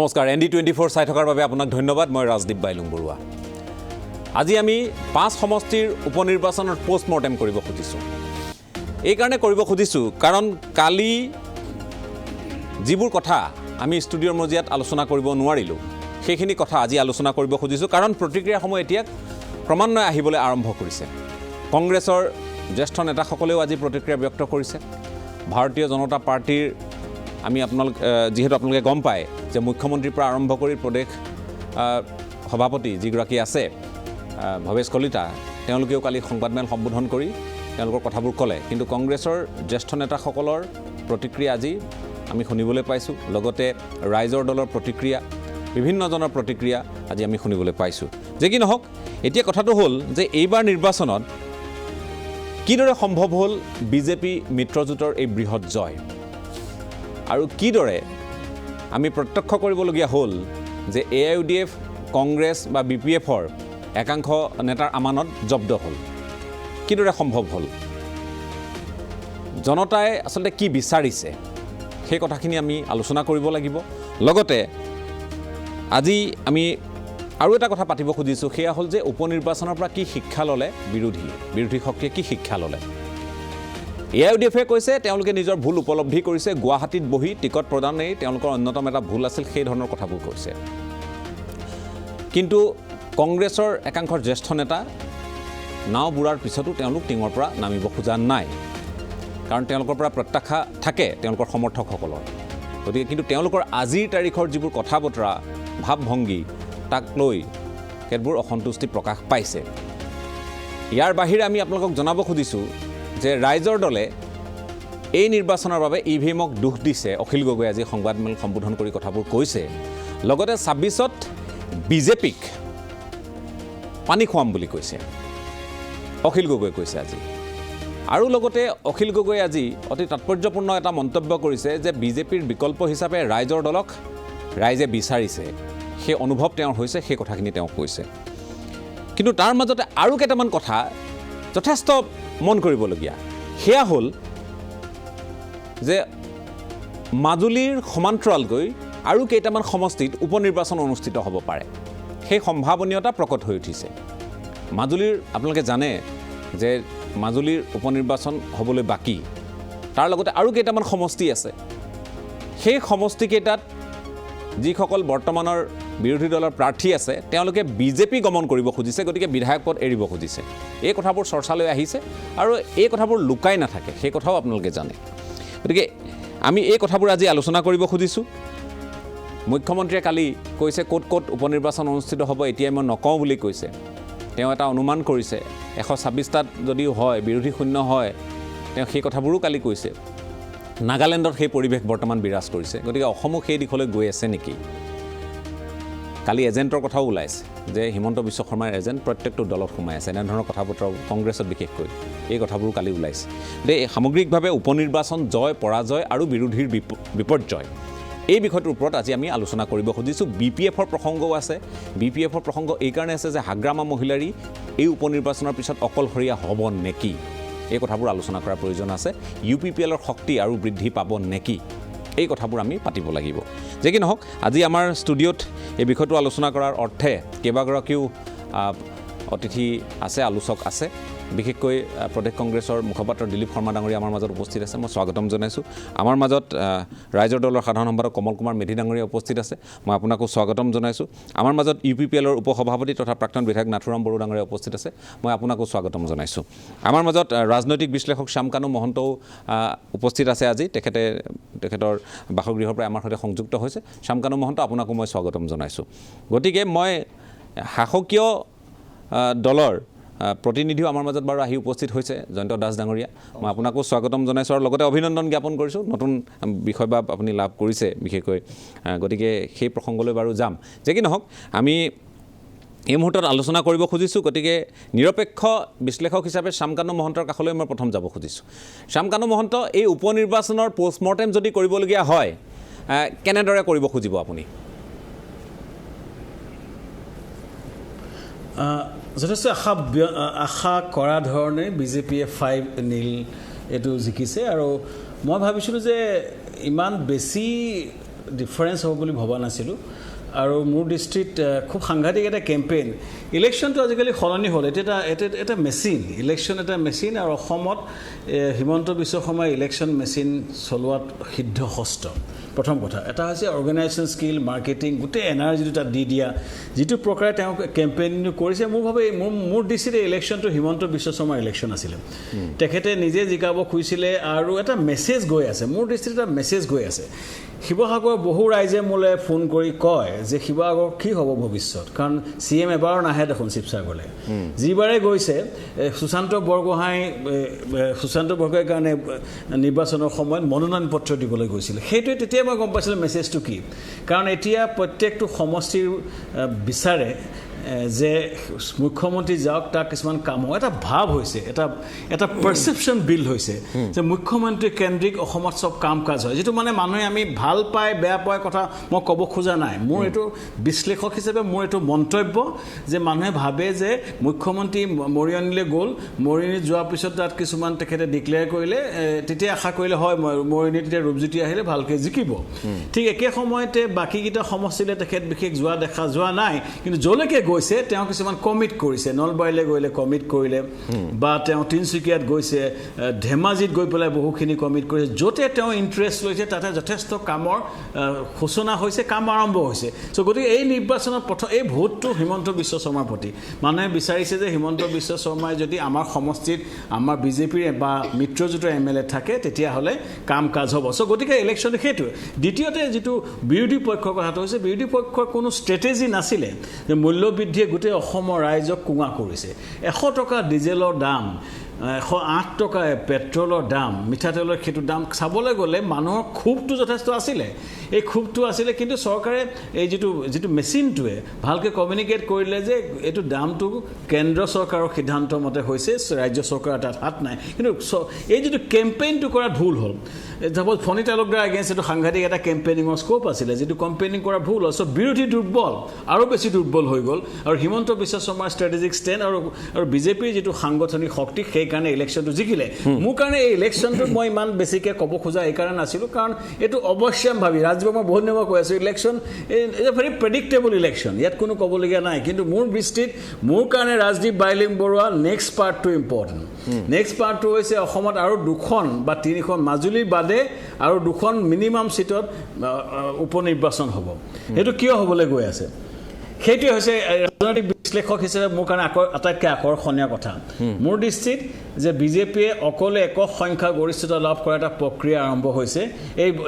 নমস্কাৰ ND24 চাই থকাৰ বাবে আপোনাক ধন্যবাদ মই ৰাজদীপ বাইলুং বৰুৱা আজি আমি 5 সমষ্টিৰ উপনিৰ্বাচনৰ পোষ্টমৰ্টেম কৰিব খুজিছো এই কাৰণে কৰিব খুজিছো কাৰণ কালি যিবোৰ কথা আমি ষ্টুডিঅ'ৰ মজিয়াত আলোচনা কৰিব নোৱাৰিলো সেইখিনি কথা আজি আলোচনা কৰিব খুজিছো কাৰণ প্ৰতিক্ৰিয়াসমূহ এতিয়া ক্ৰমান্বয়ে আহিবলৈ আৰম্ভ কৰিছে কংগ্ৰেছৰ জ্যেষ্ঠ নেতাসকলেও আজি প্ৰতিক্ৰিয়া ব্যক্ত কৰিছে ভাৰতীয় জনতা পাৰ্টিৰ আমি আপোনালোক যেহেতু আপোনালোকে গম পায় যে মুখ্যমন্ত্ৰীৰ পৰা আৰম্ভ কৰি প্ৰদেশ সভাপতি যিগৰাকী আছে ভৱেশ কলিতা তেওঁলোকেও কালি সংবাদমেল সম্বোধন কৰি তেওঁলোকৰ কথাবোৰ ক'লে কিন্তু কংগ্ৰেছৰ জ্যেষ্ঠ নেতাসকলৰ প্ৰতিক্ৰিয়া আজি আমি শুনিবলৈ পাইছোঁ লগতে ৰাইজৰ দলৰ প্ৰতিক্ৰিয়া বিভিন্নজনৰ প্ৰতিক্ৰিয়া আজি আমি শুনিবলৈ পাইছোঁ যে কি নহওক এতিয়া কথাটো হ'ল যে এইবাৰ নিৰ্বাচনত কিদৰে সম্ভৱ হ'ল বিজেপি মিত্ৰজোঁটৰ এই বৃহৎ জয় আৰু কিদৰে আমি প্ৰত্যক্ষ কৰিবলগীয়া হ'ল যে AIUDF কংগ্ৰেছ বা BPFৰ একাংশ নেতাৰ আমানত জব্দ হ'ল কিদৰে সম্ভৱ হ'ল জনতাই আচলতে কি বিচাৰিছে সেই কথাখিনি আমি আলোচনা কৰিব লাগিব লগতে আজি আমি আৰু এটা কথা পাতিব খুজিছোঁ সেয়া হ'ল যে উপনিৰ্বাচনৰ পৰা কি শিক্ষা ল'লে বিৰোধী শক্তিয়ে কি শিক্ষা ল'লে AIUDFে কৈছে তেওঁলোকে নিজৰ ভুল উপলব্ধি কৰিছে গুৱাহাটীত বহি টিকট প্ৰদানেই তেওঁলোকৰ অন্যতম এটা ভুল আছিল সেই ধৰণৰ কথাবোৰ কৈছে কিন্তু কংগ্ৰেছৰ একাংশ জ্যেষ্ঠ নেতা নাও বুঢ়াৰ পিছতো তেওঁলোক টিঙৰ পৰা নামিব খোজা নাই কাৰণ তেওঁলোকৰ পৰা প্ৰত্যাশা থাকে তেওঁলোকৰ সমৰ্থকসকলৰ গতিকে কিন্তু তেওঁলোকৰ আজিৰ তাৰিখৰ যিবোৰ কথা বতৰা ভাৱভংগী তাক লৈ কেতবোৰ অসন্তুষ্টি প্ৰকাশ পাইছে ইয়াৰ বাহিৰে আমি আপোনালোকক জনাব খুজিছোঁ যে ৰাইজৰ দলে এই নিৰ্বাচনৰ বাবে EVMক দোষ দিছে অখিল গগৈ আজি সংবাদমেল সম্বোধন কৰি কথাবোৰ কৈছে লগতে 26ত বিজেপিক পানী খুৱাম বুলি কৈছে অখিল গগৈ কৈছে আজি আৰু লগতে অখিল গগৈ আজি অতি তাৎপৰ্যপূৰ্ণ এটা মন্তব্য কৰিছে যে বিজেপিৰ বিকল্প হিচাপে ৰাইজৰ দলক ৰাইজে বিচাৰিছে সেই অনুভৱ তেওঁৰ হৈছে সেই কথাখিনি তেওঁ কৈছে কিন্তু তাৰ মাজতে আৰু কেইটামান কথা যথেষ্ট মন কৰিবলগীয়া সেয়া হ'ল যে মাজুলীৰ সমান্তৰালকৈ আৰু কেইটামান সমষ্টিত উপনিৰ্বাচন অনুষ্ঠিত হ'ব পাৰে সেই সম্ভাৱনীয়তা প্ৰকট হৈ উঠিছে মাজুলীৰ আপোনালোকে জানে যে মাজুলীৰ উপনিৰ্বাচন হ'বলৈ বাকী তাৰ লগতে আৰু কেইটামান সমষ্টি আছে সেই সমষ্টিকেইটাত যিসকল বৰ্তমানৰ বিৰোধী দলৰ প্ৰাৰ্থী আছে তেওঁলোকে বিজেপি গমন কৰিব খুজিছে গতিকে বিধায়ক পদ এৰিব খুজিছে এই কথাবোৰ চৰ্চালৈ আহিছে আৰু এই কথাবোৰ লুকাই নাথাকে সেই কথাও আপোনালোকে জানে গতিকে আমি এই কথাবোৰ আজি আলোচনা কৰিব খুজিছোঁ মুখ্যমন্ত্ৰীয়ে কালি কৈছে ক'ত উপনিৰ্বাচন অনুষ্ঠিত হ'ব এতিয়াই মই নকওঁ বুলি কৈছে তেওঁ এটা অনুমান কৰিছে 126টাত যদিও হয় বিৰোধী শূন্য হয় তেওঁ সেই কথাবোৰো কালি কৈছে নাগালেণ্ডত সেই পৰিৱেশ বৰ্তমান বিৰাজ কৰিছে গতিকে অসমো সেই দিশলৈ গৈ আছে নেকি কালি এজেণ্টৰ কথাও ওলাইছে যে হিমন্ত বিশ্ব শৰ্মাৰ এজেণ্ট প্ৰত্যেকটো দলত সোমাই আছে এনেধৰণৰ কথা বতৰাও কংগ্ৰেছত বিশেষকৈ এই কথাবোৰো কালি ওলাইছে যে সামগ্ৰিকভাৱে উপনিৰ্বাচন জয় পৰাজয় আৰু বিৰোধীৰ বিপৰ্যয় এই বিষয়টোৰ ওপৰত আজি আমি আলোচনা কৰিব খুজিছোঁ BPFৰ প্ৰসংগও আছে BPFৰ প্ৰসংগ এই কাৰণে আছে যে হাগ্ৰামা মহিলাৰী এই উপনিৰ্বাচনৰ পিছত অকলশৰীয়া হ'ব নেকি এই কথাবোৰ আলোচনা কৰাৰ প্ৰয়োজন আছে UPPLৰ শক্তি আৰু বৃদ্ধি পাব নেকি এই কথাবোৰ আমি পাতিব লাগিব যে কি নহওক আজি আমাৰ ষ্টুডিঅ'ত এই বিষয়টো আলোচনা কৰাৰ অৰ্থে কেইবাগৰাকীও অতিথি আছে আলোচক আছে বিশেষকৈ প্ৰদেশ কংগ্ৰেছৰ মুখপাত্ৰ দিলীপ শৰ্মা ডাঙৰীয়া আমাৰ মাজত উপস্থিত আছে মই স্বাগতম জনাইছোঁ আমাৰ মাজত ৰাইজৰ দলৰ সাধাৰণ সম্পাদক কমল কুমাৰ মেধি ডাঙৰীয়া উপস্থিত আছে মই আপোনাকো স্বাগতম জনাইছোঁ আমাৰ মাজত UPPLৰ উপসভাপতি তথা প্ৰাক্তন বিধায়ক নাথুৰাম বড়ো ডাঙৰীয়া উপস্থিত আছে মই আপোনাকো স্বাগতম জনাইছোঁ আমাৰ মাজত ৰাজনৈতিক বিশ্লেষক শ্যামকানু মহন্তও উপস্থিত আছে আজি তেখেতৰ বাসগৃহৰ পৰা আমাৰ সৈতে সংযুক্ত হৈছে শ্যামকানু মহন্ত আপোনাকো মই স্বাগতম জনাইছোঁ গতিকে মই শাসকীয় দলৰ প্ৰতিনিধিও আমাৰ মাজত বাৰু আহি উপস্থিত হৈছে জয়ন্ত দাস ডাঙৰীয়া মই আপোনাকো স্বাগতম জনাইছোঁ আৰু লগতে অভিনন্দন জ্ঞাপন কৰিছোঁ নতুন বিষয় বা আপুনি লাভ কৰিছে বিশেষকৈ গতিকে সেই প্ৰসংগলৈ বাৰু যাম যে কি নহওক আমি এই মুহূৰ্তত আলোচনা কৰিব খুজিছোঁ গতিকে নিৰপেক্ষ বিশ্লেষক হিচাপে শ্যামকানু মহন্তৰ কাষলৈ মই প্ৰথম যাব খুজিছোঁ শ্যামকানু মহন্ত এই উপনিৰ্বাচনৰ পোষ্টমৰ্টেম যদি কৰিবলগীয়া হয় কেনেদৰে কৰিব খুজিব আপুনি যথেষ্ট আশা কৰা ধৰণে বিজেপিয়ে 5-0 এইটো জিকিছে আৰু মই ভাবিছিলোঁ যে ইমান বেছি ডিফাৰেঞ্চ হ'ব বুলি ভবা নাছিলোঁ আৰু মোৰ দৃষ্টিত খুব সাংঘাতিক এটা কেম্পেইন ইলেকশ্যনটো আজিকালি সলনি হ'ল এটা মেচিন ইলেকশ্যন এটা মেচিন আৰু অসমত হিমন্ত বিশ্ব শৰ্মাই ইলেকশ্যন মেচিন চলোৱাত সিদ্ধ হস্ত প্ৰথম কথা এটা হৈছে অৰ্গেনাইজেশ্যন স্কিল মাৰ্কেটিং গোটেই এনাৰ্জিটো তাত দি দিয়া যিটো প্ৰকাৰে তেওঁ কেম্পেইনটো কৰিছে মোৰ দৃষ্টিত ইলেকশ্যনটো হিমন্ত বিশ্ব শৰ্মাৰ ইলেকশ্যন আছিলে তেখেতে নিজে জিকাব খুজিছিলে আৰু এটা মেছেজ গৈ আছে মোৰ দৃষ্টিত এটা মেছেজ গৈ আছে শিৱসাগৰ বহু ৰাইজে মোলৈ ফোন কৰি কয় যে শিৱসাগৰ কি হ'ব ভৱিষ্যত কাৰণ CM এবাৰ নাহে দেখোন শিৱসাগৰলৈ যিবাৰে গৈছে সুশান্ত বৰগোহাঁইৰ কাৰণে নিৰ্বাচনৰ সময়ত মনোনয়ন পত্ৰ দিবলৈ গৈছিল সেইটোৱে তেতিয়া মই গম পাইছিলোঁ মেছেজটো কি কাৰণ এতিয়া প্ৰত্যেকটো সমষ্টিৰ বিচাৰে যে মুখ্যমন্ত্ৰী যাওক তাৰ কিছুমান কাম এটা ভাৱ হৈছে এটা পাৰসেপশ্যন বিল্ড হৈছে যে মুখ্যমন্ত্ৰী কেন্দ্ৰিক অসমত সব কাম কাজ হয় যেটো মানে মানুহে আমি ভাল পায় বেয়া পায় কথা মই ক'ব খোজা নাই মোৰ এটো বিশ্লেষক হিচাপে মোৰ এটো মন্তব্য যে মানুহে ভাবে যে মুখ্যমন্ত্ৰী মৰিয়নিলে গ'ল মৰিয়নি যোৱাৰ পিছত তাত কিছুমান তেখেতে ডিক্লেয়াৰ কৰিলে তেতিয়া আশা কৰিলে হয় মৰিয়নি তেতিয়া ৰূপজ্যোতি আহিলে ভালকৈ জিকিব ঠিক একে সময়তে বাকিকিটা সমষ্টিলে তেখেত বিশেষ যোৱা নাই কিন্তু জলৈকে গৈছে তেওঁ কিছুমান কমিট কৰিছে নলবাৰীলৈ গৈলে কমিট কৰিলে বা তেওঁ তিনচুকীয়াত গৈছে ধেমাজিত গৈ পেলাই বহুখিনি কমিট কৰিছে য'তে তেওঁ ইণ্টাৰেষ্ট লৈছে তাতে যথেষ্ট কামৰ সূচনা হৈছে কাম আৰম্ভ হৈছে সো গতিকে এই নিৰ্বাচনত প্ৰথম এই ভোটটো হিমন্ত বিশ্ব শৰ্মাৰ প্ৰতি মানুহে বিচাৰিছে যে হিমন্ত বিশ্ব শৰ্মাই যদি আমাৰ সমষ্টিত আমাৰ বিজেপিৰ বা মিত্ৰজোঁটৰ MLA থাকে তেতিয়াহ'লে কাম কাজ হ'ব সো গতিকে ইলেকশ্যন সেইটোৱে দ্বিতীয়তে যিটো বিৰোধী পক্ষৰ কথাটো হৈছে বিৰোধী পক্ষৰ কোনো ষ্ট্ৰেটেজি নাছিলে যে মূল্য বৃদ্ধিয়ে গোটেই অসমৰ ৰাইজক কুঙা কৰিছে 100 টকা ডিজেলৰ দাম 108 টকা পেট্ৰলৰ দাম মিঠাতেলৰ খেতুৰ দাম চাবলৈ গ'লে মানুহৰ খুবটো যথেষ্ট আছিলে এই খুবটো আছিলে কিন্তু চৰকাৰে এই যিটো মেচিনটোৱে ভালকৈ কমিউনিকেট কৰিলে যে এইটো দামটো কেন্দ্ৰ চৰকাৰৰ সিদ্ধান্ত মতে হৈছে ৰাজ্য চৰকাৰৰ তাত হাত নাই কিন্তু এই যিটো কেম্পেইনটো কৰাত ভুল হ'ল সাপোজ ফণী তালুকদাৰ এগেইনষ্ট এইটো সাংঘাতিক এটা কেম্পেইনিঙৰ স্কোপ আছিলে যিটো কেম্পেইনিং কৰা ভুল হ'ল বিৰোধী দুৰ্বল আৰু বেছি দুৰ্বল হৈ গ'ল আৰু হিমন্ত বিশ্ব শৰ্মাৰ ষ্ট্ৰেটেজিক ষ্টেণ্ড আৰু বিজেপিৰ যিটো সাংগঠনিক শক্তি সেইকাৰণে ইলেকশ্যনটো জিকিলে মোৰ কাৰণে এই ইলেকশ্যনটো মই ইমান বেছিকৈ ক'ব খোজা এইকাৰণে নাছিলোঁ কাৰণ এইটো অৱশ্যম্ভাৱী ৰাজবাবু মই বহুত দিনৰ কৈ আছোঁ election is a very predictable election ইয়াত কোনো ক'বলগীয়া নাই কিন্তু মোৰ দৃষ্টিত মোৰ কাৰণে ৰাজদীপ বাইলিং বৰুৱা নেক্সট পাৰ্টটো ইম্পৰ্টেণ্ট নেক্সট পাৰ্টটো হৈছে অসমত আৰু 2খন বা 3খন মাজুলীৰ বাদে আৰু 2খন মিনিমাম সিটত উপনিৰ্বাচন হ'ব সেইটো কিয় হ'বলৈ গৈ আছে সেইটোৱে হৈছে ৰাজনৈতিক বিশ্লেষক হিচাপে মোৰ কাৰণে আটাইতকৈ আকৰ্ষণীয় কথা মোৰ দৃষ্টিত যে বিজেপিয়ে অকলে একক সংখ্যা গৰিষ্ঠতা লাভ কৰা এটা প্ৰক্ৰিয়া আৰম্ভ হৈছে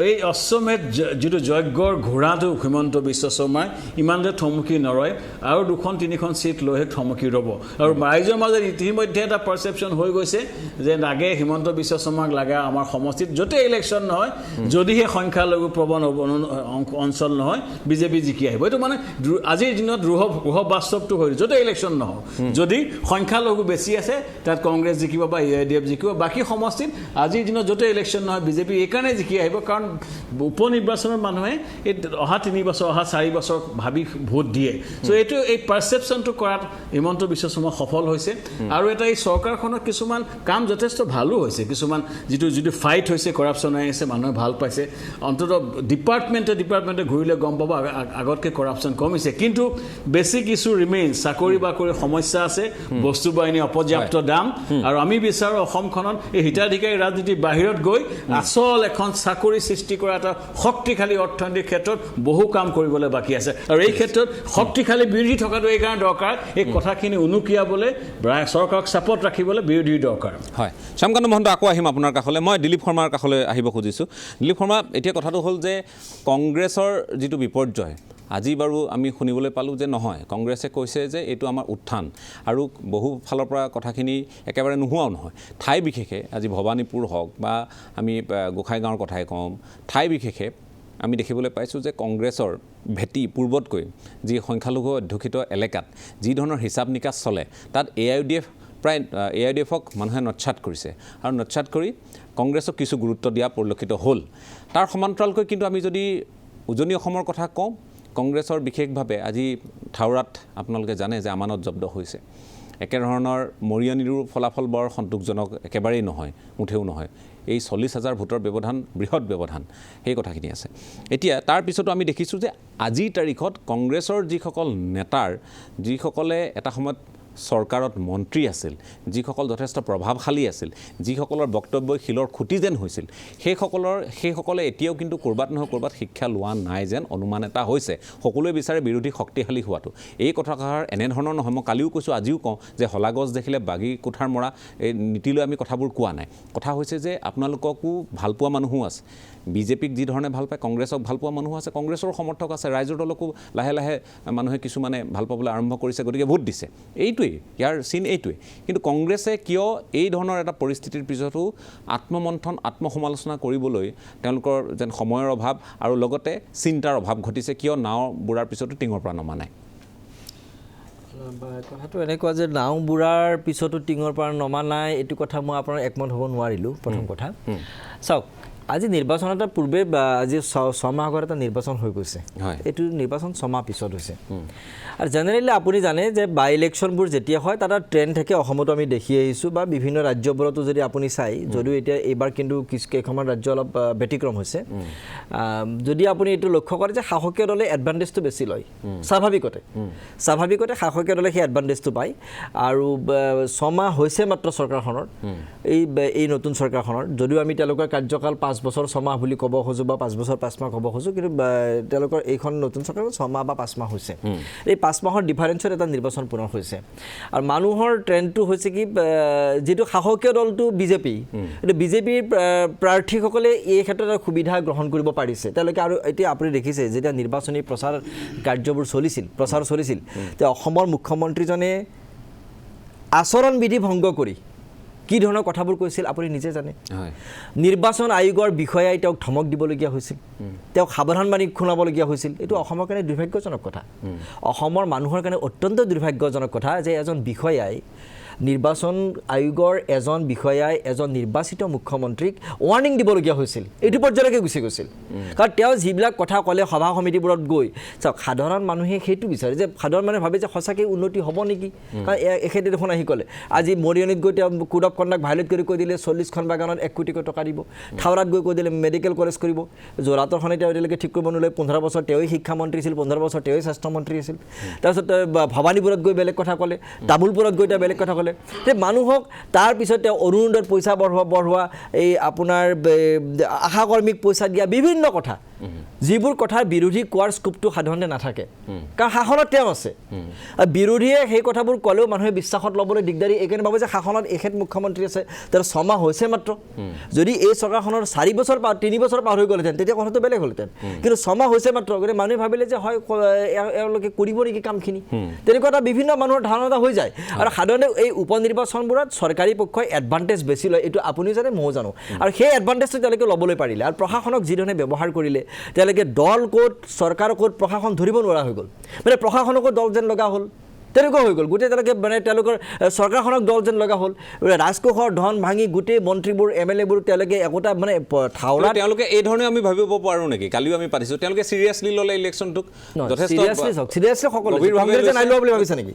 এই অশ্বমেধ যিটো যজ্ঞৰ ঘোঁৰাটো হিমন্ত বিশ্ব শৰ্মাই ইমানতে থমকি নৰয় আৰু 2খন 3খন সিট লৈহে থমকি ৰ'ব আৰু ৰাইজৰ মাজত ইতিমধ্যে এটা পাৰসেপশ্যন হৈ গৈছে যে লাগে হিমন্ত বিশ্ব শৰ্মাক লাগে আমাৰ সমষ্টিত য'তে ইলেকশ্যন নহয় যদিহে সংখ্যালঘু প্ৰবণ অঞ্চল নহয় বিজেপি জিকি আহিব এইটো মানে আজিৰ দিনত ৰুহ বাস্তৱটো হৈ য'তে ইলেকশ্যন নহওক যদি সংখ্যালঘু বেছি আছে তাত কংগ্ৰেছ জিকিব বা AIDF জিকিব বাকী সমষ্টিত আজিৰ দিনত য'তে ইলেকশ্যন নহয় বিজেপি এইকাৰণে জিকি আহিব কাৰণ উপনিৰ্বাচনৰ মানুহে এই অহা 3 বছৰ অহা 4 বছৰ ভাবি ভোট দিয়ে সো এইটো এই পাৰসেপশ্যনটো কৰাত হিমন্ত বিশ্ব শৰ্মা সফল হৈছে আৰু এটা এই চৰকাৰখনৰ কিছুমান কাম যথেষ্ট ভালো হৈছে কিছুমান যিটো ফাইট হৈছে কৰাপশ্যন আহিছে মানুহে ভাল পাইছে অন্ততঃ ডিপাৰ্টমেণ্টে ঘূৰিলে গম পাব আগতকৈ কৰাপশ্যন কমিছে কিন্তু বেছিক ইছ্যু ৰিমেইনছ চাকৰি বাকৰিৰ সমস্যা আছে বস্তু বাহিনী অপৰ্যাপ্ত দাম আৰু আমি বিচাৰো অসমখনত এই হিতাধিকাৰী ৰাজনীতি বাহিৰত গৈ আসল এখন চাকৰি সৃষ্টি কৰা এটা শক্তিশালী অৰ্থনৈতিক ক্ষেত্ৰত বহু কাম কৰিবলৈ বাকী আছে আৰু এই ক্ষেত্ৰত শক্তিশালী বিৰোধী থকাটো এই কাৰণে দৰকাৰ এই কথাখিনি উনুকিয়াবলৈ চৰকাৰক চাপত ৰাখিবলৈ বিৰোধী দৰকাৰ হয় শ্যামকান্ত মহন্ত আকৌ আহিম আপোনাৰ কাষলৈ মই দিলীপ শৰ্মাৰ কাষলৈ আহিব খুজিছোঁ দিলীপ শৰ্মা এতিয়া কথাটো হ'ল যে কংগ্ৰেছৰ যিটো বিপৰ্যয় আজি বাৰু আমি শুনিবলৈ পালোঁ যে নহয় কংগ্ৰেছে কৈছে যে এইটো আমাৰ উত্থান আৰু বহু ফালৰ পৰা কথাখিনি একেবাৰে নোহোৱাও নহয় ঠাই বিশেষে আজি ভৱানীপুৰ হওক বা আমি গোসাইগাঁৱৰ কথাই কওঁ ঠাই বিশেষে আমি দেখিবলৈ পাইছোঁ যে কংগ্ৰেছৰ ভেটি পূৰ্বতকৈ যি সংখ্যালঘু অধ্যুষিত এলেকাত যি ধৰণৰ হিচাপ নিকাচ চলে তাত AIDFক মানুহে নৎসাত কৰিছে আৰু নৎসাত কৰি কংগ্ৰেছক কিছু গুৰুত্ব দিয়া পৰিলক্ষিত হ'ল তাৰ সমান্তৰালকৈ কিন্তু আমি যদি উজনি অসমৰ কথা কওঁ কংগ্ৰেছৰ বিশেষভাৱে আজি থাউৰাত আপোনালোকে জানে যে আমানত জব্দ হৈছে একেধৰণৰ মৰিয়নিৰো ফলাফল বৰ সন্তোষজনক একেবাৰেই নহয়, মুঠেও নহয়। এই 40,000 ভোটৰ ব্যৱধান বৃহৎ ব্যৱধান, সেই কথাখিনি আছে। এতিয়া তাৰ পিছতো আমি দেখিছোঁ যে আজিৰ তাৰিখত কংগ্ৰেছৰ যিসকল নেতাৰ, যিসকলে এটা সময়ত চৰকাৰত মন্ত্ৰী আছিল, যিসকল যথেষ্ট প্ৰভাৱশালী আছিল, যিসকলৰ বক্তব্যই শিলৰ খুঁটি যেন হৈছিল, সেইসকলে এতিয়াও কিন্তু ক'ৰবাত নহয় ক'ৰবাত শিক্ষা লোৱা নাই যেন অনুমান এটা হৈছে। সকলোৱে বিচাৰে বিৰোধী শক্তিশালী হোৱাটো। এই কথাষাৰ এনেধৰণৰ নহয়, মই কালিও কৈছোঁ, আজিও কওঁ যে হলাগছ দেখিলে বাগি কোঠাৰ মৰা এই নীতিলৈ আমি কথাবোৰ কোৱা নাই। কথা হৈছে যে আপোনালোককো ভালপোৱা মানুহো আছে, বিজেপিক যি ধৰণে ভাল পায় কংগ্ৰেছক ভালপোৱা মানুহো আছে, কংগ্ৰেছৰ সমৰ্থক আছে, ৰাইজৰ দলকো লাহে লাহে মানুহে কিছুমানে ভাল পাবলৈ আৰম্ভ কৰিছে, গতিকে ভোট দিছে। এইটোৱেই ইয়াৰ চিন, এইটোৱেই। কিন্তু কংগ্ৰেছে কিয় এই ধৰণৰ এটা পৰিস্থিতিৰ পিছতো আত্মমন্থন, আত্মসমালোচনা কৰিবলৈ তেওঁলোকৰ যেন সময়ৰ অভাৱ আৰু লগতে চিন্তাৰ অভাৱ ঘটিছে, কিয় নাও বুঢ়াৰ পিছতো টিঙৰ পৰা নমা নাই? কথাটো এনেকুৱা যে নাও বুঢ়াৰ পিছতো টিঙৰ পৰা নমা নাই, এইটো কথা মই আপোনাৰ একমত হ'ব নোৱাৰিলোঁ। প্ৰথম কথা চাওক, আজি নিৰ্বাচন এটা পূৰ্বে আজি 6 মাহ আগত এটা নিৰ্বাচন হৈ গৈছে, এইটো নিৰ্বাচন 6 মাহ পিছত হৈছে। আৰু জেনেৰেলি আপুনি জানে যে বাই ইলেকশ্যনবোৰ যেতিয়া হয় তাত ট্ৰেণ্ড থাকে, অসমতো আমি দেখি আহিছোঁ বা বিভিন্ন ৰাজ্যবোৰতো যদি আপুনি চাই, যদিও এতিয়া এইবাৰ কিন্তু কেইখনমান ৰাজ্য অলপ ব্যতিক্ৰম হৈছে, যদি আপুনি এইটো লক্ষ্য কৰে যে শাসকীয় দলে এডভান্টেজটো বেছি লয়, স্বাভাৱিকতে শাসকীয় দলে সেই এডভান্টেজটো পায়। আৰু 6 মাহ হৈছে মাত্ৰ চৰকাৰখনৰ, এই নতুন চৰকাৰখনৰ, যদিও আমি তেওঁলোকৰ কাৰ্যকাল 5 বছৰ 6 মাহ বুলি ক'ব খোজোঁ বা 5 বছৰ 5 মাহ ক'ব খোজোঁ, কিন্তু তেওঁলোকৰ এইখন নতুন চৰকাৰ 6 মাহ বা 5 মাহ হৈছে। এই 5 মাহৰ ডিফাৰেঞ্চত এটা নিৰ্বাচন পুনৰ হৈছে। আৰু মানুহৰ ট্ৰেণ্ডটো হৈছে কি, যিটো শাসকীয় দলটো বিজেপি, কিন্তু বিজেপিৰ প্ৰাৰ্থীসকলে এই ক্ষেত্ৰত এটা সুবিধা গ্ৰহণ কৰিব পাৰিছে তেওঁলোকে। আৰু এতিয়া আপুনি দেখিছে যেতিয়া নিৰ্বাচনী কাৰ্যবোৰ চলিছিল, প্ৰচাৰ চলিছিল, তেতিয়া অসমৰ মুখ্যমন্ত্ৰীজনে আচৰণ বিধি ভংগ কৰি কি ধৰণৰ কথাবোৰ কৈছিল আপুনি নিজে জানে। নিৰ্বাচন আয়োগৰ বিষয়াই তেওঁক ধমক দিবলগীয়া হৈছিল, তেওঁক সাৱধানবাণী শুনাবলগীয়া হৈছিল। এইটো অসমৰ কাৰণে দুৰ্ভাগ্যজনক কথা, অসমৰ মানুহৰ কাৰণে অত্যন্ত দুৰ্ভাগ্যজনক কথা যে এজন বিষয়াই, নিৰ্বাচন আয়োগৰ এজন বিষয়াই এজন নিৰ্বাচিত মুখ্যমন্ত্ৰীক ৱাৰ্ণিং দিবলগীয়া হৈছিল, এইটো পৰ্যায়লৈকে গুচি গৈছিল। কাৰণ তেওঁ যিবিলাক কথা ক'লে সভা সমিতিবোৰত গৈ, চাওক সাধাৰণ মানুহে সেইটো বিচাৰে যে সাধাৰণ মানুহে ভাবে যে সঁচাকৈ উন্নতি হ'ব নেকি। কাৰণ এখেতে দেখোন আহি ক'লে আজি মৰিয়নিত গৈ তেওঁ কোড অফ কণ্ডাক্ট ভায়োলেট কৰি কৈ দিলে 40খন বাগানত 1 কোটিকৈ টকা দিব, থাওৰাত গৈ কৈ দিলে মেডিকেল কলেজ কৰিব, যোৰহাটৰখনে তেওঁ এতিয়ালৈকে ঠিক কৰিব নোৱাৰিলে, 15 বছৰ তেওঁই শিক্ষামন্ত্ৰী আছিল, 15 বছৰ তেওঁই স্বাস্থ্যমন্ত্ৰী আছিল। তাৰপিছত ভৱানীপুৰত গৈ বেলেগ কথা ক'লে, তামোলপুৰত গৈ তেওঁ বেলেগ কথা ক'লে। মানুহক তাৰপিছত তেওঁ অৰুণোদয়ত পইচা বঢ়োৱা, এই আপোনাৰ আশাকৰ্মীক পইচা দিয়া, বিভিন্ন কথা, যিবোৰ কথাৰ বিৰোধী কোৱাৰ স্কোপটো সাধাৰণতে নাথাকে, কাৰণ শাসনত তেওঁ আছে। আৰু বিৰোধীয়ে সেই কথাবোৰ ক'লেও মানুহে বিশ্বাসত ল'বলৈ দিগদাৰী, এইকাৰণে ভাবে যে শাসনত এখেত মুখ্যমন্ত্ৰী আছে, তেওঁৰ 6 মাহ হৈছে মাত্ৰ। যদি এই চৰকাৰখনৰ 4 বছৰ 3 বছৰ পাৰ হৈ গ'লহেঁতেন তেতিয়া কথাটো বেলেগ হ'লহেঁতেন, কিন্তু 6 মাহ হৈছে মাত্ৰ। গতিকে মানুহে ভাবিলে যে হয় এওঁলোকে কৰিব নেকি কামখিনি, তেনেকুৱা এটা বিভিন্ন মানুহৰ ধাৰণা এটা হৈ যায়। আৰু সাধাৰণতে এই উপ নিৰ্বাচনবোৰত চৰকাৰী পক্ষই এডভান্টেজ বেছি লয়, এইটো আপুনিও জানে ময়ো জানো। আৰু সেই এডভান্টেজটো তেওঁলোকে ল'বলৈ পাৰিলে। আৰু প্ৰশাসনক যিধৰণে ব্যৱহাৰ কৰিলে, তেওঁলোকে দল ক'ত চৰকাৰ ক'ত প্ৰশাসন ধৰিব নোৱাৰা হৈ গ'ল, মানে প্ৰশাসনকো দল যেন লগা হ'ল, তেনেকুৱা হৈ গ'ল। গোটেই তেওঁলোকে মানে তেওঁলোকৰ চৰকাৰখনক দল যেন লগা হ'ল, ৰাজকোষৰ ধন ভাঙি গোটেই মন্ত্ৰীবোৰ MLAবোৰ তেওঁলোকে একোটা মানে থাওৰা, তেওঁলোকে এই ধৰণে আমি ভাবিব পাৰোঁ নেকি? কালিও আমি পাতিছোঁ, তেওঁলোকে চিৰিয়াছলি ল'লে ইলেকশ্যনটোক, যথেষ্ট চিৰিয়াছলি সকলো কংগ্ৰেছে নাই লোৱা বুলি ভাবিছে নেকি?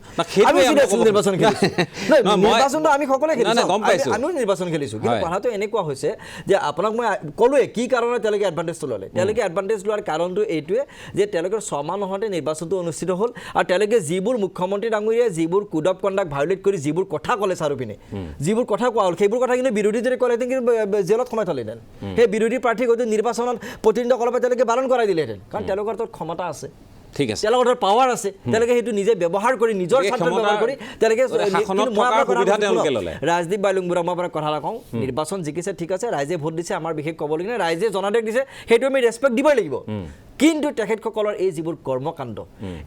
নিৰ্বাচনটো আমি সকলোৱে খেলিছোঁ, আমিও নিৰ্বাচন খেলিছোঁ। কিন্তু কথাটো এনেকুৱা হৈছে যে আপোনাক মই ক'লোৱে কি কাৰণত তেওঁলোকে এডভান্টেজটো ল'লে। তেওঁলোকে এডভান্টেজ লোৱাৰ কাৰণটো এইটোৱে যে তেওঁলোকৰ 6 মাহ নহওঁতে নিৰ্বাচনটো অনুষ্ঠিত হ'ল, আৰু তেওঁলোকে যিবোৰ মুখ্যমন্ত্ৰী ডাঙৰীয়াই যিবোৰ কোড অফ কণ্ডাক্ট ভায়োলেট কৰি যিবোৰ কথা ক'লে, চাৰিওপিনে যিবোৰ কথা কোৱা হ'ল, সেইবোৰ কথা কিন্তু বিৰোধী যদি ক'লেহেঁতেন কিন্তু জেলত সোমাই থ'লেহেঁতেন। সেই বিৰোধী প্ৰাৰ্থীক হয়তো নিৰ্বাচনত প্ৰতিনিধিত্ব কৰাৰ পৰা তেওঁলোকে বাৰণ কৰাই দিলেহেঁতেন, কাৰণ তেওঁলোকৰ তাত ক্ষমতা আছে, ঠিক আছে, তেওঁলোকৰ পাৱাৰ আছে, তেওঁলোকে সেইটো নিজে ব্যৱহাৰ কৰি নিজৰ স্বাৰ্থত ব্যৱহাৰ কৰি তেওঁলোকে। ৰাজদীপ বাইলুংবুঢ়া, মই আপোনাক কথা এটা কওঁ, নিৰ্বাচন জিকিছে ঠিক আছে, ৰাইজে ভোট দিছে, আমাৰ বিশেষ ক'বলগীয়া নাই, ৰাইজে জনাদেশ দিছে, সেইটো আমি ৰেচপেক্ট দিবই লাগিব। কিন্তু তেখেতসকলৰ এই যিবোৰ কৰ্মকাণ্ড,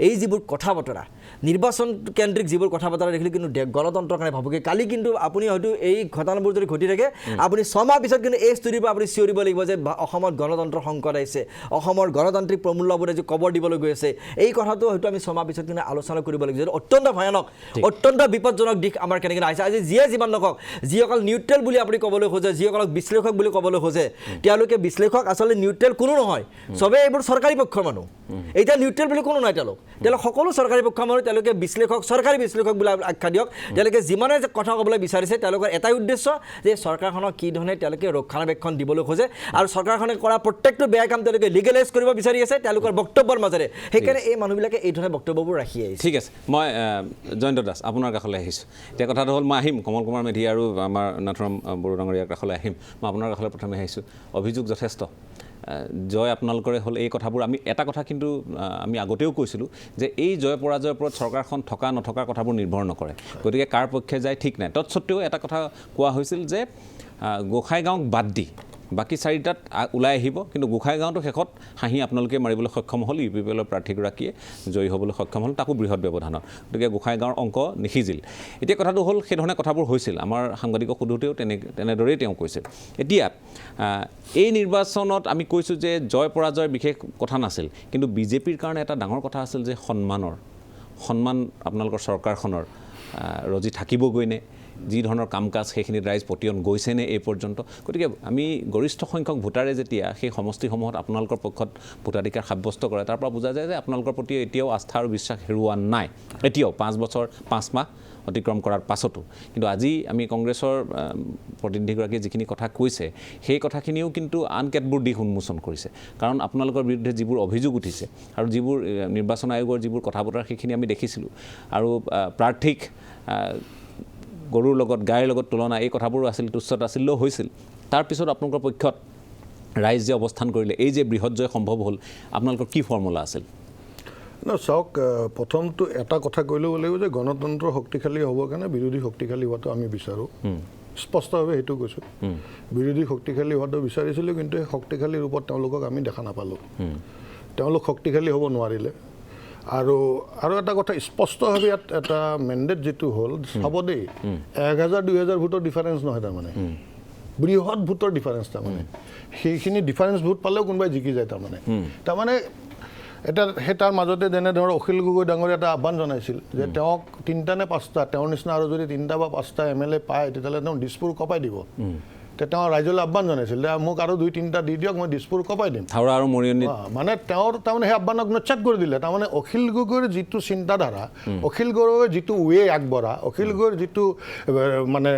এই যিবোৰ কথা বতৰা, নিৰ্বাচন কেন্দ্ৰিক যিবোৰ কথা বতৰা দেখিলে কিন্তু গণতন্ত্ৰৰ কাৰণে ভাবুকি। কালি কিন্তু আপুনি হয়তো এই ঘটনাবোৰ যদি ঘটি থাকে, আপুনি 6 মাহ পিছত কিন্তু এই ষ্টুডিঅ'ৰ পৰা আপুনি চিঞৰিব লাগিব যে অসমত গণতন্ত্ৰ সংকট আহিছে, অসমৰ গণতান্ত্ৰিক প্ৰমূল্যবোৰে যে কবৰ দিবলৈ গৈ আছে। এই কথাটো হয়তো আমি 6 মাহ পিছত কিন্তু আলোচনা কৰিব লাগিব, যে অত্যন্ত ভয়ানক, অত্যন্ত বিপদজনক দিশ আমাৰ কেনেকৈ আহিছে। আজি যিয়ে যিমান নকওক, যিসকল নিউট্ৰেল বুলি আপুনি ক'বলৈ খোজে, যিসকলক বিশ্লেষক বুলি ক'বলৈ খোজে, তেওঁলোকে বিশ্লেষক আচলতে নিউট্ৰেল কোনো নহয়, চবেই এইবোৰ চৰকাৰী পক্ষৰ মানুহ এতিয়া নিউট্ৰেল বুলি কোনো নাই তেওঁলোক সকলো চৰকাৰী পক্ষৰ মানুহ তেওঁলোকে বিশ্লেষক চৰকাৰী বিশ্লেষক বুলি আখ্যা দিয়ক তেওঁলোকে যিমানে কথা ক'বলৈ বিচাৰিছে তেওঁলোকৰ এটাই উদ্দেশ্য যে চৰকাৰখনক কি ধৰণে তেওঁলোকে ৰক্ষণাবেক্ষণ দিবলৈ খোজে আৰু চৰকাৰখনে কৰা প্ৰত্যেকটো বেয়া কাম তেওঁলোকে লিগেলাইজ কৰিব বিচাৰি আছে তেওঁলোকৰ বক্তব্যৰ মাজেৰে সেইকাৰণে এই মানুহবিলাকে এই ধৰণে বক্তব্যবোৰ ৰাখি আহিছে ঠিক আছে মই জয়ন্ত দাস আপোনাৰ কাষলৈ আহিছোঁ এতিয়া কথাটো হ'ল মই আহিম কমল কুমাৰ মেধি আৰু আমাৰ নাথুৰাম বড়ো ডাঙৰীয়াৰ কাষলৈ আহিম মই আপোনাৰ কাষলৈ প্ৰথমে আহিছোঁ অভিযোগ যথেষ্ট জয় আপোনালোকৰে হ'ল এই কথাবোৰ আমি এটা কথা কিন্তু আমি আগতেও কৈছিলোঁ যে এই জয় পৰাজয়ৰ ওপৰত চৰকাৰখন থকা নথকাৰ কথাবোৰ নিৰ্ভৰ নকৰে গতিকে কাৰ পক্ষে যায় ঠিক নাই তৎসত্ত্বেও এটা কথা কোৱা হৈছিল যে গোসাইগাঁৱক বাদ দি বাকী চাৰিটাত ওলাই আহিব কিন্তু গোসাইগাঁৱতো শেষত হাঁহি আপোনালোকে মাৰিবলৈ সক্ষম হ'ল UPPLৰ প্ৰাৰ্থীগৰাকীয়ে জয়ী হ'বলৈ সক্ষম হ'ল তাকো বৃহৎ ব্যৱধানত গতিকে গোসাইগাঁৱৰ অংক নিসিজিল এতিয়া কথাটো হ'ল সেইধৰণে কথাবোৰ হৈছিল আমাৰ সাংবাদিকক সোধোতেও তেনেদৰেই তেওঁ কৈছিল এতিয়া এই নিৰ্বাচনত আমি কৈছোঁ যে জয় পৰাজয়ৰ বিশেষ কথা নাছিল কিন্তু বিজেপিৰ কাৰণে এটা ডাঙৰ কথা আছিল যে সন্মান আপোনালোকৰ চৰকাৰখনৰ ৰজি থাকিবগৈনে যি ধৰণৰ কাম কাজ সেইখিনিত ৰাইজ পতিয়ন গৈছেনে এই পৰ্যন্ত গতিকে আমি গৰিষ্ঠ সংখ্যক ভোটাৰে যেতিয়া সেই সমষ্টিসমূহত আপোনালোকৰ পক্ষত ভোটাধিকাৰ সাব্যস্ত কৰে তাৰ পৰা বুজা যায় যে আপোনালোকৰ প্ৰতি এতিয়াও আস্থা আৰু বিশ্বাস হেৰুওৱা নাই এতিয়াও 5 বছৰ 5 মাহ অতিক্ৰম কৰাৰ পাছতো কিন্তু আজি আমি কংগ্ৰেছৰ প্ৰতিনিধিগৰাকীয়ে যিখিনি কথা কৈছে সেই কথাখিনিও কিন্তু আন কেতবোৰ দিশ উন্মোচন কৰিছে কাৰণ আপোনালোকৰ বিৰুদ্ধে যিবোৰ অভিযোগ উঠিছে আৰু যিবোৰ নিৰ্বাচন আয়োগৰ যিবোৰ কথা বতৰা সেইখিনি আমি দেখিছিলোঁ আৰু প্ৰাৰ্থীক গৰুৰ লগত গাইৰ লগত তুলনা এই কথাবোৰো আছিল তুচ্ছত আছিলেও হৈছিল তাৰপিছত আপোনালোকৰ পক্ষত ৰাইজ যে অৱস্থান কৰিলে এই যে বৃহৎ জয় সম্ভৱ হ'ল আপোনালোকৰ কি ফৰ্মুলা আছিল চাওক প্ৰথমটো এটা কথা কৈ ল'ব লাগিব যে গণতন্ত্ৰ শক্তিশালী হ'বৰ কাৰণে বিৰোধী শক্তিশালী হোৱাটো আমি বিচাৰোঁ স্পষ্টভাৱে সেইটো কৈছোঁ বিৰোধী শক্তিশালী হোৱাটো বিচাৰিছিলোঁ কিন্তু এই শক্তিশালী ৰূপত তেওঁলোকক আমি দেখা নাপালোঁ তেওঁলোক শক্তিশালী হ'ব নোৱাৰিলে আৰু এটা কথা স্পষ্টভাৱে ইয়াত এটা মেণ্ডেট যিটো হ'ল চাব দেই 1000-2000 ভোটৰ ডিফাৰেঞ্চ নহয় তাৰমানে বৃহৎ ভোটৰ ডিফাৰেঞ্চ তাৰমানে সেইখিনি ডিফাৰেঞ্চ ভোট পালেও কোনোবাই জিকি যায় তাৰমানে এটা সেই তাৰ মাজতে যেনে ধৰক অখিল গগৈ ডাঙৰীয়া এটা আহ্বান জনাইছিল যে তেওঁক 3টা নে 5টা তেওঁৰ নিচিনা আৰু যদি 3টা বা 5টা MLA পায় তেতিয়াহ'লে তেওঁ দিছপুৰ কপাই দিব তেওঁ ৰাইজলৈ আহ্বান জনাইছিল যে মোক আৰু 2-3টা দি দিয়ক মই দিছপুৰ কপাই দিম হাওৰা আৰু মৰিয়নি মানে তেওঁৰ তাৰমানে সেই আহ্বানক নচ্ছাত কৰি দিলে তাৰমানে অখিল গগৈৰ যিটো চিন্তাধাৰা অখিল গগৈৰ যিটো ৱে আগবঢ়া অখিল গগৈৰ যিটো মানে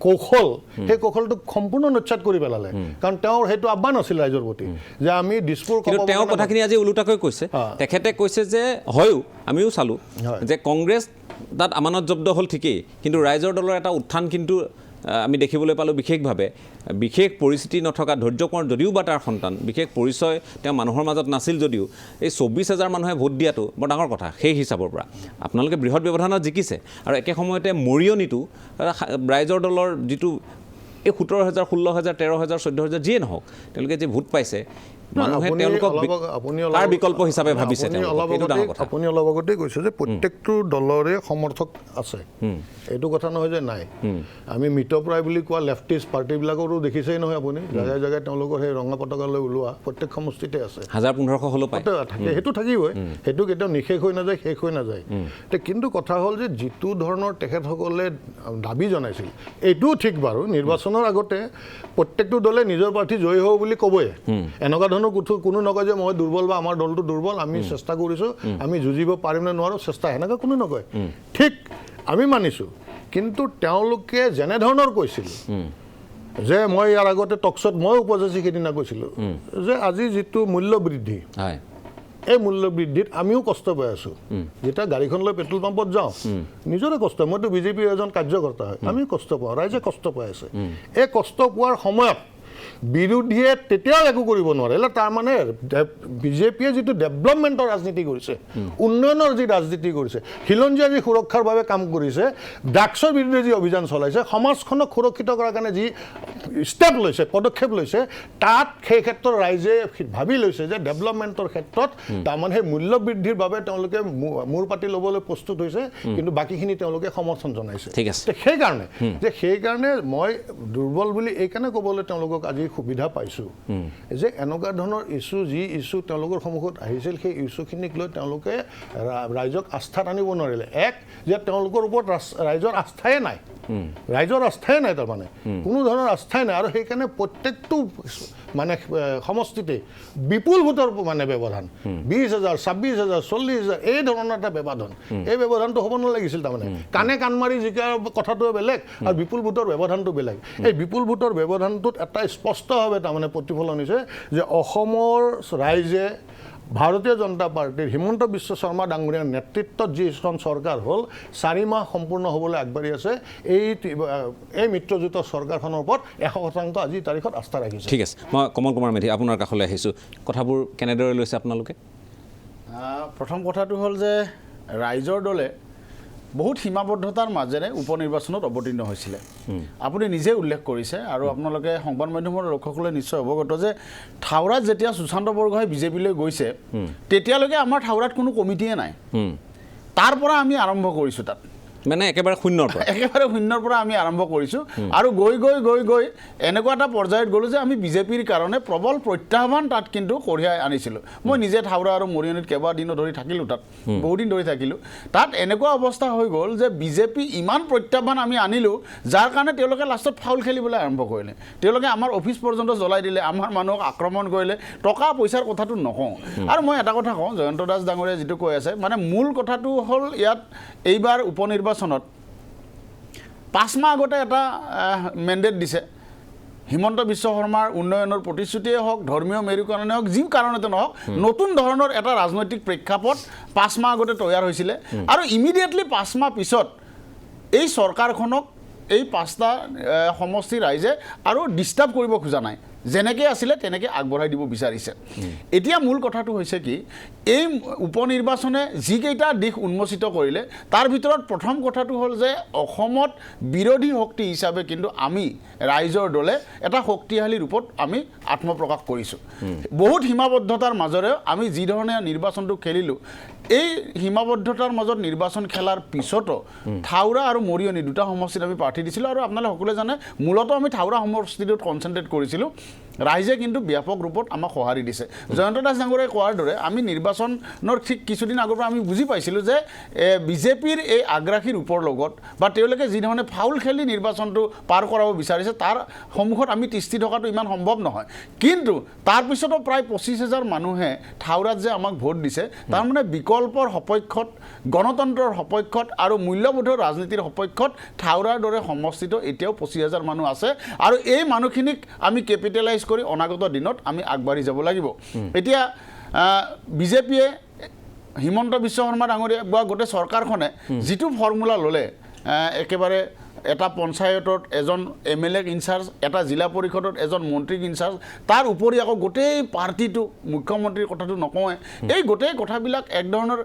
কৌশল সেই কৌশলটোক সম্পূৰ্ণ নচ্ছাত কৰি পেলালে কাৰণ তেওঁৰ সেইটো আহ্বান আছিল ৰাইজৰ প্ৰতি যে আমি দিছপুৰ কিন্তু তেওঁৰ কথাখিনি আজি ওলোটাকৈ কৈছে তেখেতে কৈছে যে হয়ো আমিও চালোঁ যে কংগ্ৰেছ তাত আমানত জব্দ হ'ল ঠিকেই কিন্তু ৰাইজৰ দলৰ এটা উত্থান কিন্তু আমি দেখিবলৈ পালোঁ বিশেষভাৱে বিশেষ পৰিস্থিতি নথকা ধৈৰ্য কোঁৱৰ যদিও বা তাৰ সন্তান বিশেষ পৰিচয় তেওঁ মানুহৰ মাজত নাছিল যদিও এই 24,000 মানুহে ভোট দিয়াটো বৰ ডাঙৰ কথা সেই হিচাপৰ পৰা আপোনালোকে বৃহৎ ব্যৱধানত জিকিছে আৰু একে সময়তে মৰিয়নিটো ৰাইজৰ দলৰ যিটো এই 17,000 16,000 13,000 14,000 যিয়ে নহওক তেওঁলোকে যে ভোট পাইছে মানুহে তেওঁলোকক তাৰ বিকল্প হিচাপে ভাবিছে আপুনি অলপ আগতে কৈছে যে প্ৰত্যেকটো দলৰে সমৰ্থক আছে এইটো কথা নহয় যে নাই আমি মৃতপ্ৰায় বুলি কোৱা লেফটিষ্ট পাৰ্টিবিলাকৰো দেখিছেই নহয় আপুনি জেগাই জেগাই তেওঁলোকৰ সেই ৰঙা পতাকালৈ ওলোৱা প্ৰত্যেক সমষ্টিতে আছে 1000-1500 হ'লেও পায় থাকে সেইটো থাকিবই সেইটো কেতিয়াও নিশেষ হৈ নাযায় শেষ হৈ নাযায় কিন্তু কথা হ'ল যে যিটো ধৰণৰ তেখেতসকলে দাবী জনাইছিল এইটোও ঠিক বাৰু নিৰ্বাচনৰ আগতে প্ৰত্যেকটো দলে নিজৰ প্ৰাৰ্থী জয়ী হ'ব বুলি ক'বই এনেকুৱা ধৰণৰ কোনো নকয় যে মই দুৰ্বল বা আমাৰ দলটো দুৰ্বল আমি চেষ্টা কৰিছোঁ আমি যুঁজিব পাৰিম নে নোৱাৰোঁ চেষ্টা সেনেকৈ কোনো নকয় ঠিক আমি মানিছোঁ কিন্তু তেওঁলোকে যেনেধৰণৰ কৈছিল যে মই ইয়াৰ আগতে টকশ্বত মই উপযাচি সেইদিনা কৈছিলোঁ যে আজি যিটো মূল্য বৃদ্ধি এই মূল্য বৃদ্ধিত আমিও কষ্ট পাই আছোঁ যেতিয়া গাড়ীখন লৈ পেট্ৰল পাম্পত যাওঁ নিজৰে কষ্ট মইতো বিজেপিৰ এজন কাৰ্যকৰ্তা হয় আমি কষ্ট পাওঁ ৰাইজে কষ্ট পাই আছে এই কষ্ট পোৱাৰ সময়ত বিৰোধীয়ে তেতিয়াও একো কৰিব নোৱাৰিলে তাৰমানে বিজেপিয়ে যিটো ডেভেলপমেণ্টৰ ৰাজনীতি কৰিছে উন্নয়নৰ যি ৰাজনীতি কৰিছে খিলঞ্জীয়া যি সুৰক্ষাৰ বাবে কাম কৰিছে ড্ৰাগছৰ বিৰুদ্ধে যি অভিযান চলাইছে সমাজখনক সুৰক্ষিত কৰাৰ কাৰণে যি ষ্টেপ লৈছে পদক্ষেপ লৈছে তাত সেই ক্ষেত্ৰত ৰাইজে ভাবি লৈছে যে ডেভেলপমেণ্টৰ ক্ষেত্ৰত তাৰমানে সেই মূল্য বৃদ্ধিৰ বাবে তেওঁলোকে মূৰ পাতি ল'বলৈ প্ৰস্তুত হৈছে কিন্তু বাকীখিনি তেওঁলোকে সমৰ্থন জনাইছে সেইকাৰণে মই দুৰ্বল বুলি এইকাৰণে ক'বলৈ তেওঁলোকক আজি আজি সুবিধা পাইছোঁ যে এনেকুৱা ধৰণৰ ইছ্যু যি ইছ্যু তেওঁলোকৰ সন্মুখত আহিছিল সেই ইছ্যুখিনিক লৈ তেওঁলোকে ৰাইজক আস্থাত আনিব নোৱাৰিলে এক যে তেওঁলোকৰ ওপৰত ৰাইজৰ আস্থাই নাই তাৰমানে কোনো ধৰণৰ আস্থাই নাই আৰু সেইকাৰণে প্ৰত্যেকটো মানে সমষ্টিতে বিপুল ভোটৰ মানে ব্যৱধান 20,000 26,000 40,000 এই ধৰণৰ এটা ব্যৱধান এই ব্যৱধানটো হ'ব নালাগিছিল তাৰমানে কাণে কাণ মাৰি জিকাৰ কথাটো বেলেগ আৰু বিপুল ভোটৰ ব্যৱধানটো বেলেগ এই বিপুল ভোটৰ ব্যৱধানটোত এটা স্পষ্টভাৱে তাৰমানে প্ৰতিফলন হৈছে যে অসমৰ ৰাইজে ভাৰতীয় জনতা পাৰ্টিৰ হিমন্ত বিশ্ব শৰ্মা ডাঙৰীয়াৰ নেতৃত্বত যিখন চৰকাৰ হ'ল 4 মাহ সম্পূৰ্ণ হ'বলৈ আগবাঢ়ি আছে এই মিত্ৰজোঁটৰ চৰকাৰখনৰ ওপৰত 100% আজিৰ তাৰিখত আস্থা ৰাখিছে ঠিক আছে মই কমল কুমাৰ মেধি আপোনাৰ কাষলৈ আহিছোঁ কথাবোৰ কেনেদৰে লৈছে আপোনালোকে প্ৰথম কথাটো হ'ল যে ৰাইজৰ দলে বহুত সীমাবদ্ধতাৰ মাজেৰে উপ নিৰ্বাচনত অৱতীৰ্ণ হৈছিলে আপুনি নিজে উল্লেখ কৰিছে আৰু আপোনালোকে সংবাদ মাধ্যমৰ লোকসকলে নিশ্চয় অৱগত যে থাউৰাত যেতিয়া সুশান্ত বৰগোহাঁই বিজেপিলৈ গৈছে তেতিয়ালৈকে আমাৰ থাউৰাত কোনো কমিটিয়ে নাই তাৰ পৰা আমি আৰম্ভ কৰিছোঁ তাত মানে একেবাৰে শূন্যৰ পৰা আমি আৰম্ভ কৰিছোঁ আৰু গৈ এনেকুৱা এটা পৰ্যায়ত গ'লোঁ যে আমি বিজেপিৰ কাৰণে প্ৰবল প্ৰত্যাহ্বান তাত কিন্তু কঢ়িয়াই আনিছিলোঁ মই নিজে থাউৰা আৰু মৰিয়নিত কেইবাদিনো ধৰি থাকিলোঁ তাত বহুদিন ধৰি থাকিলোঁ তাত এনেকুৱা অৱস্থা হৈ গ'ল যে বিজেপি ইমান প্ৰত্যাহ্বান আমি আনিলোঁ যাৰ কাৰণে তেওঁলোকে লাষ্টত ফাউল খেলিবলৈ আৰম্ভ কৰিলে তেওঁলোকে আমাৰ অফিচ পৰ্যন্ত জ্বলাই দিলে আমাৰ মানুহক আক্ৰমণ কৰিলে টকা পইচাৰ কথাটো নকওঁ আৰু মই এটা কথা কওঁ জয়ন্ত দাস ডাঙৰীয়াই যিটো কৈ আছে মানে মূল কথাটো হ'ল ইয়াত এইবাৰ উপ নিৰ্বাচনত 5 মাহ আগতে এটা মেণ্ডেট দিছে হিমন্ত বিশ্ব শৰ্মাৰ উন্নয়নৰ প্ৰতিশ্ৰুতিয়ে হওক ধৰ্মীয় মেৰুকৰণে হওক যি কাৰণতে নহওক নতুন ধৰণৰ এটা ৰাজনৈতিক প্ৰেক্ষাপট 5 মাহ আগতে তৈয়াৰ হৈছিলে আৰু ইমিডিয়েটলি 5 মাহ পিছত এই চৰকাৰখনক এই 5টা সমষ্টিৰ ৰাইজে আৰু ডিষ্টাৰ্ব কৰিব খোজা নাই যেনেকৈ আছিলে তেনেকৈ আগবঢ়াই দিব বিচাৰিছে এতিয়া মূল কথাটো হৈছে কি এই উপ নিৰ্বাচনে যিকেইটা দিশ উন্মোচিত কৰিলে তাৰ ভিতৰত প্ৰথম কথাটো হ'ল যে অসমত বিৰোধী শক্তি হিচাপে কিন্তু আমি ৰাইজৰ দলে এটা শক্তিশালী ৰূপত আমি আত্মপ্ৰকাশ কৰিছোঁ বহুত সীমাবদ্ধতাৰ মাজেৰে আমি যি ধৰণে নিৰ্বাচনটো খেলিলোঁ এই সীমাবদ্ধতাৰ মাজত নিৰ্বাচন খেলাৰ পিছতো থাউৰা আৰু মৰিয়নি দুটা সমষ্টিত আমি প্ৰাৰ্থী দিছিলোঁ আৰু আপোনালোকে সকলোৱে জানে মূলতঃ আমি থাউৰা সমষ্টিটোত কনচেনট্ৰেট কৰিছিলোঁ ৰাইজে কিন্তু ব্যাপক ৰূপত আমাক সঁহাৰি দিছে জয়ন্ত দাস ডাঙৰীয়াই কোৱাৰ দৰে আমি নিৰ্বাচনৰ ঠিক কিছুদিন আগৰ পৰা আমি বুজি পাইছিলোঁ যে বিজেপিৰ এই আগ্ৰাসী ৰূপৰ লগত বা তেওঁলোকে যিধৰণে ফাউল খেলি নিৰ্বাচনটো পাৰ কৰাব বিচাৰিছে তাৰ সন্মুখত আমি তিষ্ঠি থকাটো ইমান সম্ভৱ নহয় কিন্তু তাৰপিছতো প্ৰায় 25,000 মানুহে থাউৰাত যে আমাক ভোট দিছে তাৰমানে বিকল্পৰ সপক্ষত গণতন্ত্ৰৰ সপক্ষত আৰু মূল্যবোধৰ ৰাজনীতিৰ সপক্ষত থাউৰাৰ দৰে সমষ্টিত এতিয়াও 25,000 মানুহ আছে আৰু এই মানুহখিনিক আমি কেপিটেলাইজ কৰি অনাগত দিনত আমি আগবাঢ়ি যাব লাগিব এতিয়া বিজেপিয়ে হিমন্ত বিশ্ব শৰ্মা ডাঙৰীয়া বা গোটেই চৰকাৰখনে যিটো ফৰ্মুলা ল'লে একেবাৰে এটা পঞ্চায়তত এজন MLA ইনচাৰ্জ এটা জিলা পৰিষদত এজন মন্ত্ৰীক ইনচাৰ্জ তাৰ উপৰি আকৌ গোটেই পাৰ্টিটো মুখ্যমন্ত্ৰীৰ কথাটো নকওঁৱে এই গোটেই কথাবিলাক এক ধৰণৰ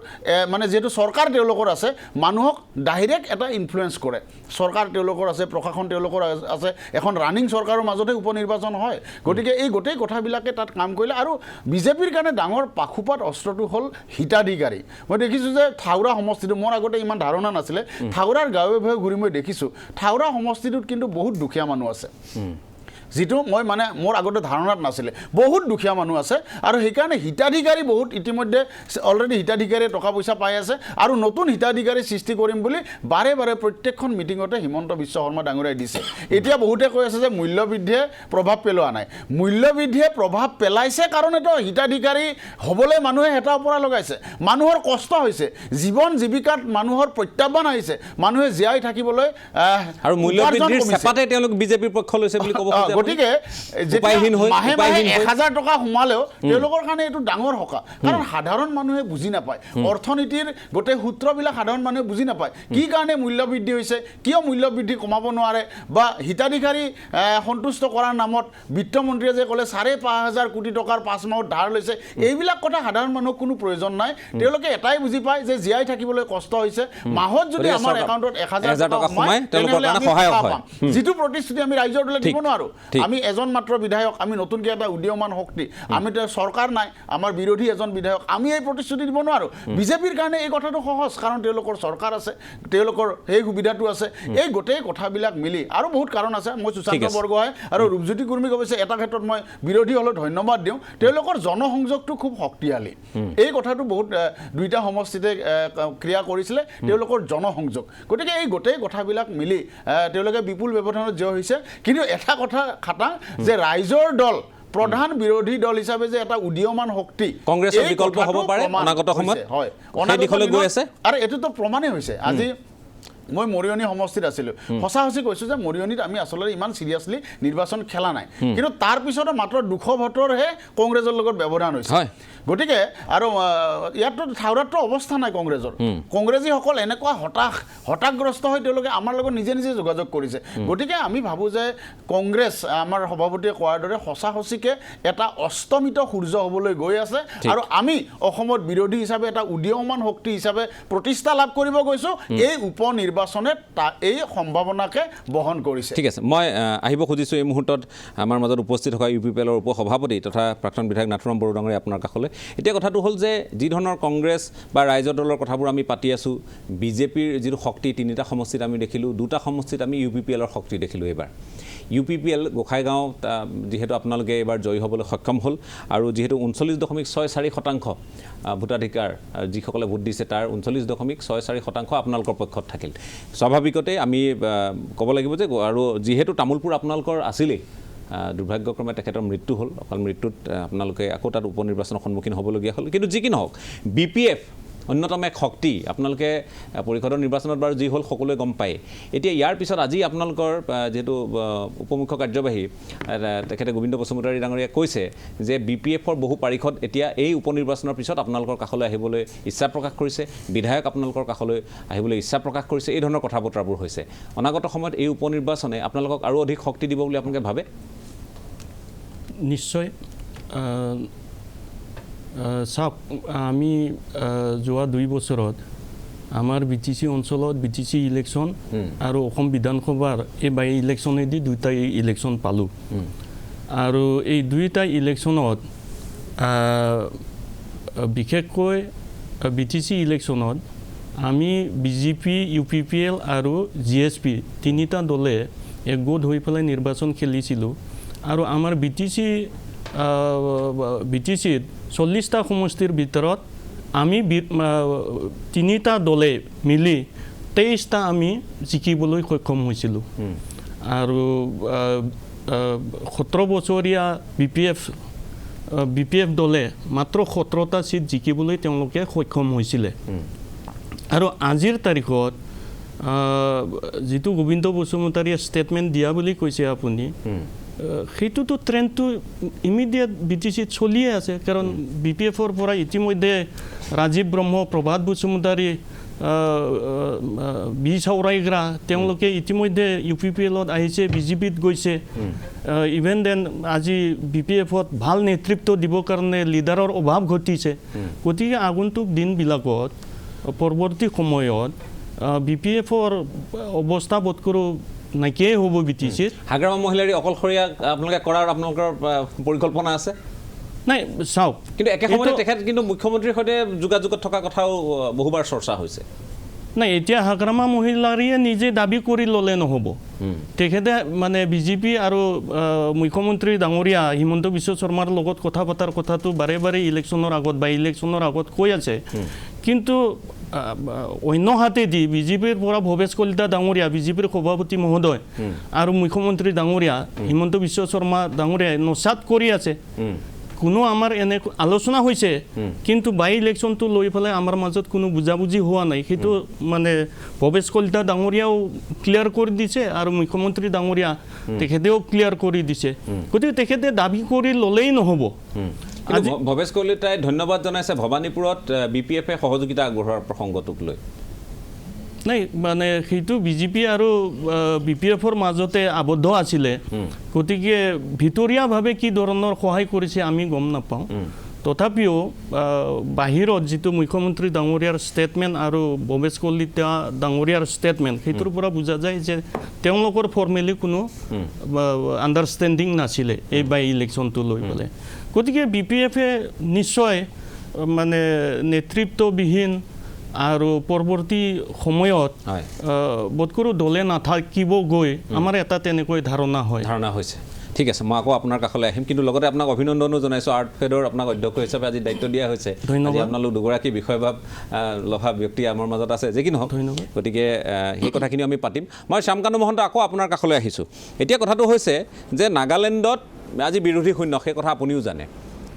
মানে যেহেতু চৰকাৰ তেওঁলোকৰ আছে মানুহক ডাইৰেক্ট এটা ইনফ্লুৱেঞ্চ কৰে চৰকাৰ তেওঁলোকৰ আছে প্ৰশাসন তেওঁলোকৰ আছে এখন ৰানিং চৰকাৰৰ মাজতে উপ নিৰ্বাচন হয় গতিকে এই গোটেই কথাবিলাকে তাত কাম কৰিলে আৰু বিজেপিৰ কাৰণে ডাঙৰ পাখুপাত অস্ত্ৰটো হ'ল হিতাধিকাৰী মই দেখিছোঁ যে থাউৰা সমষ্টিটো মোৰ আগতে ইমান ধাৰণা নাছিলে থাউৰাৰ গাঁৱে ভূঞে ঘূৰি মই দেখিছোঁ থাউৰা সমষ্টিটোত কিন্তু বহুত দুখীয়া মানুহ আছে যিটো মই মানে মোৰ আগতে ধাৰণাত নাছিলে বহুত দুখীয়া মানুহ আছে আৰু সেইকাৰণে হিতাধিকাৰী বহুত ইতিমধ্যে অলৰেডি হিতাধিকাৰীয়ে টকা পইচা পাই আছে আৰু নতুন হিতাধিকাৰী সৃষ্টি কৰিম বুলি বাৰে বাৰে প্ৰত্যেকখন মিটিঙতে হিমন্ত বিশ্ব শৰ্মা ডাঙৰীয়াই দিছে এতিয়া বহুতে কৈ আছে যে মূল্যবৃদ্ধিয়ে প্ৰভাৱ পেলোৱা নাই মূল্যবৃদ্ধিয়ে প্ৰভাৱ পেলাইছে কাৰণেতো হিতাধিকাৰী হ'বলৈ মানুহে হেতা ওপৰা লগাইছে মানুহৰ কষ্ট হৈছে জীৱন জীৱিকাত মানুহৰ প্ৰত্যাহ্বান আহিছে মানুহে জীয়াই থাকিবলৈ আৰু মূল্যবৃদ্ধিৰ চেপাতে তেওঁলোক বিজেপিৰ পক্ষ লৈছে বুলি ক'ব খোজে গতিকে মাহে 1,000 টকা সোমালেও তেওঁলোকৰ কাৰণে এইটো ডাঙৰ সকাহ কাৰণ সাধাৰণ মানুহে বুজি নাপায় অৰ্থনীতিৰ গোটেই সূত্ৰবিলাক সাধাৰণ মানুহে বুজি নাপায় কি কাৰণে মূল্যবৃদ্ধি হৈছে কিয় মূল্যবৃদ্ধি কমাব নোৱাৰে বা হিতাধিকাৰী সন্তুষ্ট কৰাৰ নামত বিত্তমন্ত্ৰীয়ে যে ক'লে 5,500 কোটি টকাৰ 5 মাহত ধাৰ লৈছে এইবিলাক কথা সাধাৰণ মানুহক কোনো প্ৰয়োজন নাই তেওঁলোকে এটাই বুজি পায় যে জীয়াই থাকিবলৈ কষ্ট হৈছে মাহত যদি আমাৰ একাউণ্টত 1,000 টকা সোমায় তেনেহ'লে আমি সহায় পাম যিটো প্ৰতিশ্ৰুতি আমি ৰাইজৰ দলে দিব নোৱাৰোঁ আমি এজন মাত্ৰ বিধায়ক, আমি নতুনকৈ এটা উদীয়মান শক্তি, আমি চৰকাৰ নাই, আমাৰ বিৰোধী এজন বিধায়ক, আমি এই প্ৰতিশ্ৰুতি দিব নোৱাৰোঁ। বিজেপিৰ কাৰণে এই কথাটো সহজ, কাৰণ তেওঁলোকৰ চৰকাৰ আছে, তেওঁলোকৰ সেই সুবিধাটো আছে। এই গোটেই কথাবিলাক মিলি আৰু বহুত কাৰণ আছে। মই সুশান্ত বৰগোহাঁই আৰু ৰূপজ্যোতি কুৰ্মীক অৱশ্যে এটা ক্ষেত্ৰত মই বিৰোধী হ'লেও ধন্যবাদ দিওঁ, তেওঁলোকৰ জনসংযোগটো খুব শক্তিশালী। এই কথাটো বহুত দুইটা সমষ্টিতে ক্ৰিয়া কৰিছিলে, তেওঁলোকৰ জনসংযোগ। গতিকে এই গোটেই কথাবিলাক মিলি তেওঁলোকে বিপুল ব্যৱধানত জয় হৈছে। কিন্তু এটা কথা খাটাং যে ৰাইজৰ দল, প্ৰধান বিৰোধী দল হিচাপে যে এটা উদীয়মান শক্তি কংগ্ৰেছৰ বিকল্প হ'ব পাৰে অনাগত সময়ত, হয়, সেই দিশলৈ গৈ আছে। আৰু এইটোতো প্ৰমাণেই হৈছে। আজি মই মৰিয়নি সমষ্টিত আছিলোঁ, সঁচা সঁচি কৈছোঁ যে মৰিয়নিত আমি আচলতে ইমান চিৰিয়াছলি নিৰ্বাচন খেলা নাই, কিন্তু তাৰ পিছতো মাত্ৰ 200 ভোটৰহে কংগ্ৰেছৰ লগত ব্যৱধান হৈছে। গতিকে আৰু ইয়াততো থাউৰাততো অৱস্থা নাই কংগ্ৰেছৰ। কংগ্ৰেছীসকল এনেকুৱা হতাশগ্ৰস্ত হৈ তেওঁলোকে আমাৰ লগত নিজে নিজে যোগাযোগ কৰিছে। গতিকে আমি ভাবোঁ যে কংগ্ৰেছ আমাৰ সভাপতিয়ে কোৱাৰ দৰে সঁচা সঁচিকৈ এটা অস্তমিত সূৰ্য হ'বলৈ গৈ আছে, আৰু আমি অসমত বিৰোধী হিচাপে এটা উদীয়মান শক্তি হিচাপে প্ৰতিষ্ঠা লাভ কৰিব গৈছোঁ। এই উপনিৰ্বাচনে এই সম্ভাৱনাকে বহন কৰিছে। ঠিক আছে, মই আহিব খুজিছোঁ এই মুহূৰ্তত আমাৰ মাজত উপস্থিত থকা UPPLৰ উপসভাপতি তথা প্ৰাক্তন বিধায়ক নাথুৰাম বড়ো ডাঙৰীয়া আপোনাৰ কাষলৈ। এতিয়া কথাটো হ'ল যে যি ধৰণৰ কংগ্ৰেছ বা ৰাইজৰ দলৰ কথাবোৰ আমি পাতি আছোঁ, বিজেপিৰ যিটো শক্তি 3টা সমষ্টিত আমি দেখিলোঁ, 2টা সমষ্টিত আমি UPPLৰ শক্তি দেখিলোঁ। এইবাৰ UPPL গোসাইগাঁও যিহেতু আপোনালোকে এইবাৰ জয়ী হ'বলৈ সক্ষম হ'ল, আৰু যিহেতু 39.64% ভোটাধিকাৰ যিসকলে ভোট দিছে তাৰ 39.64% আপোনালোকৰ পক্ষত থাকিল। স্বাভাৱিকতে আমি ক'ব লাগিব যে, আৰু যিহেতু তামোলপুৰ আপোনালোকৰ আছিলেই, দুৰ্ভাগ্যক্ৰমে তেখেতৰ মৃত্যু হ'ল, অকল মৃত্যুত আপোনালোকে আকৌ তাত উপনিৰ্বাচনৰ সন্মুখীন হ'বলগীয়া হ'ল। কিন্তু যি কি নহওক, BPF অন্যতম এক শক্তি, আপোনালোকে পৰিষদৰ নিৰ্বাচনত বাৰু যি হ'ল সকলোৱে গম পায়। এতিয়া ইয়াৰ পিছত আজি আপোনালোকৰ যিহেতু উপমুখ্য কাৰ্যবাহী তেখেতে গোবিন্দ বসুমতাৰী ডাঙৰীয়াই কৈছে যে BPFৰ বহু পাৰিষদ এতিয়া এই উপনিৰ্বাচনৰ পিছত আপোনালোকৰ কাষলৈ আহিবলৈ ইচ্ছা প্ৰকাশ কৰিছে, বিধায়ক আপোনালোকৰ কাষলৈ আহিবলৈ ইচ্ছা প্ৰকাশ কৰিছে, এই ধৰণৰ কথা বতৰাবোৰ হৈছে। অনাগত সময়ত এই উপনিৰ্বাচনে আপোনালোকক আৰু অধিক শক্তি দিব বুলি আপোনালোকে ভাবে? নিশ্চয়। চাওক, আমি যোৱা 2 বছৰত আমাৰ BTC অঞ্চলত BTC ইলেকশ্যন আৰু অসম বিধানসভাৰ এই বাই ইলেকশ্যনেদি 2টা ইলেকশ্যন পালোঁ। আৰু এই 2টা ইলেকশ্যনত বিশেষকৈ BTC ইলেকশ্যনত আমি BJP, UPPL আৰু GSP 3টা দলে একগোট হৈ পেলাই নিৰ্বাচন খেলিছিলোঁ। আৰু আমাৰ BTCত 40টা সমষ্টিৰ ভিতৰত আমি 3টা দলে মিলি 23টা আমি জিকিবলৈ সক্ষম হৈছিলোঁ। আৰু 17 বছৰীয়া BPF দলে মাত্ৰ 17টা চিট জিকিবলৈ তেওঁলোকে সক্ষম হৈছিলে। আৰু আজিৰ তাৰিখত যিটো গোবিন্দ বসুমতাৰীয়ে ষ্টেটমেণ্ট দিয়া বুলি কৈছে আপুনি, সেইটোতো ট্ৰেণ্ডটো ইমিডিয়েট BTCত চলিয়ে আছে। কাৰণ BPFৰ পৰা ইতিমধ্যে ৰাজীৱ ব্ৰহ্ম, প্ৰভাত বসুমতাৰী, বি চাউৰাইগ্ৰা তেওঁলোকে ইতিমধ্যে UPPLত আহিছে, BJPত গৈছে। ইভেন দেন আজি BPFত ভাল নেতৃত্ব দিবৰ কাৰণে লিডাৰৰ অভাৱ ঘটিছে। গতিকে আগন্তুক দিনবিলাকত পৰৱৰ্তী সময়ত BPFৰ অৱস্থা বোধ কৰোঁ নাইকিয়াই হ'ব BTCত। হাগ্ৰামা মহিলাৰী অকলশৰীয়া আপোনালোকে কৰাৰ আপোনালোকৰ পৰিকল্পনা আছে? নাই, চাওক, কিন্তু একে সময়তে তেখেত কিন্তু মুখ্যমন্ত্ৰীৰ সৈতে যোগাযোগত থকা কথাও বহুবাৰ চৰ্চা হৈছে। নাই, এতিয়া হাগ্ৰামা মহিলাৰীয়ে নিজে দাবী কৰি ল'লে নহ'ব। তেখেতে মানে BJP আৰু মুখ্যমন্ত্ৰী ডাঙৰীয়া হিমন্ত বিশ্ব শৰ্মাৰ লগত কথা পতাৰ কথাটো বাৰে বাৰে ইলেকশ্যনৰ আগত বা ইলেকশ্যনৰ আগত কৈ আছে। কিন্তু অন্য হাতেদি BJPৰ পৰা ভৱেশ কলিতা ডাঙৰীয়া, BJPৰ সভাপতি মহোদয় আৰু মুখ্যমন্ত্ৰী ডাঙৰীয়া হিমন্ত বিশ্ব শৰ্মা ডাঙৰীয়াই নচাত কৰি আছে। কোনো আমাৰ এনে আলোচনা হৈছে, কিন্তু বাই ইলেকশ্যনটো লৈ পেলাই আমাৰ মাজত কোনো বুজাবুজি হোৱা নাই। সেইটো মানে ভৱেশ কলিতা ডাঙৰীয়াও ক্লিয়াৰ কৰি দিছে আৰু মুখ্যমন্ত্ৰী ডাঙৰীয়া তেখেতেও ক্লিয়াৰ কৰি দিছে। গতিকে তেখেতে দাবী কৰি ল'লেই নহ'ব। ভৱেশ কলিতাই ধন্যবাদ জনাইছে ভৱানীপুৰত BPFে সহযোগিতা আগবঢ়োৱাৰ প্ৰসংগটোক লৈ। নাই, মানে সেইটো BJP আৰু BPFৰ মাজতে আবদ্ধ আছিলে। গতিকে ভিতৰীয়াভাৱে কি ধৰণৰ সহায় কৰিছে আমি গম নাপাওঁ। তথাপিও বাহিৰত যিটো মুখ্যমন্ত্ৰী ডাঙৰীয়াৰ ষ্টেটমেণ্ট আৰু ভৱেশ কলিতা ডাঙৰীয়াৰ ষ্টেটমেণ্ট সেইটোৰ পৰা বুজা যায় যে তেওঁলোকৰ ফৰ্মেলি কোনো আণ্ডাৰষ্টেণ্ডিং নাছিলে এই বাই ইলেকশ্যনটো লৈ পেলাই গতিকে BPF-এ নিশ্চয় মানে নেতৃত্ববিহীন আৰু পৰৱৰ্তী সময়ত বোধকৰো দলে নাথাকিব গৈ আমাৰ এটা তেনেকৈ ধাৰণা হৈছে ঠিক আছে মই আকৌ আপোনাৰ কাষলৈ আহিম কিন্তু লগতে আপোনাক অভিনন্দনো জনাইছোঁ আৰ্ট ফেডৰ আপোনাক অধ্যক্ষ হিচাপে আজি দায়িত্ব দিয়া হৈছে আজি আপোনালোক দুগৰাকী বিষয়ভাৱ লভা ব্যক্তি আমাৰ মাজত আছে যে কি নহওক গতিকে সেই কথাখিনি আমি পাতিম মই শ্যামকান্ত মহন্ত আকৌ আপোনাৰ কাষলৈ আহিছোঁ এতিয়া কথাটো হৈছে যে নাগালেণ্ডত আজি বিৰোধী শূন্য সেই কথা আপুনিও জানে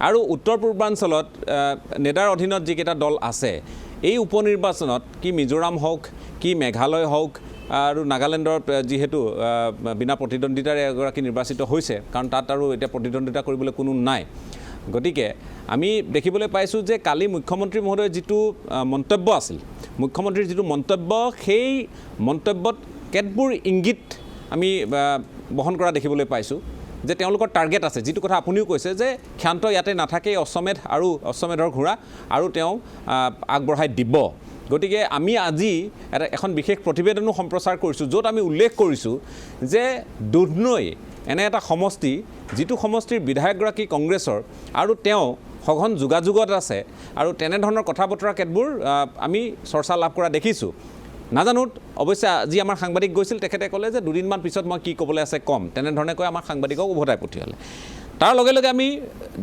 আৰু উত্তৰ পূৰ্বাঞ্চলত নেডাৰ অধীনত যিকেইটা দল আছে এই উপনিৰ্বাচনত কি মিজোৰাম হওক কি মেঘালয় হওক আৰু নাগালেণ্ডৰ যিহেতু বিনা প্ৰতিদ্বন্দ্বিতাৰে এগৰাকী নিৰ্বাচিত হৈছে কাৰণ তাত আৰু এতিয়া প্ৰতিদ্বন্দ্বিতা কৰিবলৈ কোনো নাই গতিকে আমি দেখিবলৈ পাইছোঁ যে কালি মুখ্যমন্ত্ৰী মহোদয়ৰ যিটো মন্তব্য আছিল মুখ্যমন্ত্ৰীৰ যিটো মন্তব্য সেই মন্তব্যত কেতবোৰ ইংগিত আমি বহন কৰা দেখিবলৈ পাইছোঁ যে তেওঁলোকৰ টাৰ্গেট আছে যিটো কথা আপুনিও কৈছে যে ক্ষান্ত ইয়াতে নাথাকে অশ্বমেধ আৰু অশ্বমেধৰ ঘোঁৰা আৰু তেওঁ আগবঢ়াই দিব গতিকে আমি আজি এখন বিশেষ প্ৰতিবেদনো সম্প্ৰচাৰ কৰিছোঁ য'ত আমি উল্লেখ কৰিছোঁ যে দুধনৈ এনে এটা সমষ্টি যিটো সমষ্টিৰ বিধায়কগৰাকী কংগ্ৰেছৰ আৰু তেওঁ সঘন যোগাযোগত আছে আৰু তেনেধৰণৰ কথা বতৰা কেতবোৰ আমি চৰ্চা লাভ কৰা দেখিছোঁ নাজানো অৱশ্যে আজি আমাৰ সাংবাদিক গৈছিল তেখেতে ক'লে যে দুদিনমান পিছত মই কি ক'বলৈ আছে কম তেনেধৰণে কৈ আমাৰ সাংবাদিকক উভতাই পঠিয়ালে তাৰ লগে লগে আমি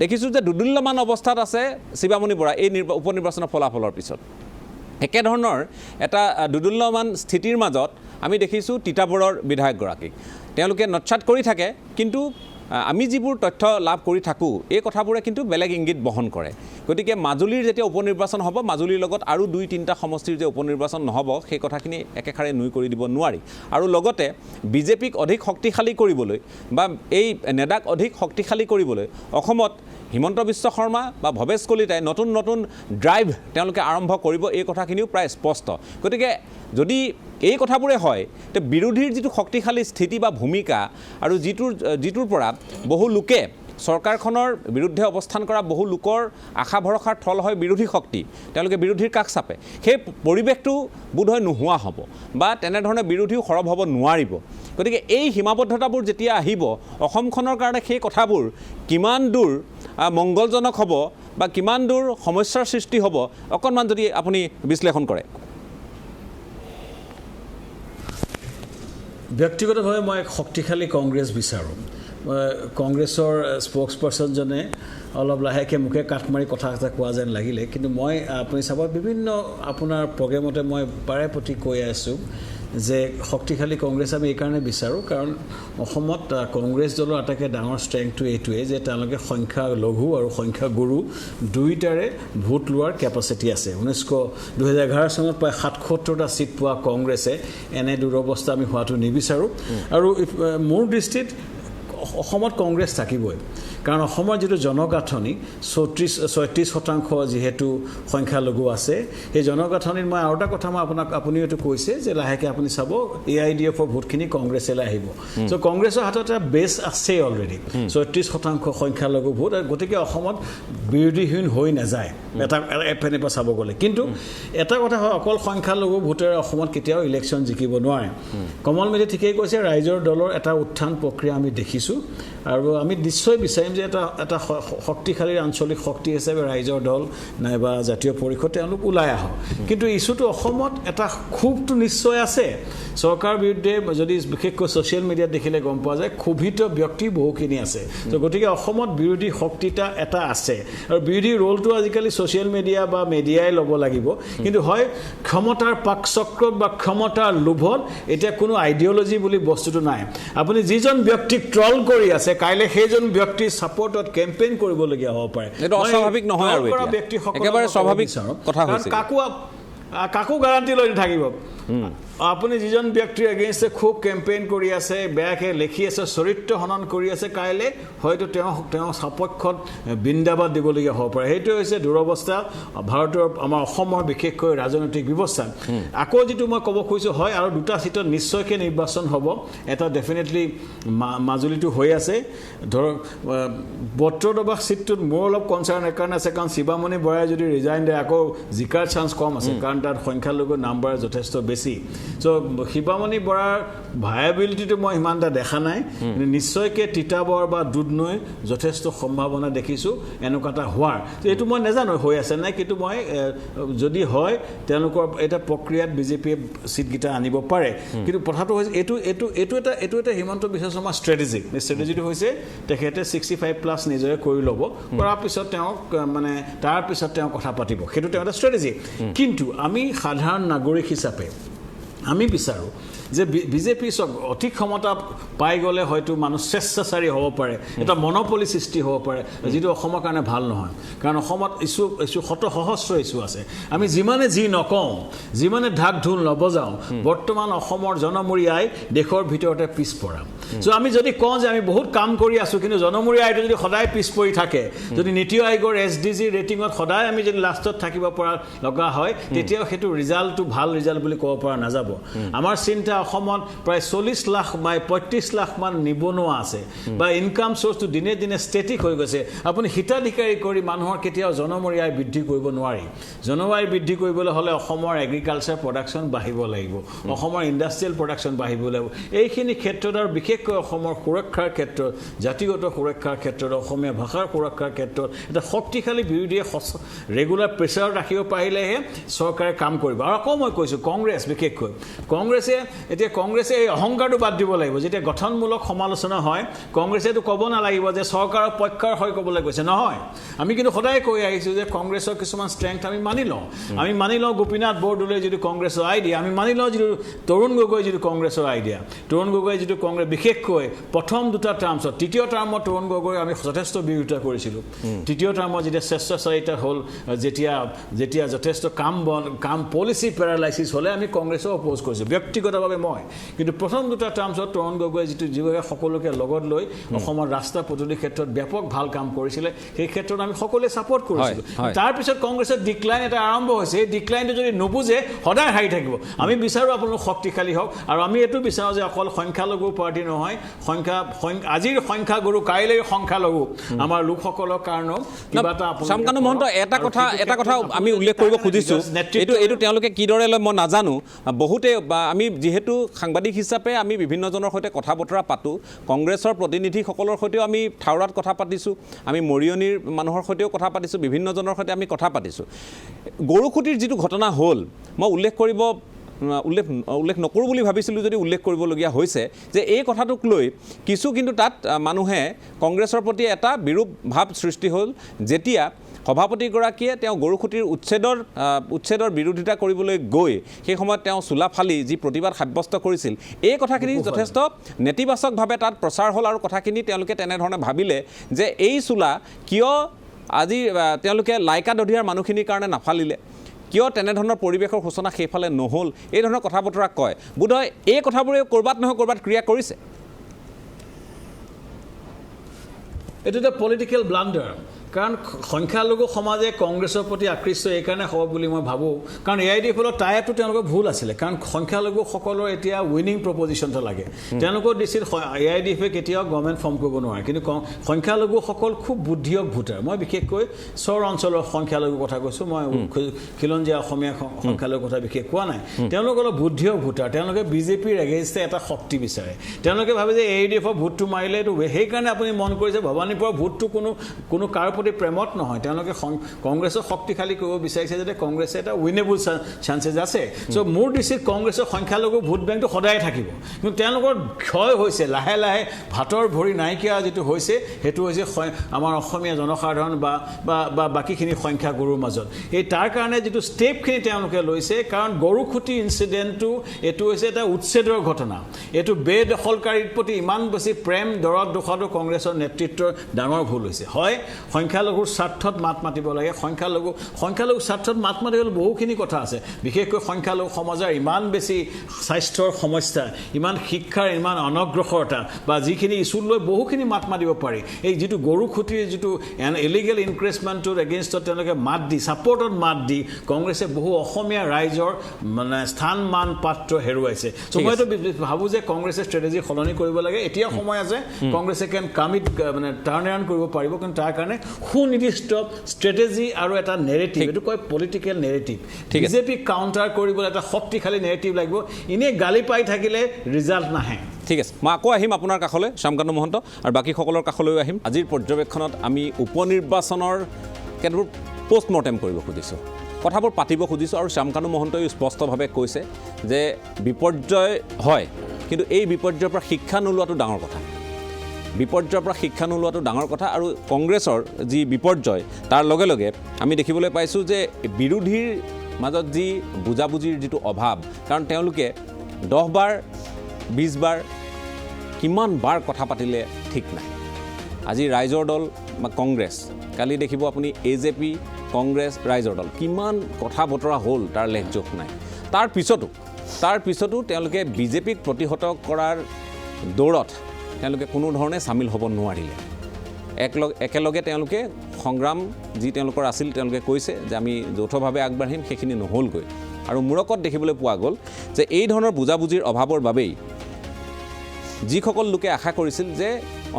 দেখিছোঁ যে দুদুল্যমান অৱস্থাত আছে শিৱামণি বৰা এই উপনিৰ্বাচনৰ ফলাফলৰ পিছত একেধৰণৰ এটা দুদুল্যমান স্থিতিৰ মাজত আমি দেখিছোঁ তিতাবৰৰ বিধায়কগৰাকীক তেওঁলোকে নৎসাত কৰি থাকে কিন্তু আমি যিবোৰ তথ্য লাভ কৰি থাকোঁ এই কথাবোৰে কিন্তু বেলেগ ইংগিত বহন কৰে গতিকে মাজুলীৰ যেতিয়া উপনিৰ্বাচন হ'ব মাজুলীৰ লগত আৰু 2-3টা সমষ্টিৰ যে উপনিৰ্বাচন নহ'ব সেই কথাখিনি একেষাৰে নুই কৰি দিব নোৱাৰি আৰু লগতে বিজেপিক অধিক শক্তিশালী কৰিবলৈ বা এই নেডাক অধিক শক্তিশালী কৰিবলৈ অসমত হিমন্ত বিশ্ব শৰ্মা বা ভৱেশ কলিতাই নতুন নতুন ড্ৰাইভ তেওঁলোকে আৰম্ভ কৰিব এই কথাখিনিও প্ৰায় স্পষ্ট গতিকে যদি এই কথাবোৰে হয় তে বিৰোধীৰ যিটো শক্তিশালী স্থিতি বা ভূমিকা আৰু যিটোৰ পৰা বহু লোকে চৰকাৰখনৰ বিৰুদ্ধে অৱস্থান কৰা বহু লোকৰ আশা ভৰসাৰ থল হয় বিৰোধী শক্তি তেওঁলোকে বিৰোধীৰ কাষ চাপে সেই পৰিৱেশটো বোধহয় নোহোৱা হ'ব বা তেনেধৰণে বিৰোধীও সৰব হ'ব নোৱাৰিব গতিকে এই সীমাবদ্ধতাবোৰ যেতিয়া আহিব অসমখনৰ কাৰণে সেই কথাবোৰ কিমান দূৰ মংগলজনক হ'ব বা কিমান দূৰ সমস্যাৰ সৃষ্টি হ'ব অকণমান যদি আপুনি বিশ্লেষণ কৰে ব্যক্তিগতভাৱে মই শক্তিশালী কংগ্ৰেছ বিচাৰোঁ কংগ্ৰেছৰ স্প'ক্সপাৰ্চনজনে অলপ লাহেকৈ মুখে কাঠ মাৰি কথা এটা কোৱা যেন লাগিলে কিন্তু মই আপুনি চাব বিভিন্ন আপোনাৰ প্ৰগ্ৰেমতে মই বাৰে প্ৰতি কৈ আছোঁ যে শক্তিশালী কংগ্ৰেছ আমি এইকাৰণে বিচাৰোঁ কাৰণ অসমত কংগ্ৰেছ দলৰ আটাইতকৈ ডাঙৰ ষ্ট্ৰেংথটো এইটোৱে যে তেওঁলোকে সংখ্যা লঘু আৰু সংখ্যা গুৰু দুয়োটাৰে ভোট লোৱাৰ কেপাচিটি আছে 2011 চনত প্ৰায় 77টা ছিট পোৱা কংগ্ৰেছে এনে দুৰৱস্থা আমি হোৱাটো নিবিচাৰোঁ আৰু মোৰ দৃষ্টিত অসমত কংগ্ৰেছ থাকিবই কাৰণ অসমৰ যিটো জনগাঁথনি 36% যিহেতু সংখ্যালঘু আছে সেই জনগাঁথনিত মই আৰু এটা কথা মই আপুনিও এইটো কৈছে যে লাহেকৈ আপুনি চাব AIDFৰ ভোটখিনি কংগ্ৰেছলৈ আহিব চ' কংগ্ৰেছৰ হাতত এটা বেছ আছে অলৰেডি 36% সংখ্যালঘু ভোট আৰু গতিকে অসমত বিৰোধীহীন হৈ নাযায় এটা এফেনে পৰা চাব গ'লে কিন্তু এটা কথা হয় অকল সংখ্যালঘু ভোটেৰে অসমত কেতিয়াও ইলেকশ্যন জিকিব নোৱাৰে কমল মেধি ঠিকেই কৈছে ৰাইজৰ দলৰ এটা উত্থান প্ৰক্ৰিয়া আমি দেখিছোঁ আৰু আমি নিশ্চয় বিচাৰিম যে এটা শক্তিশালী আঞ্চলিক শক্তি হিচাপে ৰাইজৰ দল নাইবা জাতীয় পৰিষদ তেওঁলোক ওলাই আহক কিন্তু ইছ্যুটো অসমত এটা ক্ষোভটো নিশ্চয় আছে চৰকাৰৰ বিৰুদ্ধে যদি বিশেষকৈ ছ'চিয়েল মিডিয়াত দেখিলে গম পোৱা যায় ক্ষোভিত ব্যক্তি বহুখিনি আছে তো গতিকে অসমত বিৰোধী শক্তিটা এটা আছে আৰু বিৰোধী ৰোলটো আজিকালি ছ'চিয়েল মিডিয়া বা মিডিয়াই ল'ব লাগিব কিন্তু হয় ক্ষমতাৰ পাকচক্ৰত বা ক্ষমতাৰ লোভত এতিয়া কোনো আইডিঅলজি বুলি বস্তুটো নাই আপুনি যিজন ব্যক্তিক ট্ৰল কৰি আছে কাইলৈ সেইজন ব্যক্তিৰ ছাপৰ্টত কেম্পেইন কৰিবলগীয়া হ'ব পাৰে এইটো অস্বাভাৱিক নহয় আৰু একেবাৰে স্বাভাৱিক কথা হৈছে কাকো গাৰাণ্টি লৈ নাথাকিব আপুনি যিজন ব্যক্তিৰ এগেইনষ্টে খুব কেম্পেইন কৰি আছে বেয়াকৈ লিখি আছে চৰিত্ৰ হনন কৰি আছে কাইলৈ হয়তো তেওঁ সপক্ষত বিন্দাবাদ দিবলগীয়া হ'ব পাৰে সেইটো হৈছে দুৰৱস্থা ভাৰতৰ আমাৰ অসমৰ বিশেষকৈ ৰাজনৈতিক ব্যৱস্থা আকৌ যিটো মই ক'ব খুজিছোঁ হয় আৰু দুটা সিটত নিশ্চয়কৈ নিৰ্বাচন হ'ব এটা ডেফিনেটলি মাজুলীটো হৈ আছে ধৰক বট্ৰদবাস সিটটোত মোৰ অলপ কনচাৰ্ণ একাৰণে আছে কাৰণ শিৱামণি বৰাই যদি ৰিজাইন দিয়ে আকৌ জিকাৰ চান্স কম আছে কাৰণ তাত সংখ্যালঘু নাম্বাৰ যথেষ্ট বেছি চ' শিৱামণি বৰাৰ ভায়াবিলিটিটো মই ইমান এটা দেখা নাই নিশ্চয়কৈ তিতাবৰ বা দুধনৈ যথেষ্ট সম্ভাৱনা দেখিছোঁ এনেকুৱা এটা হোৱাৰ এইটো মই নাজানো হৈ আছে নাই কিন্তু মই যদি হয় তেওঁলোকৰ এটা প্ৰক্ৰিয়াত বিজেপিয়ে চিটকেইটা আনিব পাৰে কিন্তু কথাটো হৈছে এইটো এটা হিমন্ত বিশ্ব শৰ্মাৰ ষ্ট্ৰেটেজিটো হৈছে তেখেতে 65+ নিজৰে কৰি ল'ব কৰাৰ পিছত তেওঁক মানে তাৰপিছত তেওঁ কথা পাতিব সেইটো তেওঁ এটা ষ্ট্ৰেটেজি কিন্তু আমি সাধাৰণ নাগৰিক হিচাপে আমি বিচাৰোঁ যে বিজেপি অধিক ক্ষমতা পাই গ'লে হয়তো মানুহ স্বেচ্ছাচাৰী হ'ব পাৰে এটা মনোপলি সৃষ্টি হ'ব পাৰে যিটো অসমৰ কাৰণে ভাল নহয় কাৰণ অসমত ইছ্যু সহস্ৰ ইছ্যু আছে আমি যিমানে যি নকওঁ যিমানে ঢাক ঢোল নবজাওঁ বৰ্তমান অসমৰ জনমূৰি আই দেশৰ ভিতৰতে পিছপৰা চ' আমি যদি কওঁ যে আমি বহুত কাম কৰি আছোঁ কিন্তু জনমূৰি আইটো যদি সদায় পিছ পৰি থাকে যদি নীতি আয়োগৰ SDG ৰেটিঙত সদায় আমি যদি লাষ্টত থাকিব পৰা লগা হয় তেতিয়াও সেইটো ৰিজাল্টটো ভাল ৰিজাল্ট বুলি ক'ব পৰা নাযাব আমাৰ চিন্তা অসমত প্ৰায় 40 লাখ বা 35 লাখ মান নিবনুৱা আছে বা ইনকাম সোৰ্সটো দিনে দিনে ষ্টেটিক হৈ গৈছে আপুনি হিতাধিকাৰী কৰি মানুহৰ কেতিয়াও জনমূৰি আয় বৃদ্ধি কৰিব নোৱাৰি জনমূৰি বৃদ্ধি কৰিবলৈ হ'লে অসমৰ এগ্ৰিকালচাৰ প্ৰডাকশ্যন বাঢ়িব লাগিব অসমৰ ইণ্ডাষ্ট্ৰিয়েল প্ৰডাকশ্যন বাঢ়িব লাগিব এইখিনি ক্ষেত্ৰত আৰু বিশেষকৈ অসমৰ সুৰক্ষাৰ ক্ষেত্ৰত জাতিগত সুৰক্ষাৰ ক্ষেত্ৰত অসমীয়া ভাষাৰ সুৰক্ষাৰ ক্ষেত্ৰত এটা শক্তিশালী বিৰোধীয়ে ৰেগুলাৰ প্ৰেছাৰ ৰাখিব পাৰিলেহে চৰকাৰে কাম কৰিব আৰু আকৌ মই কৈছোঁ কংগ্ৰেছ বিশেষকৈ কংগ্ৰেছে এই অহংকাৰটো বাদ দিব লাগিব যেতিয়া গঠনমূলক সমালোচনা হয় কংগ্ৰেছেতো ক'ব নালাগিব যে চৰকাৰৰ পক্ষৰ হৈ ক'বলৈ গৈছে নহয় আমি কিন্তু সদায় কৈ আহিছোঁ যে কংগ্ৰেছৰ কিছুমান ষ্ট্ৰেংথ আমি মানি লওঁ গোপীনাথ বৰদলৈ যিটো কংগ্ৰেছৰ আইডিয়া আমি মানি লওঁ যিটো তৰুণ গগৈ যিটো কংগ্ৰেছৰ আইডিয়া তৰুণ গগৈ যিটো কংগ্ৰেছ বিশেষকৈ প্ৰথম দুটা টাৰ্মছত তৃতীয় টাৰ্মত তৰুণ গগৈ আমি যথেষ্ট বিৰোধিতা কৰিছিলোঁ তৃতীয় টাৰ্মত যেতিয়া স্বেচ্ছাচাৰিতা হ'ল যেতিয়া যথেষ্ট কাম পলিচি পেৰালাইচিছ হ'লে আমি কংগ্ৰেছক অপ'জ কৰিছোঁ ব্যক্তিগতভাৱে মই কিন্তু প্ৰথম দুটা টাৰ্মছত তৰুণ গগৈ যিভাৱে সকলোকে লগত লৈ অসমৰ ৰাস্তা পদূলিৰ ক্ষেত্ৰত ব্যাপক ভাল কাম কৰিছিলে সেই ক্ষেত্ৰত আমি সকলোৱে ছাপোৰ্ট কৰিছিলোঁ তাৰপিছত কংগ্ৰেছৰ ডিক্লাইন এটা আৰম্ভ হৈছে এই ডিক্লাইনটো যদি নুবুজে সদায় হাৰি থাকিব আমি বিচাৰোঁ আপোনালোক শক্তিশালী হওক আৰু আমি এইটো বিচাৰোঁ যে অকল সংখ্যালঘু পাৰ্টি নহয় আজিৰ সংখ্যাগুৰু কাইলৈৰ সংখ্যালঘু আমাৰ লোকসকলৰ কাৰণেও কিবা এটা শ্যামকানু মহন্ত এটা কথা আমি উল্লেখ কৰিব খুজিছোঁ এইটো তেওঁলোকে কিদৰে লয় মই নাজানো বহুতে আমি যিহেতু সাংবাদিক হিচাপে আমি বিভিন্নজনৰ সৈতে কথা বতৰা পাতোঁ কংগ্ৰেছৰ প্ৰতিনিধিসকলৰ সৈতেও আমি থাউৰাত কথা পাতিছোঁ আমি মৰিয়নিৰ মানুহৰ সৈতেও কথা পাতিছোঁ বিভিন্নজনৰ সৈতে আমি কথা পাতিছোঁ গৰুখুটিৰ যিটো ঘটনা হ'ল মই উল্লেখ নকৰোঁ বুলি ভাবিছিলোঁ যদি উল্লেখ কৰিবলগীয়া হৈছে যে এই কথাটোক লৈ কিছু কিন্তু তাত মানুহে কংগ্ৰেছৰ প্ৰতি এটা বিৰূপ ভাৱ সৃষ্টি হ'ল যেতিয়া সভাপতিগৰাকীয়ে তেওঁ গৰুখুটিৰ উচ্ছেদৰ বিৰোধিতা কৰিবলৈ গৈ সেই সময়ত তেওঁ চোলা ফালি যি প্ৰতিবাদ সাব্যস্ত কৰিছিল এই কথাখিনি যথেষ্ট নেতিবাচকভাৱে তাত প্ৰচাৰ হ'ল আৰু কথাখিনি তেওঁলোকে তেনেধৰণে ভাবিলে যে এই চোলা কিয় আজি তেওঁলোকে লাইকা দধিয়াৰ মানুহখিনিৰ কাৰণে নাফালিলে কিয় তেনেধৰণৰ পৰিৱেশৰ সূচনা সেইফালে নহ'ল এই ধৰণৰ কথা বতৰা কয় বোধহয় এই কথাবোৰে ক'ৰবাত নহয় ক'ৰবাত ক্ৰিয়া কৰিছে এইটো এটা পলিটিকেল ব্লাণ্ডাৰ কাৰণ সংখ্যালঘু সমাজে কংগ্ৰেছৰ প্ৰতি আকৃষ্ট এইকাৰণে হ'ব বুলি মই ভাবোঁ কাৰণ AIDFৰ টায়াৰটো তেওঁলোকৰ ভুল আছিলে কাৰণ সংখ্যালঘুসকলৰ এতিয়া উইনিং প্ৰপজিশ্যন এটা লাগে তেওঁলোকৰ দৃষ্টিত AIDFে কেতিয়াও গভৰ্ণমেণ্ট ফৰ্ম কৰিব নোৱাৰে কিন্তু সংখ্যালঘুসকল খুব বুদ্ধিয়ক ভোটাৰ মই বিশেষকৈ চৰ অঞ্চলৰ সংখ্যালঘুৰ কথা কৈছোঁ মই খিলঞ্জীয়া অসমীয়া সংখ্যালঘুৰ কথা বিশেষ কোৱা নাই তেওঁলোক অলপ বুদ্ধিয়ক ভোটাৰ তেওঁলোকে বিজেপিৰ এগেইনষ্টে এটা শক্তি বিচাৰে তেওঁলোকে ভাবে যে AIDFৰ ভোটটো মাৰিলে এইটো সেইকাৰণে আপুনি মন কৰিছে ভৱানীপুৰৰ ভোটটো কোনো কাৰ প্ৰেমত নহয় তেওঁলোকে কংগ্ৰেছক শক্তিশালী কৰিব বিচাৰিছে যাতে কংগ্ৰেছে এটা উইনেবল চান্সেছ আছে চ' মোৰ দৃষ্টিত কংগ্ৰেছৰ সংখ্যালঘু ভোট বেংকটো সদায় থাকিব কিন্তু তেওঁলোকৰ ক্ষয় হৈছে লাহে লাহে ভাতৰ ভৰি নাইকিয়া যিটো হৈছে সেইটো হৈছে আমাৰ অসমীয়া জনসাধাৰণ বা বাকীখিনি সংখ্যাগুৰুৰ মাজত এই তাৰ কাৰণে যিটো ষ্টেপখিনি তেওঁলোকে লৈছে কাৰণ গৰুখুটি ইনচিডেণ্টটো এইটো হৈছে এটা উচ্ছেদৰ ঘটনা এইটো বেদখলকাৰীৰ প্ৰতি ইমান বেছি প্ৰেম দৰদ দুখটো কংগ্ৰেছৰ নেতৃত্বৰ ডাঙৰ ভুল হৈছে হয় সংখ্যালঘুৰ স্বাৰ্থত মাত মাতিব লাগে সংখ্যালঘুৰ স্বাৰ্থত মাত মাতিবলৈ বহুখিনি কথা আছে বিশেষকৈ সংখ্যালঘু সমাজৰ ইমান বেছি স্বাস্থ্যৰ সমস্যা ইমান শিক্ষাৰ ইমান অনগ্ৰসৰতা বা যিখিনি ইছ্যু লৈ বহুখিনি মাত মাতিব পাৰি এই যিটো গৰু খুঁটিৰ যিটো ইলিগেল ইনক্ৰেচমেণ্টৰ এগেইনষ্টত তেওঁলোকে মাত দি ছাপৰ্টত মাত দি কংগ্ৰেছে বহু অসমীয়া ৰাইজৰ মানে স্থান মান পাত্ৰ হেৰুৱাইছে চ' মইতো ভাবোঁ যে কংগ্ৰেছে ষ্ট্ৰেটেজি সলনি কৰিব লাগে এতিয়া সময় আছে কংগ্ৰেছে কেন কামিট মানে টাৰ্ণ এৰাউণ্ড কৰিব পাৰিব কিন্তু তাৰ কাৰণে সুনিৰ্দিষ্ট ষ্ট্ৰেটেজি আৰু এটা নেৰেটিভ এইটো কয় পলিটিকেল নেৰেটিভ বিজেপি কাউণ্টাৰ কৰিবলৈ এটা শক্তিশালী নেৰেটিভ লাগিব এনেই গালি পাই থাকিলে ৰিজাল্ট নাহে ঠিক আছে মই আকৌ আহিম আপোনাৰ কাষলৈ শ্যামকান্ত মহন্ত আৰু বাকীসকলৰ কাষলৈও আহিম আজিৰ পৰ্যবেক্ষণত আমি উপনিৰ্বাচনৰ কেতবোৰ পোষ্টমৰ্টেম কৰিব খুজিছোঁ কথাবোৰ পাতিব খুজিছোঁ আৰু শ্যামকান্ত মহন্তই স্পষ্টভাৱে কৈছে যে বিপৰ্যয় হয় কিন্তু এই বিপৰ্যয়ৰ পৰা শিক্ষা নোলোৱাটো ডাঙৰ কথা বিপৰ্যয়ৰ পৰা শিক্ষা নোলোৱাটো ডাঙৰ কথা আৰু কংগ্ৰেছৰ যি বিপৰ্যয় তাৰ লগে লগে আমি দেখিবলৈ পাইছোঁ যে বিৰোধীৰ মাজত যি বুজাবুজিৰ যিটো অভাৱ কাৰণ তেওঁলোকে 10 বাৰ 20 বাৰ কিমান বাৰ কথা পাতিলে ঠিক নাই আজি ৰাইজৰ দল বা কংগ্ৰেছ কালি দেখিব আপুনি AJP কংগ্ৰেছ ৰাইজৰ দল কিমান কথা বতৰা হ'ল তাৰ লেখজোখ নাই তাৰ পিছতো তেওঁলোকে বিজেপিক প্ৰতিহত কৰাৰ দৌৰত তেওঁলোকে কোনো ধৰণে চামিল হ'ব নোৱাৰিলে একেলগে তেওঁলোকে সংগ্ৰাম যি তেওঁলোকৰ আছিল তেওঁলোকে কৈছে যে আমি যৌথভাৱে আগবাঢ়িম সেইখিনি নহ'লগৈ আৰু মূৰকত দেখিবলৈ পোৱা গ'ল যে এই ধৰণৰ বুজাবুজিৰ অভাৱৰ বাবেই যিসকল লোকে আশা কৰিছিল যে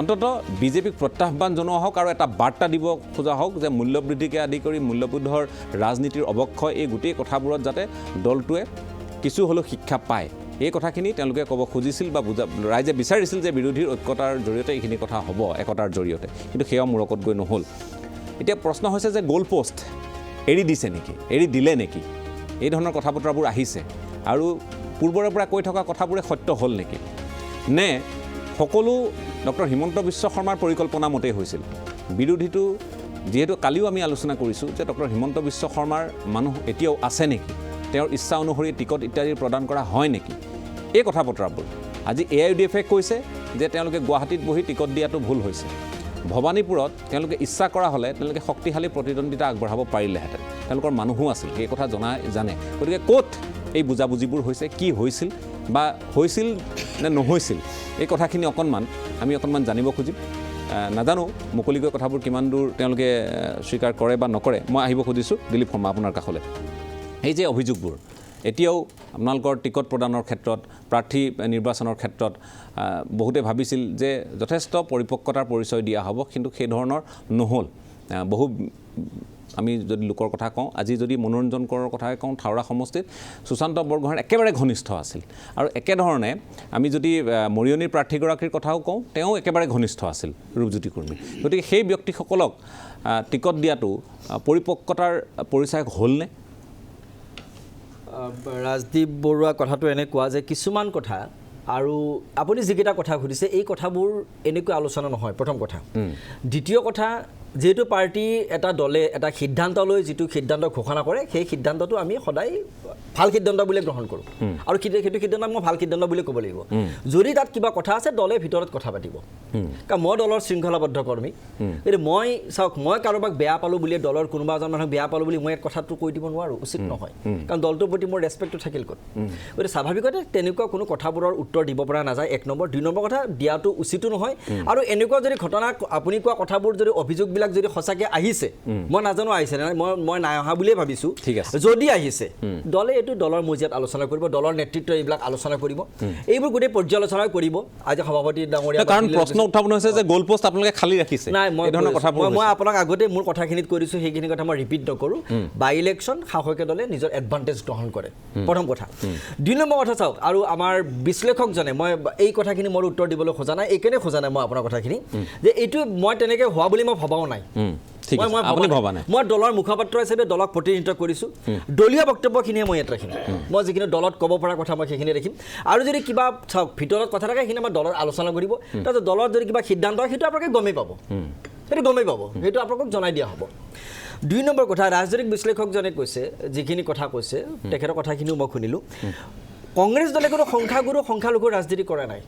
অন্ততঃ বিজেপিক প্ৰত্যাহ্বান জনোৱা হওক আৰু এটা বাৰ্তা দিব খোজা হওক যে মূল্যবৃদ্ধিকে আদি কৰি মূল্যবোধৰ ৰাজনীতিৰ অৱক্ষয় এই গোটেই কথাবোৰত যাতে দলটোৱে কিছু হ'লেও শিক্ষা পায় এই কথাখিনি তেওঁলোকে ক'ব খুজিছিল বা ৰাইজে বিচাৰিছিল যে বিৰোধীৰ ঐক্যতাৰ জৰিয়তে এইখিনি কথা হ'ব একতাৰ জৰিয়তে কিন্তু সেয়া মূৰকত গৈ নহ'ল এতিয়া প্ৰশ্ন হৈছে যে গ'ল পোষ্ট এৰি দিছে নেকি এৰি দিলে নেকি এই ধৰণৰ কথা বতৰাবোৰ আহিছে আৰু পূৰ্বৰে পৰা কৈ থকা কথাবোৰে সত্য হ'ল নেকি নে সকলো ডক্টৰ হিমন্ত বিশ্ব শৰ্মাৰ পৰিকল্পনা মতেই হৈছিল বিৰোধীটো যিহেতু কালিও আমি আলোচনা কৰিছোঁ যে ডক্টৰ হিমন্ত বিশ্ব শৰ্মাৰ মানুহ এতিয়াও আছে নেকি তেওঁৰ ইচ্ছা অনুসৰি টিকট ইত্যাদি প্ৰদান কৰা হয় নেকি এই কথা বতৰাবোৰ আজি AIUDF কৈছে যে তেওঁলোকে গুৱাহাটীত বহি টিকট দিয়াটো ভুল হৈছে ভৱানীপুৰত তেওঁলোকে ইচ্ছা কৰা হ'লে তেওঁলোকে শক্তিশালী প্ৰতিদ্বন্দ্বিতা আগবঢ়াব পাৰিলেহেঁতেন তেওঁলোকৰ মানুহো আছিল সেই কথা জানে গতিকে ক'ত এই বুজাবুজিবোৰ হৈছে কি হৈছিল বা হৈছিল নে নহৈছিল এই কথাখিনি আমি অকণমান জানিব খুজিম নাজানো মুকলিকৈ কথাবোৰ কিমান দূৰ তেওঁলোকে স্বীকাৰ কৰে বা নকৰে মই আহিব খুজিছোঁ দিলীপ শৰ্মা আপোনাৰ কাষলৈ এই যে অভিযোগবোৰ এতিয়াও আপোনালোকৰ টিকট প্ৰদানৰ ক্ষেত্ৰত প্ৰাৰ্থী নিৰ্বাচনৰ ক্ষেত্ৰত বহুতে ভাবিছিল যে যথেষ্ট পৰিপক্কতাৰ পৰিচয় দিয়া হ'ব কিন্তু সেই ধৰণৰ নহ'ল বহু আমি যদি লোকৰ কথা কওঁ আজি যদি মনোৰঞ্জন কৰৰ কথাই কওঁ থাওৰা সমষ্টিত সুশান্ত বৰগোহাঁই একেবাৰে ঘনিষ্ঠ আছিল আৰু একেধৰণে আমি যদি মৰিয়নিৰ প্ৰাৰ্থীগৰাকীৰ কথাও কওঁ তেওঁ একেবাৰে ঘনিষ্ঠ আছিল ৰূপজ্যোতি কুৰ্মী গতিকে সেই ব্যক্তিসকলক টিকট দিয়াটো পৰিপক্কতাৰ পৰিচয় হ'লনে ৰাজদীপ বৰুৱা কথাটো এনেকুৱা যে কিছুমান কথা আৰু আপুনি যিকেইটা কথা সুধিছে এই কথাবোৰ এনেকৈ আলোচনা নহয় প্ৰথম কথা দ্বিতীয় কথা যেহেতু পাৰ্টি এটা দলে এটা সিদ্ধান্ত লৈ যিটো সিদ্ধান্ত ঘোষণা কৰে সেই সিদ্ধান্তটো আমি সদায় ভাল সিদ্ধান্ত বুলি গ্ৰহণ কৰোঁ আৰু সেইটো সিদ্ধান্ত মই ভাল সিদ্ধান্ত বুলি ক'ব লাগিব যদি তাত কিবা কথা আছে দলে ভিতৰত কথা পাতিব কাৰণ মই দলৰ শৃংখলাবদ্ধ কৰ্মী কিন্তু মই চাওক মই কাৰোবাক বেয়া পালোঁ বুলি দলৰ কোনোবা এজন মানুহক বেয়া পালোঁ বুলি মই এক কথাটো কৈ দিব নোৱাৰোঁ উচিত নহয় কাৰণ দলটোৰ প্ৰতি মোৰ ৰেচপেক্টটো থাকিল ক'ত গতিকে স্বাভাৱিকতে তেনেকুৱা কোনো কথাবোৰৰ উত্তৰ দিব পৰা নাযায় 1 নম্বৰ 2 নম্বৰ কথা দিয়াটো উচিতো নহয় আৰু এনেকুৱা যদি ঘটনা আপুনি কোৱা কথাবোৰ যদি অভিযোগবিলাক যদি সঁচাকৈ আহিছে মই নাজানো আহিছে নে মই নাই অহা বুলিয়ে ভাবিছোঁ যদি আহিছে দলে এইটো দলৰ মজিয়াত আলোচনা কৰিব দলৰ নেতৃত্বই এইবিলাক আলোচনা কৰিব এইবোৰ গোটেই পৰ্যালোচনা কৰিব আজি সভাপতি ডাঙৰীয়া কাৰণ প্ৰশ্ন উত্থাপন হৈছে যে গ'ল পোষ্ট আপোনালোকে খালী ৰাখিছে নাই মই আপোনাক আগতে মোৰ কথাখিনিত কৰিছোঁ সেইখিনি কথা মই ৰিপিট নকৰোঁ বাই ইলেকশ্যন শাসকে দলে নিজৰ এডভান্টেজ গ্ৰহণ কৰে প্ৰথম কথা 2 নম্বৰ কথা চাওক আৰু আমাৰ বিশ্লেষকজনে মই এই কথাখিনি মোৰ উত্তৰ দিবলৈ খোজা নাই এইকাৰণে খোজা নাই মই আপোনাৰ কথাখিনি যে এইটো মই তেনেকৈ হোৱা বুলি মই ভবাও নাই মই দলৰ মুখপাত্ৰ হিচাপে দলক প্ৰতিনিধিত্ব কৰিছোঁ দলীয় বক্তব্যখিনিয়ে মই ইয়াত ৰাখিম মই যিখিনি দলত ক'ব পৰা কথা মই সেইখিনি ৰাখিম আৰু যদি কিবা চাওক ভিতৰত কথা থাকে সেইখিনি আমাৰ দলত আলোচনা কৰিব তাৰপিছত দলৰ যদি কিবা সিদ্ধান্ত হয় সেইটো আপোনালোকে গমেই পাব সেইটো আপোনালোকক জনাই দিয়া হ'ব 2 নম্বৰ কথা ৰাজনৈতিক বিশ্লেষকজনে কৈছে যিখিনি কথা কৈছে তেখেতৰ কথাখিনিও মই শুনিলোঁ কংগ্ৰেছ দলে কোনো সংখ্যালঘুৰ ৰাজনীতি কৰা নাই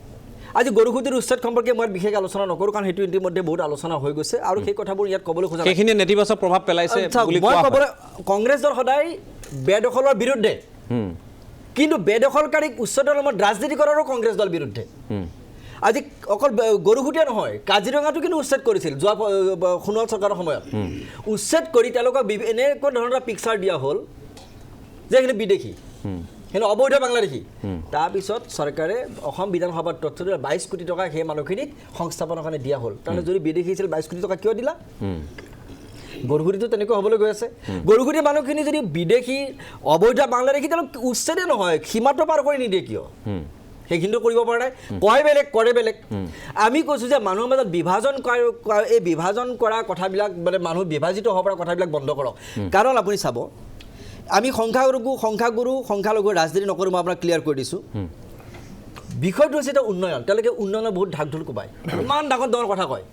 আজি গৰুসুতিৰ উচ্ছেদ সম্পৰ্কে মই বিশেষ আলোচনা নকৰোঁ, কাৰণ সেইটো ইতিমধ্যে বহুত আলোচনা হৈ গৈছে আৰু সেই কথাবোৰ ইয়াত ক'বলৈ খোজা নাই। সেইখিনি নেতিবাচক প্ৰভাৱ পেলাইছে বুলি মই কোৱা হয়। ক'বলৈ কংগ্ৰেছ দল সদায় বেদখলৰ বিৰুদ্ধে, কিন্তু বেদখলকাৰীক উচ্ছেদৰ নামত ৰাজনীতি কৰাৰো কংগ্ৰেছ দল বিৰুদ্ধে। আজি অকল গৰুসুতীয়া নহয়, কাজিৰঙাটো কিন্তু উচ্ছেদ কৰিছিল যোৱা সোণোৱাল চৰকাৰৰ সময়ত। উচ্ছেদ কৰি তেওঁলোকক এনেকুৱা ধৰণৰ এটা পিকচাৰ দিয়া হ'ল যে সেইখিনি বিদেশী, সেইখিনি অবৈধ বাংলাদেশী। তাৰপিছত চৰকাৰে অসম বিধানসভাত তথ্য দিলে 22 কোটি টকা সেই মানুহখিনিক সংস্থাপনৰ কাৰণে দিয়া হ'ল। তাৰমানে যদি বিদেশী আছিল 22 কোটি টকা কিয় দিলা? গৰুসুতিটো তেনেকুৱা হ'বলৈ গৈ আছে। গৰুসুতিৰ মানুহখিনি যদি বিদেশী অবৈধ বাংলাদেশী, তেওঁলোক উচ্ছেদে নহয়, সীমাটো পাৰ কৰি নিদিয়ে কিয়? সেইখিনিতো কৰিব পৰা নাই। কয় বেলেগ, কৰে বেলেগ। আমি কৈছোঁ যে মানুহৰ মাজত এই বিভাজন কৰা কথাবিলাক, মানে মানুহ বিভাজিত হ'ব পৰা কথাবিলাক বন্ধ কৰক। কাৰণ আপুনি চাব, আমি সংখ্যালঘু ৰাজনীতি নকৰোঁ, মই আপোনাক ক্লিয়াৰ কৰি দিছোঁ। বিষয়টো হৈছে এটা উন্নয়ন। তেওঁলোকে উন্নয়নৰ বহুত ঢাক ঢোল কোবায়, ইমান ডাঙৰ ডাঙৰ কথা কয়।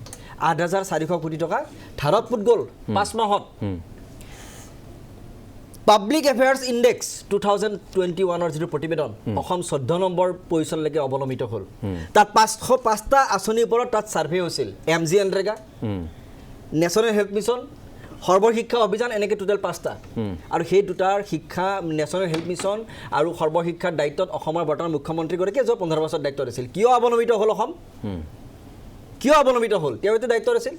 8,400 কোটি টকা ধাৰত পুত গ'ল 5 মাহত। পাব্লিক এফেয়াৰ্ছ ইণ্ডেক্স 2021 যিটো প্ৰতিবেদন, অসম 14 নম্বৰ পজিশ্যনলৈকে অৱলম্বিত হ'ল। তাত 505টা আঁচনিৰ ওপৰত তাত ছাৰ্ভে হৈছিল। MG NREGA, national health mission, Sarva Shiksha Abhiyan, এনেকৈ টোটেল 5টা। আৰু সেই দুটাৰ শিক্ষা, নেশ্যনেল হেল্থ মিছন আৰু সৰ্বশিক্ষাৰ দায়িত্বত অসমৰ বৰ্তমান মুখ্যমন্ত্ৰীগৰাকীয়ে যোৱা 15 বছৰ দায়িত্বত আছিল। কিয় অৱলম্বিত হ'ল অসম? কিয় অৱলম্বিত হ'ল? তেওঁ এইটো দায়িত্বত আছিল।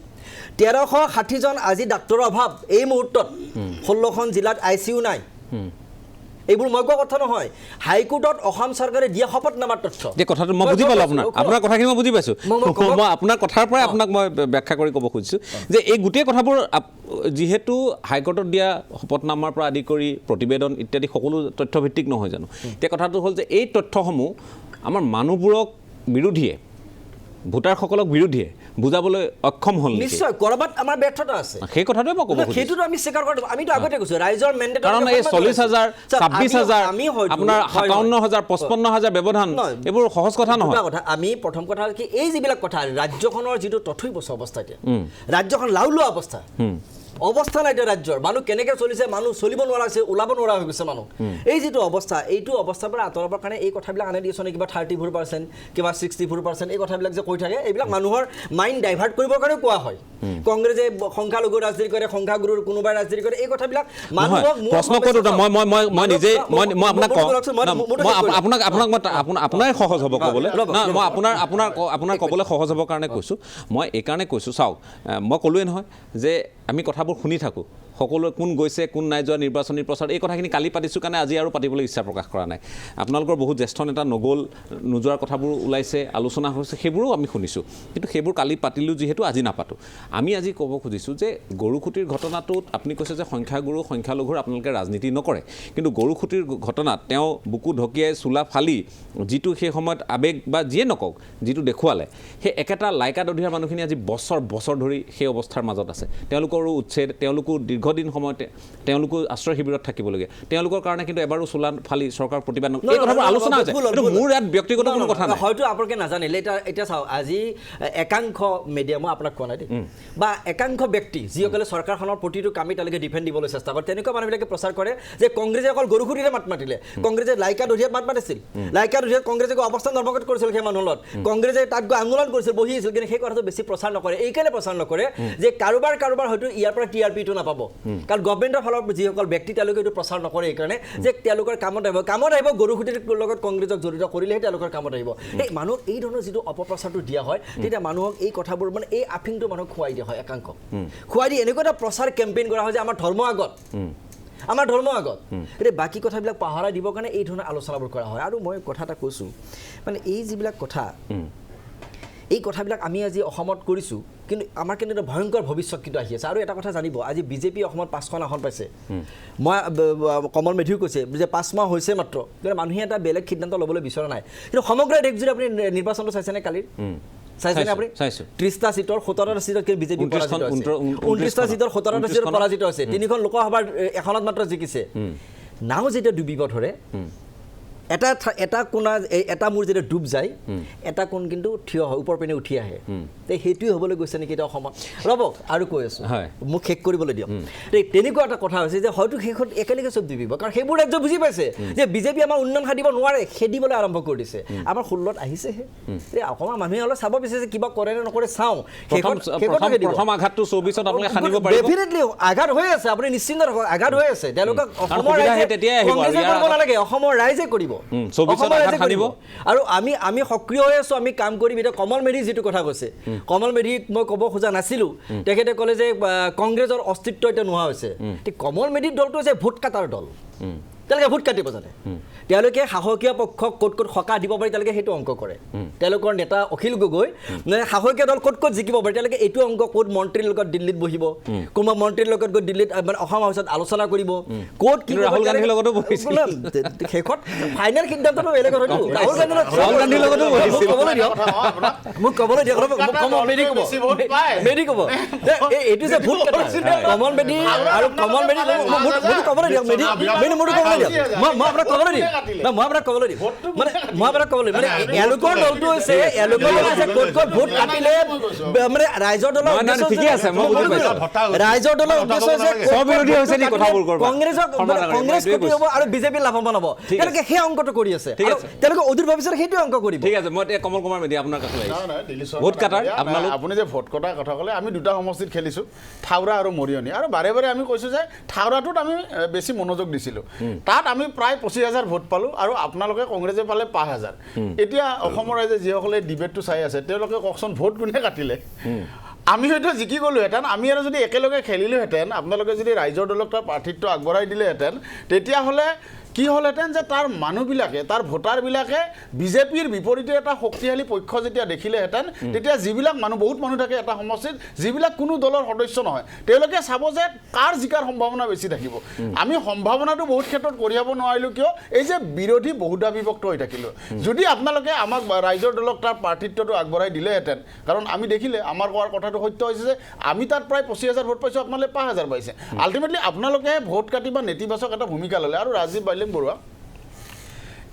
1360 জন আজি ডাক্তৰৰ অভাৱ এই মুহূৰ্তত। 16খন জিলাত ICU নাই। এইবোৰ মই কোৱা কথা নহয়, হাইকোৰ্টত অসম চৰকাৰে দিয়া শপতনামাৰ তথ্য। যে কথাটো মই বুজি পালোঁ, আপোনাৰ কথাখিনি মই বুজি পাইছোঁ। মই আপোনাৰ কথাৰ পৰাই আপোনাক মই ব্যাখ্যা কৰি ক'ব খুজিছোঁ যে এই গোটেই কথাবোৰ যিহেতু হাইকোৰ্টত দিয়া শপতনামাৰ পৰা আদি কৰি প্ৰতিবেদন ইত্যাদি সকলো তথ্যভিত্তিক নহয় জানো? এতিয়া কথাটো হ'ল যে এই তথ্যসমূহ আমাৰ মানুহবোৰক বিৰোধীয়ে, ভোটাৰসকলক বিৰোধীয়ে বুজাবলৈ অক্ষম হ'ল। নিশ্চয় ক'ৰবাত আমাৰ ব্যৰ্থতা আছে, সেই কথাটোৱে মই ক'ব খুজিছোঁ। সেইটোতো আমি স্বীকাৰ কৰোঁ। আমিতো আগতে কৈছোঁ ৰাইজৰ মেণ্ডেট, কাৰণ এই 40,000, 26,000, আপোনাৰ 57,000, 55,000 ব্যৱধান, এইবোৰ সহজ কথা নহয়। আমি প্ৰথম কথা হ'ল কি, এই যিবিলাক কথা ৰাজ্যখনৰ যিটো তথৈবচ অৱস্থা, এতিয়া ৰাজ্যখন লাওলোৱা অৱস্থা নাই। এতিয়া ৰাজ্যৰ মানুহ কেনেকৈ চলিছে, মানুহ চলিব নোৱাৰা হৈছে, ওলাব নোৱাৰা হৈ গৈছে মানুহ। এই যিটো অৱস্থা, এইটো অৱস্থাৰ পৰা আঁতৰাবৰ কাৰণে এই কথাবিলাক আনে দিছে, কিবা 34%, কিবা 64%, এই কথাবিলাক যে কৈ থাকে, এইবিলাক মানুহৰ মাইণ্ড ডাইভাৰ্ট কৰিবৰ কাৰণে কোৱা হয়। কংগ্ৰেছে সংখ্যালঘু ৰাজনীতি কৰে, সংখ্যাগুৰুৰ কোনোবাই ৰাজনীতি কৰে, এই কথাবিলাক মানুহক প্ৰশ্ন কৰোঁ। মই নিজে মই আপোনাক কওঁ, আপোনাৰ সহজ হ'ব ক'বলৈ, মই আপোনাৰ ক'বলৈ সহজ হ'বৰ কাৰণে কৈছোঁ। মই এইকাৰণে কৈছোঁ, চাওক, মই ক'লোৱে নহয় যে আমি কথাবোৰ শুনি থাকোঁ, সকলোৱে কোন গৈছে কোন নাই যোৱা, নিৰ্বাচনী প্ৰচাৰ, এই কথাখিনি কালি পাতিছোঁ কাৰণে আজি আৰু পাতিবলৈ ইচ্ছা প্ৰকাশ কৰা নাই। আপোনালোকৰ বহুত জ্যেষ্ঠ নেতা নোযোৱাৰ কথাবোৰ ওলাইছে, আলোচনা হৈছে, সেইবোৰো আমি শুনিছোঁ, কিন্তু সেইবোৰ কালি পাতিলোঁ যিহেতু আজি নাপাতোঁ। আমি আজি ক'ব খুজিছোঁ যে গৰুসুতিৰ ঘটনাটোত আপুনি কৈছে যে সংখ্যালঘুৰ আপোনালোকে ৰাজনীতি নকৰে, কিন্তু গৰুসুতিৰ ঘটনাত তেওঁ বুকু ঢকিয়াই চোলা ফালি যিটো সেই সময়ত আৱেগ বা যিয়ে নকওক যিটো দেখুৱালে, সেই একেটা লাইকা দধিয়াৰ মানুহখিনি আজি বছৰ বছৰ ধৰি সেই অৱস্থাৰ মাজত আছে। তেওঁলোকৰো উচ্ছেদ, তেওঁলোকো দীৰ্ঘদিন সময়তে তেওঁলোকো আশ্ৰয় শিবিৰত থাকিবলগীয়া, তেওঁলোকৰ কাৰণে কিন্তু এবাৰো চোলা ফালি চৰকাৰ প্ৰতিবাদ নকৰে। এই কথাবোৰ আলোচনা হৈছে, মোৰ ইয়াত ব্যক্তিগত কোনো কথা নাই। হয়তো আপোনালোকে নাজানিলে, এতিয়া চাওক, আজি একাংশ মিডিয়া, মই আপোনাক কোৱা নাই দেই, বা একাংশ ব্যক্তি যিসকলে চৰকাৰখনৰ প্ৰতিটো কামেই তেওঁলোকে ডিফেণ্ড দিবলৈ চেষ্টা কৰে, তেনেকুৱা মানুহবিলাকে প্ৰচাৰ কৰে যে কংগ্ৰেছে অকল গৰুসুতিৰে মাত মাতিলে, কংগ্ৰেছে লাইকা দধিয়াত মাত মাতিছিল, লাইকা দধিয়াত কংগ্ৰেছে গৈ অৱস্থান ধৰ্মঘট কৰিছিল, সেই মানুহৰ লগত কংগ্ৰেছে তাত গৈ আন্দোলন কৰিছিল, বহি আছিল। কিন্তু সেই কথাটো বেছি প্ৰচাৰ নকৰে, এইকাৰণে প্ৰচাৰ নকৰে যে কাৰোবাৰ হয়তো ইয়াৰ পৰা TRPটো নাপাব, কাৰণ গভৰ্ণমেণ্টৰ ফালৰ যিসকল ব্যক্তি তেওঁলোকে এইটো প্ৰচাৰ নকৰে, এইকাৰণে যে তেওঁলোকৰ কামত আহিব গৰুসুতিৰ লগত কংগ্ৰেছক জড়িত কৰিলেহে তেওঁলোকৰ কামত আহিব। এই মানুহক এই ধৰণৰ যিটো অপপ্ৰচাৰটো দিয়া হয়, তেতিয়া মানুহক এই কথাবোৰ, মানে এই আফিংটো মানুহক খুৱাই দিয়া হয়, একাংশ খুৱাই দি এনেকুৱা এটা প্ৰচাৰ কেম্পেইন কৰা হয় যে আমাৰ ধৰ্ম আগত, এতিয়া বাকী কথাবিলাক পাহৰাই দিবৰ কাৰণে এই ধৰণৰ আলোচনাবোৰ কৰা হয়। আৰু মই কথা এটা কৈছোঁ, মানে এই যিবিলাক কথা, এই কথাবিলাক আমি আজি অসমত কৰিছোঁ, কিন্তু আমাৰ কিন্তু এটা ভয়ংকৰ ভৱিষ্যত কিন্তু আহি আছে। আৰু এটা কথা জানিব, আজি বিজেপি অসমত 5খন আসন পাইছে। মই কমল মেধিও কৈছে যে 5 মাহ হৈছে মাত্ৰ, কিন্তু মানুহে এটা বেলেগ সিদ্ধান্ত ল'বলৈ বিচৰা নাই। কিন্তু সমগ্ৰ দেশজুৰি আপুনি নিৰ্বাচনটো চাইছেনে কালিৰ? চাইছেনে আপুনি? 30টা চিটৰ 17টা চিটত বিজেপি পৰাজিত হৈছে, 29টা চিটৰ 17টা চিটত পৰাজিত হৈছে, 3খন লোকসভাৰ এখনত মাত্ৰ জিকিছে। নাও যেতিয়া ডুবিব ধৰে, এটা কোণা এটা মূৰ যেতিয়া ডুব যায় এটা কোণ কিন্তু থিয় হয় ওপৰ পিনে উঠি আহে সেইটোৱে হ'বলৈ গৈছে নেকি এতিয়া অসমত ৰ'ব আৰু কৈ আছোঁ মোক শেষ কৰিবলৈ দিয়ক তেনেকুৱা এটা কথা হৈছে যে হয়তো শেষত একেলগে চব দিব কাৰণ সেইবোৰ ৰাজ্য বুজি পাইছে যে বিজেপি আমাৰ উন্নয়ন সাধিব নোৱাৰে খেদিবলৈ আৰম্ভ কৰি দিছে আমাৰ 16ত আহিছেহে অসমৰ মানুহে অলপ চাব বিচাৰিছে কিবা কৰে নে নকৰে চাওঁ প্ৰথম আঘাতটো 24ত আপোনালোকে সানিব পাৰিব ডেফিনেটলি আঘাত হৈ আছে আপুনি নিশ্চিন্ত ৰাখক আঘাত হৈ আছে তেওঁলোকে অসমৰ নালাগে অসমৰ ৰাইজে কৰিব আৰু আমি সক্ৰিয় হৈ আছোঁ আমি কাম কৰিম এতিয়া কমল মেধি যিটো কথা কৈছে কমল মেধিক মই ক'ব খোজা নাছিলোঁ তেখেতে ক'লে যে কংগ্ৰেছৰ অস্তিত্ব এতিয়া নোহোৱা হৈছে কমল মেধিৰ দলটো হৈছে ভোট কাটাৰ দল তেওঁলোকে ভোট কাটিব জানে তেওঁলোকে সাহসীয়া পক্ষক ক'ত ক'ত সকাহ দিব পাৰি তেওঁলোকে সেইটো অংক কৰে তেওঁলোকৰ নেতা অখিল গগৈ সাহসীয়া দল ক'ত ক'ত জিকিব পাৰে তেওঁলোকে এইটো অংক ক'ত মন্ত্ৰীৰ লগত দিল্লীত বহিব কোনোবা মন্ত্ৰীৰ লগত গৈ দিল্লীত মানে অসম হাউচত আলোচনা কৰিব ক'ত কি ৰাহুল গান্ধীৰ লগতো বহিছিল শেষত ফাইনেল সিদ্ধান্তটো বেলেগ হয়তো ৰাহুল গান্ধীৰ লগতো বহিছিল মোক ক'বলৈ দিয়ক মেধি ক'ব এইটো যে ভোট কাটাৰ কমল মেধি আৰু কমল মেধি ক'বলৈ দিয়ক মেধি মোৰটো ক'বলৈ মই আপোনাক ক'বলৈ দিম মই আপোনাক ক'বলৈ দিম মানে এওঁলোকৰ দলটো হৈছে ক'ত ক'ত ভোট কাটিলে মানে ৰাইজৰ দলৰ ঠিকে আছে মই বুজি পাইছোঁ ৰাইজৰ দলৰ উদ্দেশ্য হৈছে স্ববিৰোধী হৈছে নি কথাবোৰ কংগ্ৰেছ ক্ষতি হ'ব আৰু বিজেপি লাভৱান হ'ব তেওঁলোকে সেই অংকটো কৰি আছে তেওঁলোকে অদূৰ ভৱিষ্যতে সেইটো অংক কৰিব ঠিক আছে মই এতিয়া কমল কুমাৰ মেধি আপোনাৰ কাষলৈ আহিছোঁ ভোট কাটাৰ আপোনালোক আপুনি যে ভোট কটাৰ কথা ক'লে আমি দুটা সমষ্টিত খেলিছোঁ থাউৰা আৰু মৰিয়নি আৰু বাৰে বাৰে আমি কৈছোঁ যে থাউৰাটোত আমি বেছি মনোযোগ দিছিলোঁ তাত আমি প্ৰায় 25,000 ভোট পালোঁ আৰু আপোনালোকে কংগ্ৰেছে পালে 5,000 এতিয়া অসমৰ ৰাইজে যিসকলে ডিবেটটো চাই আছে তেওঁলোকে কওকচোন ভোট কোনে কাটিলে আমি হয়তো জিকি গ'লোহেঁতেন আমি আৰু যদি একেলগে খেলিলোহেঁতেন আপোনালোকে যদি ৰাইজৰ দলক তাৰ প্ৰাৰ্থিত্ব আগবঢ়াই দিলেহেঁতেন তেতিয়াহ'লে কি হ'লহেঁতেন যে তাৰ মানুহবিলাকে তাৰ ভোটাৰবিলাকে বিজেপিৰ বিপৰীতে এটা শক্তিশালী পক্ষ যেতিয়া দেখিলেহেঁতেন তেতিয়া যিবিলাক মানুহ বহুত মানুহ থাকে এটা সমষ্টিত যিবিলাক কোনো দলৰ সদস্য নহয় তেওঁলোকে চাব যে কাৰ জিকাৰ সম্ভাৱনা বেছি থাকিব আমি সম্ভাৱনাটো বহুত ক্ষেত্ৰত কঢ়িয়াব নোৱাৰিলোঁ কিয় এই যে বিৰোধী বহুধা বিভক্ত হৈ থাকিলোঁ যদি আপোনালোকে আমাক ৰাইজৰ দলক তাৰ প্ৰাৰ্থিত্বটো আগবঢ়াই দিলেহেঁতেন কাৰণ আমি দেখিলে আমাৰ কোৱাৰ কথাটো সত্য হৈছে যে আমি তাত প্ৰায় 25,000 ভোট পাইছোঁ আপোনালোকে 5,000 পাইছে আল্টিমেটলি আপোনালোকে ভোট কাটি বা নেতিবাচক এটা ভূমিকা ল'লে আৰু ৰাজীৱ বাইলেম বৰুৱা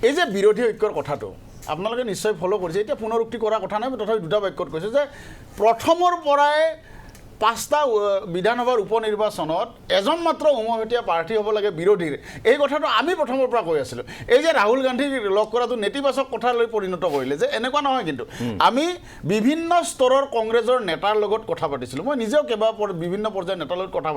এই যে বিৰোধী ঐক্যৰ কথাটো আপোনালোকে নিশ্চয় ফ'ল' কৰিছে এতিয়া পুনৰুক্তি কৰাৰ কথা নাই তথাপি দুটা বাক্যত কৈছে যে প্ৰথমৰ পৰাই 5টা বিধানসভাৰ উপ নিৰ্বাচনত এজন মাত্ৰ উমৈহতীয়া প্ৰাৰ্থী হ'ব লাগে বিৰোধীৰ এই কথাটো আমি প্ৰথমৰ পৰা কৈ আছিলোঁ এই যে ৰাহুল গান্ধীক লগ কৰাটো নেতিবাচক কথালৈ পৰিণত কৰিলে যে এনেকুৱা নহয় কিন্তু আমি বিভিন্ন স্তৰৰ কংগ্ৰেছৰ নেতাৰ লগত কথা পাতিছিলোঁ মই নিজেও বিভিন্ন পৰ্যায়ৰ নেতাৰ লগত কথা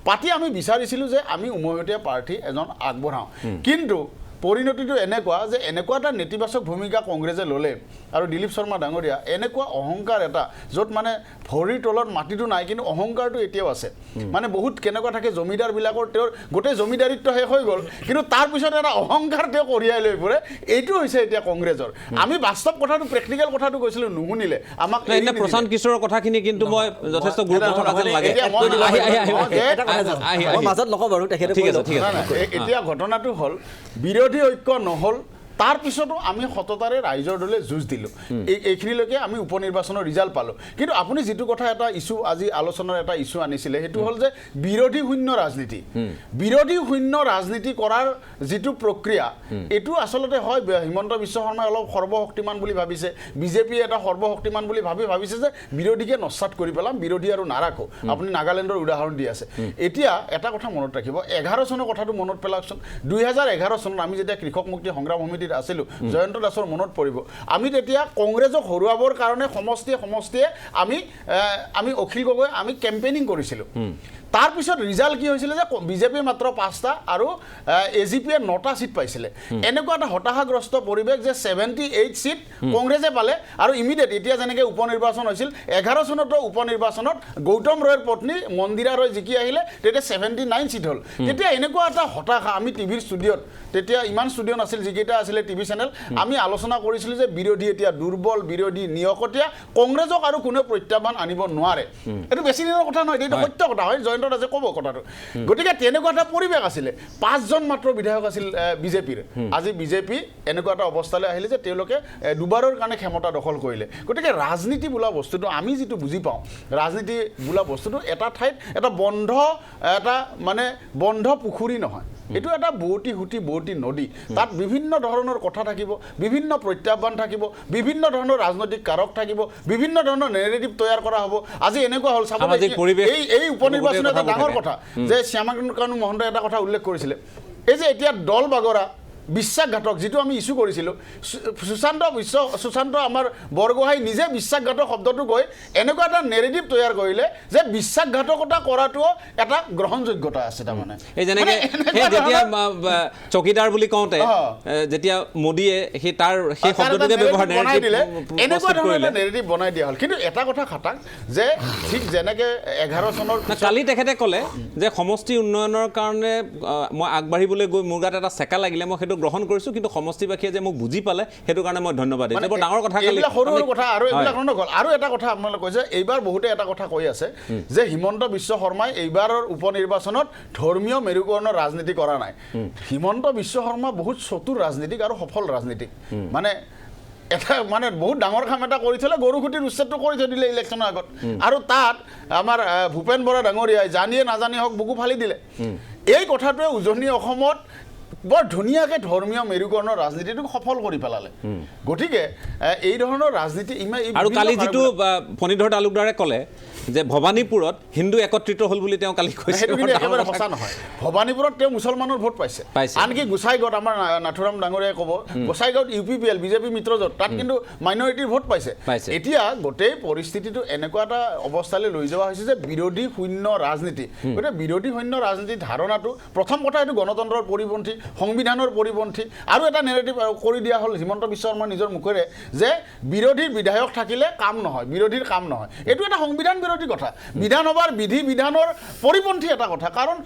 পাতি আমি বিচাৰিছিলোঁ যে আমি উমৈহতীয়া প্ৰাৰ্থী এজন আগবঢ়াওঁ কিন্তু পৰিণতিটো এনেকুৱা যে এনেকুৱা এটা নেতিবাচক ভূমিকা কংগ্ৰেছে ল'লে আৰু দিলীপ শৰ্মা ডাঙৰীয়া এনেকুৱা অহংকাৰ এটা য'ত মানে ভৰিৰ তলত মাটিটো নাই কিন্তু অহংকাৰটো এতিয়াও আছে মানে বহুত কেনেকুৱা থাকে জমিদাৰবিলাকৰ তেওঁৰ গোটেই জমিদাৰিত্ব শেষ হৈ গ'ল কিন্তু তাৰপিছত এটা অহংকাৰ তেওঁ কঢ়িয়াই লৈ ফুৰে এইটো হৈছে এতিয়া কংগ্ৰেছৰ আমি বাস্তৱ কথাটো প্ৰেক্টিকেল কথাটো কৈছিলোঁ নুশুনিলে আমাক প্ৰশান্ত কিশোৰৰ কথাখিনি কিন্তু মই যথেষ্ট গুৰুত্ব থকা যেন লাগে মাজত নকওঁ বাৰু তেখেতে এতিয়া ঘটনাটো হ'ল বিৰোধী ঐক্য নহ'ল তাৰপিছতো আমি সততাৰে ৰাইজৰ দলে যুঁজ দিলোঁ এইখিনিলৈকে আমি উপ নিৰ্বাচনৰ ৰিজাল্ট পালোঁ কিন্তু আপুনি যিটো কথা এটা ইছ্যু আজি আলোচনাৰ এটা ইছ্যু আনিছিলে সেইটো হ'ল যে বিৰোধী শূন্য ৰাজনীতি কৰাৰ যিটো প্ৰক্ৰিয়া এইটো আচলতে হয় হিমন্ত বিশ্ব শৰ্মাই অলপ সৰ্বশক্তিমান বুলি ভাবিছে বিজেপিয়ে এটা সৰ্বশক্তিমান বুলি ভাবিছে যে বিৰোধীকে নস্বাত কৰি পেলাম বিৰোধী আৰু নাৰাখোঁ আপুনি নাগালেণ্ডৰ উদাহৰণ দি আছে এতিয়া এটা কথা মনত ৰাখিব 11 চনৰ কথাটো মনত পেলাওকচোন 2011 চনত আমি যেতিয়া কৃষক মুক্তি সংগ্ৰাম সমিতি আছিলোঁ জয়ন্ত দাসৰ মনত পৰিব আমি তেতিয়া কংগ্ৰেছক হৰুৱাবৰ কাৰণে সমষ্টিয়ে আমি অখিল গগৈ আমি কেম্পেইনিং কৰিছিলোঁ তাৰপিছত ৰিজাল্ট কি হৈছিলে যে বিজেপিয়ে মাত্ৰ 5টা আৰু এজিপিয়ে 9টা সিট পাইছিলে এনেকুৱা এটা হতাশাগ্ৰস্ত পৰিৱেশ যে 78 সিট কংগ্ৰেছে পালে আৰু ইমিডিয়েট এতিয়া যেনেকৈ উপ নিৰ্বাচন হৈছিল 11 চনতো উপ নিৰ্বাচনত গৌতম ৰয়ৰ পত্নী মন্দিৰা ৰয় জিকি আহিলে তেতিয়া 79 সিট হ'ল তেতিয়া এনেকুৱা এটা হতাশা আমি টিভিৰ ষ্টুডিঅ'ত তেতিয়া ইমান ষ্টুডিঅ' নাছিল যিকেইটা আছিলে টিভি চেনেল আমি আলোচনা কৰিছিলোঁ যে বিৰোধী এতিয়া দুৰ্বল বিৰোধী নিয়কতীয়া কংগ্ৰেছক আৰু কোনেও প্ৰত্যাহ্বান আনিব নোৱাৰে এইটো বেছি দিনৰ কথা নহয় এইটো সত্য কথা হয় জয়ন্ত দাসে ক'ব কথাটো গতিকে তেনেকুৱা এটা পৰিৱেশ আছিলে 5জন মাত্ৰ বিধায়ক আছিল বিজেপিৰ আজি বিজেপি এনেকুৱা এটা অৱস্থালৈ আহিলে যে তেওঁলোকে দুবাৰৰ কাৰণে ক্ষমতা দখল কৰিলে গতিকে ৰাজনীতি বোলা বস্তুটো আমি যিটো বুজি পাওঁ ৰাজনীতি বোলা বস্তুটো এটা ঠাইত এটা বন্ধ পুখুৰী নহয় এইটো এটা বুৱতী নদী তাত বিভিন্ন ধৰণৰ কথা থাকিব বিভিন্ন প্ৰত্যাহ্বান থাকিব বিভিন্ন ধৰণৰ ৰাজনৈতিক কাৰক থাকিব বিভিন্ন ধৰণৰ নেৰেটিভ তৈয়াৰ কৰা হ'ব আজি এনেকুৱা হ'ল চাব এই উপনিৰ্বাচন এটা ডাঙৰ কথা যে শ্যামাকানু মহন্তই এটা কথা উল্লেখ কৰিছিলে এই যে এতিয়া দল বাগৰা বিশ্বাসঘাতক যিটো আমি ইস্যু কৰিছিলোঁ সুশান্ত আমাৰ বৰগোহাঁই নিজে বিশ্বাসঘাতক শব্দটো কৈ এনেকুৱা এটা নেৰেটিভ তৈয়াৰ কৰিলে যে বিশ্বাসঘাতকতা কৰাটোও এটা গ্ৰহণযোগ্যতা আছে তাৰমানে এই যেনেকে যেতিয়া চকীদাৰ বুলি কওঁতে যেতিয়া মোদীয়ে সেই শব্দটোকে ব্যৱহাৰ দিলে এনেকুৱা ধৰণৰ এটা নেৰেটিভ বনাই দিয়া হ'ল কিন্তু এটা কথা খাটাং যে ঠিক যেনেকে 11 চনৰ কালি তেখেতে ক'লে যে সমষ্টি উন্নয়নৰ কাৰণে মই আগবাঢ়িবলৈ গৈ মোৰ গাত এটা চেকা লাগিলে মই সেইটো গ্ৰহণ কৰিছোঁ কিন্তু সমষ্টিবাসীয়ে যে মোক বুজি পালে সেইটো কাৰণে মই ধন্যবাদ দিছোঁ বৰ ডাঙৰ কথা এইবিলাক সৰু কথা আৰু এইবিলাক নগ'ল আৰু এটা কথা আপোনালোকে কৈছে এইবাৰ বহুতে এটা কথা কৈ আছে যে হিমন্ত বিশ্ব শৰ্মাই এইবাৰৰ উপনিৰ্বাচনত ধৰ্মীয় মেৰুকৰণৰ ৰাজনীতি কৰা নাই হিমন্ত বিশ্ব শৰ্মা বহুত চতুৰ ৰাজনীতিক আৰু সফল ৰাজনীতিক মানে এটা মানে বহুত ডাঙৰ কাম এটা কৰি থ'লে গৰুখুটিৰ উচ্ছেদটো কৰি থৈ দিলে ইলেকশ্যনৰ আগত আৰু তাত আমাৰ ভূপেন বৰা ডাঙৰীয়াই জানিয়ে নাজানি হওক বুকু ফালি দিলে এই কথাটোৱে উজনি অসমত বৰ ধুনীয়াকৈ ধৰ্মীয় মেৰুকৰণৰ ৰাজনীতিটোক সফল কৰি পেলালে গতিকে এই ধৰণৰ ৰাজনীতি ইমান আৰু কালি যিটো ফণীধৰ তালুকদাৰে ক'লে যে ভৱানীপুৰত হিন্দু একত্ৰিত হ'ল বুলি তেওঁ কালি কৈছে সেইটো কিন্তু একেবাৰে সঁচা নহয় ভৱানীপুৰত তেওঁ মুছলমানৰ ভোট পাইছে আনকি গোসাইগাঁৱত আমাৰ নাথুৰাম ডাঙৰীয়াই ক'ব গোসাইগাঁৱত UPPL বিজেপি মিত্ৰজোঁট তাত কিন্তু মাইনৰিটিৰ ভোট পাইছে এতিয়া গোটেই পৰিস্থিতিটো এনেকুৱা এটা অৱস্থালৈ লৈ যোৱা হৈছে যে বিৰোধী শূন্য ৰাজনীতি গতিকে বিৰোধী শূন্য ৰাজনীতিৰ ধাৰণাটো প্ৰথম কথা এইটো গণতন্ত্ৰৰ পৰিপন্থী সংবিধানৰ পৰিপন্থী আৰু এটা নেৰেটিভ কৰি দিয়া হ'ল হিমন্ত বিশ্ব শৰ্মাৰ নিজৰ মুখেৰে যে বিৰোধীৰ বিধায়ক থাকিলে কাম নহয় বিৰোধীৰ কাম নহয় এইটো এটা সংবিধান বিৰোধী কথা বিধানসভাৰ বিধি বিধানৰ পৰিপন্থী এটা কথা কাৰণ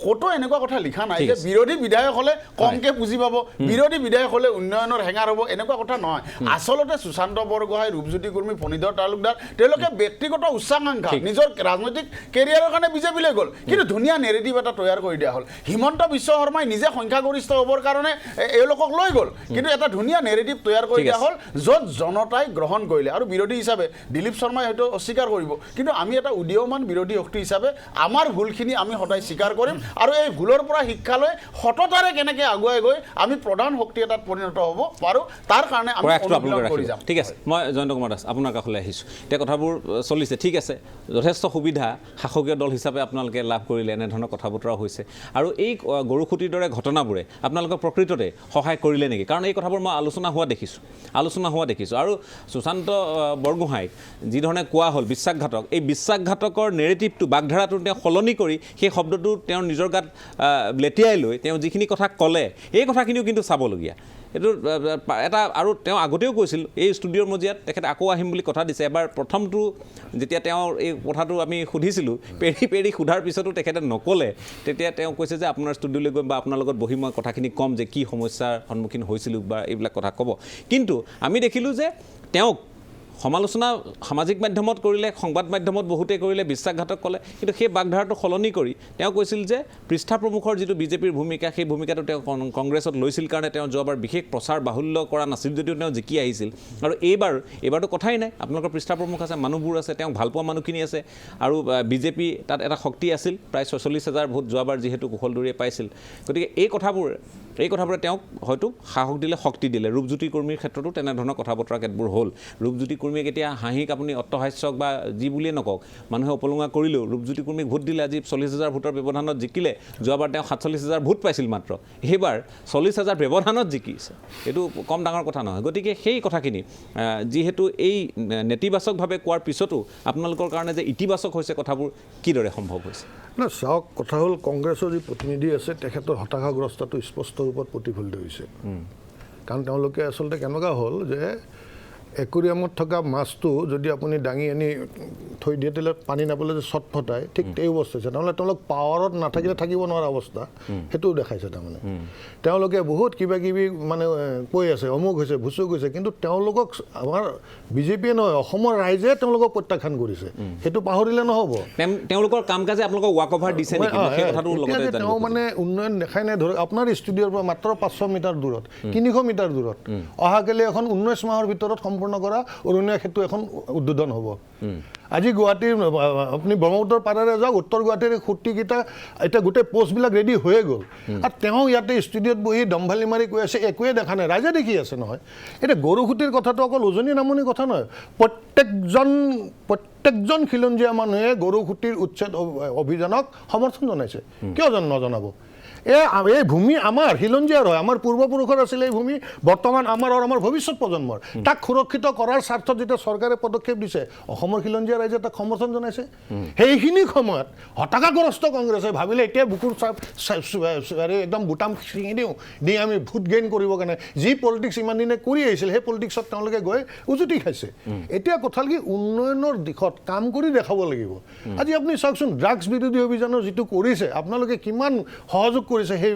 ক'তো এনেকুৱা কথা লিখা নাই যে বিৰোধী বিধায়ক হ'লে কমকৈ পুঁজি পাব বিৰোধী বিধায়ক হ'লে উন্নয়নৰ হেঙাৰ হ'ব এনেকুৱা কথা নহয় আচলতে সুশান্ত বৰগোহাঁই ৰূপজ্যোতি কুৰ্মী ফণীধৰ তালুকদাৰ তেওঁলোকে ব্যক্তিগত উচ্চাকাংক্ষা নিজৰ ৰাজনৈতিক কেৰিয়াৰৰ কাৰণে বিজেপিলৈ গ'ল কিন্তু ধুনীয়া নেৰেটিভ এটা তৈয়াৰ কৰি দিয়া হ'ল হিমন্ত বিশ্ব শৰ্মাই নিজে সংখ্যাগৰিষ্ঠ হ'বৰ কাৰণে এওঁলোকক লৈ গ'ল কিন্তু এটা ধুনীয়া নেৰেটিভ তৈয়াৰ কৰি দিয়া হ'ল য'ত জনতাই গ্ৰহণ কৰিলে আৰু বিৰোধী হিচাপে দিলীপ শৰ্মাই হয়তো অস্বীকাৰ কৰিব কিন্তু আমি এটা উদীয়মান বিৰোধী শক্তি হিচাপে আমাৰ ভুলখিনি আমি সদায় স্বীকাৰ কৰিম আৰু এই ভুলৰ পৰা শিক্ষা লৈ সততাৰে কেনেকৈ আগুৱাই গৈ আমি প্ৰধান শক্তি এটাত পৰিণত হ'ব পাৰোঁ তাৰ কাৰণে আমি অনুশীলন কৰি যাম ঠিক আছে মই জয়ন্ত কুমাৰ দাস আপোনাৰ কাষলৈ আহিছোঁ এতিয়া কথাবোৰ চলিছে ঠিক আছে যথেষ্ট সুবিধা শাসকীয় দল হিচাপে আপোনালোকে লাভ কৰিলে এনেধৰণৰ কথা বতৰা হৈছে আৰু এই গৰুখুটিৰ দৰে ঘটনাবোৰে আপোনালোকক প্ৰকৃততে সহায় কৰিলে নেকি কাৰণ এই কথাবোৰ মই আলোচনা হোৱা দেখিছোঁ আৰু সুশান্ত বৰগোহাঁইক যিধৰণে কোৱা হ'ল বিশ্বাসঘাতক এই বিশ্বাসঘাতকৰ নেৰেটিভটো বাগধাৰাটো তেওঁ সলনি কৰি সেই শব্দটো তেওঁৰ নিজৰ গাত লেটিয়াই লৈ তেওঁ যিখিনি কথা ক'লে এই কথাখিনিও কিন্তু চাবলগীয়া এইটো এটা আৰু তেওঁ আগতেও কৈছিল এই ষ্টুডিঅ'ৰ মজিয়াত তেখেতে আকৌ আহিম বুলি কথা দিছে এবাৰ প্ৰথমটো যেতিয়া তেওঁৰ এই কথাটো আমি সুধিছিলোঁ পেৰি সোধাৰ পিছতো তেখেতে নক'লে তেতিয়া তেওঁ কৈছে যে আপোনাৰ ষ্টুডিঅ'লৈ গৈ বা আপোনাৰ লগত বহি মই কথাখিনি ক'ম যে কি সমস্যাৰ সন্মুখীন হৈছিলোঁ বা এইবিলাক কথা ক'ব কিন্তু আমি দেখিলোঁ যে তেওঁক সমালোচনা সামাজিক মাধ্যমত কৰিলে সংবাদ মাধ্যমত বহুতে কৰিলে বিশ্বাসঘাতক ক'লে কিন্তু সেই বাগধাৰাটো সলনি কৰি তেওঁ কৈছিল যে পৃষ্ঠা প্ৰমুখৰ যিটো বিজেপিৰ ভূমিকা সেই ভূমিকাটো তেওঁ কংগ্ৰেছত লৈছিল কাৰণে তেওঁ যোৱাবাৰ বিশেষ প্ৰচাৰ বাহুল্য কৰা নাছিল যদিও তেওঁ জিকি আহিছিল আৰু এইবাৰতো কথাই নাই আপোনালোকৰ পৃষ্ঠা প্ৰমুখ আছে মানুহবোৰ আছে তেওঁক ভালপোৱা মানুহখিনি আছে আৰু বিজেপি তাত এটা শক্তি আছিল প্ৰায় 46,000 ভোট যোৱাবাৰ যিহেতু কুশলদুৰীয়ে পাইছিল গতিকে এই কথাবোৰে তেওঁক হয়তো সাহস দিলে শক্তি দিলে ৰূপজ্যোতি কুৰ্মীৰ ক্ষেত্ৰতো তেনেধৰণৰ কথা বতৰা কেতবোৰ হ'ল ৰূপজ্যোতি কুৰ্মীক এতিয়া হাঁহিক আপুনি অট্টহাস্যক বা যি বুলিয়ে নকওক মানুহে উপলুঙা কৰিলেও ৰূপজ্যোতি কুৰ্মীক ভোট দিলে আজি 40,000 ভোটৰ ব্যৱধানত জিকিলে যোৱাবাৰ তেওঁ 47,000 ভোট পাইছিল মাত্ৰ এইবাৰ 40,000 ব্যৱধানত জিকিছে এইটো কম ডাঙৰ কথা নহয় গতিকে সেই কথাখিনি যিহেতু এই নেতিবাচকভাৱে কোৱাৰ পিছতো আপোনালোকৰ কাৰণে যে ইতিবাচক হৈছে কথাবোৰ কিদৰে সম্ভৱ হৈছে না চাওক কথা হ'ল কংগ্ৰেছৰ যি প্ৰতিনিধি আছে তেখেতৰ হতাশাগ্ৰস্তটো স্পষ্ট ৰূপত প্ৰতিফলিত হৈছে কাৰণ তেওঁলোকে আচলতে কেনেকুৱা হ'ল যে একুৰিয়ামত থকা মাছটো যদি আপুনি দাঙি আনি থৈ দিয়ে তেতিয়াহ'লে পানী নাপালে যে চটফটায় ঠিক এই অৱস্থা হৈছে নহ'লে তেওঁলোক পাৱাৰত নাথাকিলে থাকিব নোৱাৰা অৱস্থা সেইটোও দেখাইছে তাৰমানে তেওঁলোকে বহুত কিবা কিবি মানে কৈ আছে অমুক হৈছে ভুচুক হৈছে কিন্তু তেওঁলোকক আমাৰ বিজেপিয়ে নহয় অসমৰ ৰাইজে তেওঁলোকক প্ৰত্যাখ্যান কৰিছে সেইটো পাহৰিলে নহ'ব তেওঁলোকৰ কাম কাজে আপোনালোকক ৱাক অভাৰ দিছে নেকি সেই কথাটো লগতে তেওঁ মানে উন্নয়ন দেখাই নাই ধৰক আপোনাৰ ষ্টুডিঅ'ৰ পৰা মাত্ৰ 500 মিটাৰ দূৰত 300 মিটাৰ দূৰত অহাকালি এখন 19 মাহৰ ভিতৰত সম্পূৰ্ণ কৰা অৰুণীয়া সেতু এখন উদ্বোধন হ'ব আজি গুৱাহাটীৰ আপুনি ব্ৰহ্মপুত্ৰৰ পাৰেৰে যাওক, উত্তৰ গুৱাহাটীৰ খুঁটিকেইটা এতিয়া গোটেই পোষ্টবিলাক ৰেডি হৈয়ে গ'ল, আৰু তেওঁ ইয়াতে ষ্টুডিঅ'ত বহি দম্ভালি মাৰি কৈ আছে একোৱে দেখা নাই, ৰাইজে দেখি আছে নহয়। এতিয়া গৰুসুঁটিৰ কথাটো অকল উজনি নামনি কথা নহয়, প্ৰত্যেকজন খিলঞ্জীয়া মানুহে গৰুসুঁটিৰ উচ্ছেদ অভিযানক সমৰ্থন জনাইছে। কিয় নজনাব? এই ভূমি আমাৰ খিলঞ্জীয়াৰ হয়, আমাৰ পূৰ্বপুৰুষৰ আছিলে এই ভূমি, বৰ্তমান আমাৰ আৰু আমাৰ ভৱিষ্যত প্ৰজন্মৰ। তাক সুৰক্ষিত কৰাৰ স্বাৰ্থত যেতিয়া চৰকাৰে পদক্ষেপ দিছে, অসমৰ খিলঞ্জীয়া ৰাইজে তাক সমৰ্থন জনাইছে। সেইখিনি সময়ত হতাশাগ্ৰস্ত কংগ্ৰেছে ভাবিলে এতিয়া বুকুৰ একদম বুটাম ছিঙি দি আমি ভোট গেইন কৰিব কাৰণে যি পলিটিক্স ইমান দিনে কৰি আহিছিল, সেই পলিটিক্সত তেওঁলোকে গৈ উজুতি খাইছে। এতিয়া কথা হ'ল কি, উন্নয়নৰ দিশত কাম কৰি দেখাব লাগিব। আজি আপুনি চাওকচোন, ড্ৰাগছ বিৰোধী অভিযানৰ যিটো কৰিছে, আপোনালোকে কিমান সহযোগ কৰিছে সেই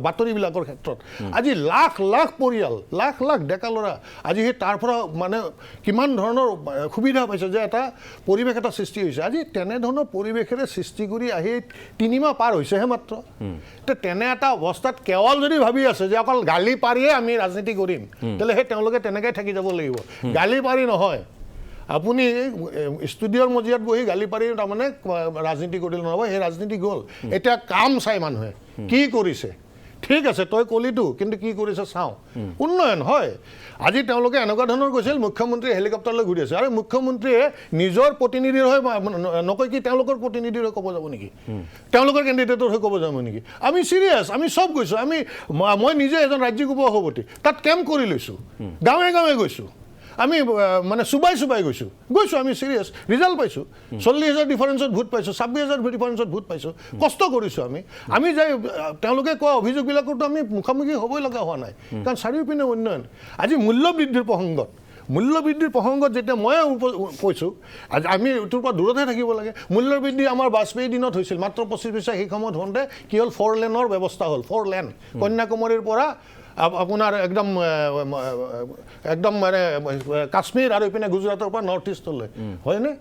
বাতৰিবিলাকৰ ক্ষেত্ৰত। আজি লাখ লাখ পৰিয়াল, লাখ লাখ ডেকা ল'ৰা আজি সেই তাৰ পৰা মানে কিমান ধৰণৰ সুবিধা পাইছে, যে এটা পৰিৱেশ এটা সৃষ্টি হৈছে। আজি তেনেধৰণৰ পৰিৱেশেৰে সৃষ্টি কৰি আহি 3 মাহ পাৰ হৈছেহে মাত্ৰ। তেনে এটা অৱস্থাত কেৱল যদি ভাবি আছে যে অকল গালি পাৰিয়ে আমি ৰাজনীতি কৰিম, তেতিয়াহ'লে সেই তেওঁলোকে তেনেকৈ থাকি যাব লাগিব। গালি পাৰি নহয়, আপুনি ষ্টুডিঅ'ৰ মজিয়াত বহি গালি পাৰি তাৰমানে ৰাজনীতি কৰিলে নহ'ব। সেই ৰাজনীতি গ'ল, এতিয়া কাম চাই মানুহে কি কৰিছে। ঠিক আছে, তই কলিতো, কিন্তু কি কৰিছে চাওঁ। উন্নয়ন হয়। আজি তেওঁলোকে এনেকুৱা ধৰণৰ কৈছিল, মুখ্যমন্ত্ৰীয়ে হেলিকপ্টাৰলৈ ঘূৰি আছে, আৰু মুখ্যমন্ত্ৰীয়ে নিজৰ প্ৰতিনিধিৰ হৈ নকয় কি তেওঁলোকৰ প্ৰতিনিধিৰ হৈ ক'ব যাব নেকি, তেওঁলোকৰ কেণ্ডিডেটৰ হৈ ক'ব যাব নেকি? আমি চিৰিয়াছ, আমি চব গৈছোঁ। মই নিজে এজন ৰাজ্যিক উপ সভাপতি, তাত কেম্প কৰি লৈছোঁ, গাঁৱে গাঁৱে গৈছোঁ, আমি মানে চুবাই গৈছোঁ, আমি চিৰিয়াছ। ৰিজাল্ট পাইছোঁ, 40,000 ডিফাৰেঞ্চত ভোট পাইছোঁ, 26,000 ডিফাৰেঞ্চত ভোট পাইছোঁ, কষ্ট কৰিছোঁ আমি যাই তেওঁলোকে কোৱা অভিযোগবিলাকতো আমি মুখামুখি হ'বই লগা হোৱা নাই, কাৰণ চাৰিওপিনে উন্নয়ন। আজি মূল্যবৃদ্ধিৰ প্ৰসংগত যেতিয়া মই কৈছোঁ, আমি এইটোৰ পৰা দূৰতহে থাকিব লাগে। মূল্যবৃদ্ধি আমাৰ বাজপেয়ীৰ দিনত হৈছিল, মাত্ৰ 25 পইচা। সেই সময়ত হওঁতে কি হ'ল, 4 লেনৰ ব্যৱস্থা হ'ল। 4 লেন কন্যাকুমাৰীৰ পৰা আপোনাৰ একদম মানে কাশ্মীৰ আৰু এইপিনে গুজৰাটৰ পৰা নৰ্থ ইষ্টলৈ, হয়নে?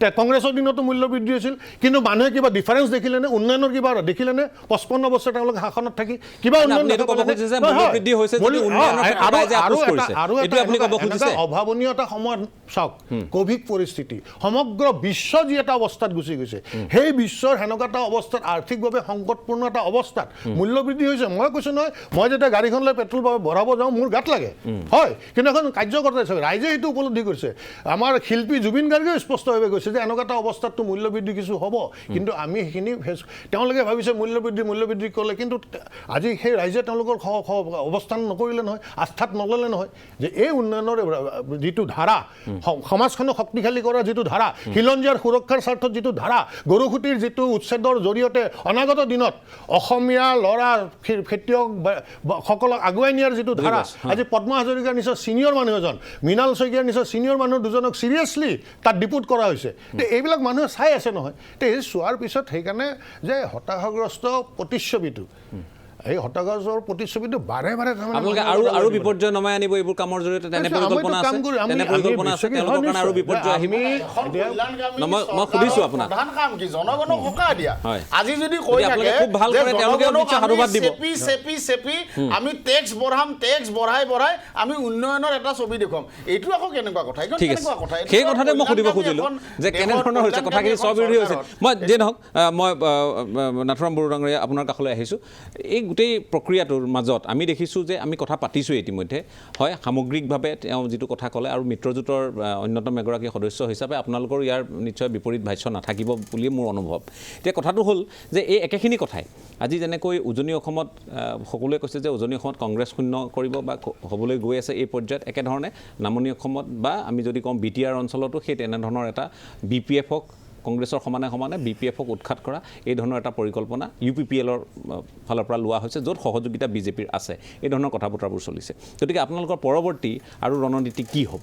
কংগ্ৰেছৰ দিনতো মূল্য বৃদ্ধি হৈছিল, কিন্তু মানুহে কিবা ডিফাৰেঞ্চ দেখিলেনে? উন্নয়নৰ কিবা দেখিলেনে? 55 বছৰ তেওঁলোকে শাসনত থাকি কিবা অভাৱনীয় এটা সময়ত চাওক, কভিড পৰিস্থিতি, সমগ্ৰ বিশ্ব যি এটা অৱস্থাত গুচি গৈছে, সেই বিশ্বৰ সেনেকুৱা এটা অৱস্থাত, আৰ্থিকভাৱে সংকটপূৰ্ণ এটা অৱস্থাত মূল্য বৃদ্ধি হৈছে। মই কৈছোঁ নহয়, মই যেতিয়া গাড়ীখন লৈ পেট্ৰল ভৰাব যাওঁ, মোৰ গাত লাগে, হয়, কিন্তু এখন কাৰ্যকৰ্তা হিচাপে ৰাইজে সেইটো উপলব্ধি কৰিছে। আমাৰ শিল্পী জুবিন গাৰ্গেও স্পষ্টভাৱে কৈছে যে এনেকুৱা এটা অৱস্থাততো মূল্যবৃদ্ধি কিছু হ'ব, কিন্তু আমি সেইখিনি তেওঁলোকে ভাবিছে মূল্যবৃদ্ধি ক'লে, কিন্তু আজি সেই ৰাইজে তেওঁলোকৰ অৱস্থান নকৰিলে নহয়, আস্থাত নল'লে নহয়, যে এই উন্নয়নৰ যিটো ধাৰা, সমাজখনক শক্তিশালী কৰাৰ যিটো ধাৰা, খিলঞ্জীয়াৰ সুৰক্ষাৰ স্বাৰ্থত যিটো ধাৰা, গৰুসুঁটিৰ যিটো উচ্ছেদৰ জৰিয়তে অনাগত দিনত অসমীয়া ল'ৰা খেতিয়ক সকলক আগুৱাই নিয়াৰ যিটো ধাৰা, আজি পদ্মা হাজৰিকাৰ নিচিনা ছিনিয়ৰ মানুহ এজন, মৃণাল শইকীয়াৰ নিচিনা ছিনিয়ৰ মানুহ দুজনক চিৰিয়াছলি তাত ডিপুট কৰা হৈছে। এইবিলাক মানুহে চাই আছে নহয়। এই চোৱাৰ পিছত সেইকাৰণে যে হতাশাগ্ৰস্ত প্ৰতিচ্ছবিটো, এই হতাশাগ্ৰস্তৰ প্ৰতিচ্ছবিটো বাৰে আপোনালোকে আৰু বিপৰ্যয় নমাই আনিব এইবোৰ কামৰ জৰিয়তে, তেনে পৰিকল্পনা আছে? তেওঁলোকৰ কাৰণে আৰু বিপৰ্যয় আহিব? মই সুধিছোঁ আপোনাক, প্ৰধান কাম কি? জনগণক সকাহ দিয়া। আজি যদি কৈ থাকে খুব ভাল কৰে, তেওঁলোকে নিশ্চয় সাধুবাদ দিব। চেপি আমি টেক্স বঢ়াম, টেক্স বঢ়াই আমি উন্নয়নৰ এটা ছবি দেখুৱাম, এইটো আকৌ কেনেকুৱা কথা? ঠিক আছে, সেই কথাতে মই সুধিব খুজিলোঁ যে কেনেধৰণৰ হৈছে কথাখিনি, স্ববিৰোধী হৈছে। মই যিয়ে নহওক, মই নাথুৰাম বড়ো ডাঙৰীয়া আপোনাৰ কাষলৈ আহিছোঁ। এই গোটেই প্ৰক্ৰিয়াটোৰ মাজত আমি দেখিছোঁ যে আমি কথা পাতিছোঁ ইতিমধ্যে, হয়, সামগ্ৰিকভাৱে তেওঁ যিটো কথা ক'লে, আৰু মিত্ৰজোঁটৰ অন্যতম এগৰাকী সদস্য হিচাপে আপোনালোকৰ ইয়াৰ নিশ্চয় বিপৰীত ভাষ্য নাথাকিব বুলি মোৰ অনুভৱ। এতিয়া কথাটো হ'ল যে এই একেখিনি কথাই আজি যেনেকৈ উজনি অসমত সকলোৱে কৈছে যে উজনি অসমত কংগ্ৰেছ শূন্য কৰিব বা হ'বলৈ গৈ আছে এই পৰ্যায়ত, একেধৰণে নামনি অসমত বা আমি যদি কওঁ BTR অঞ্চলতো সেই তেনেধৰণৰ এটা BPF-ক কংগ্ৰেছৰ সমানে BPF-ক উৎখাত কৰা এই ধৰণৰ এটা পৰিকল্পনা UPPL-ৰ ফালৰ পৰা লোৱা হৈছে, য'ত সহযোগিতা BJP-ৰ আছে। এই ধৰণৰ কথা বতৰাবোৰ চলিছে। গতিকে আপোনালোকৰ পৰৱৰ্তী আৰু ৰণনীতি কি হ'ব?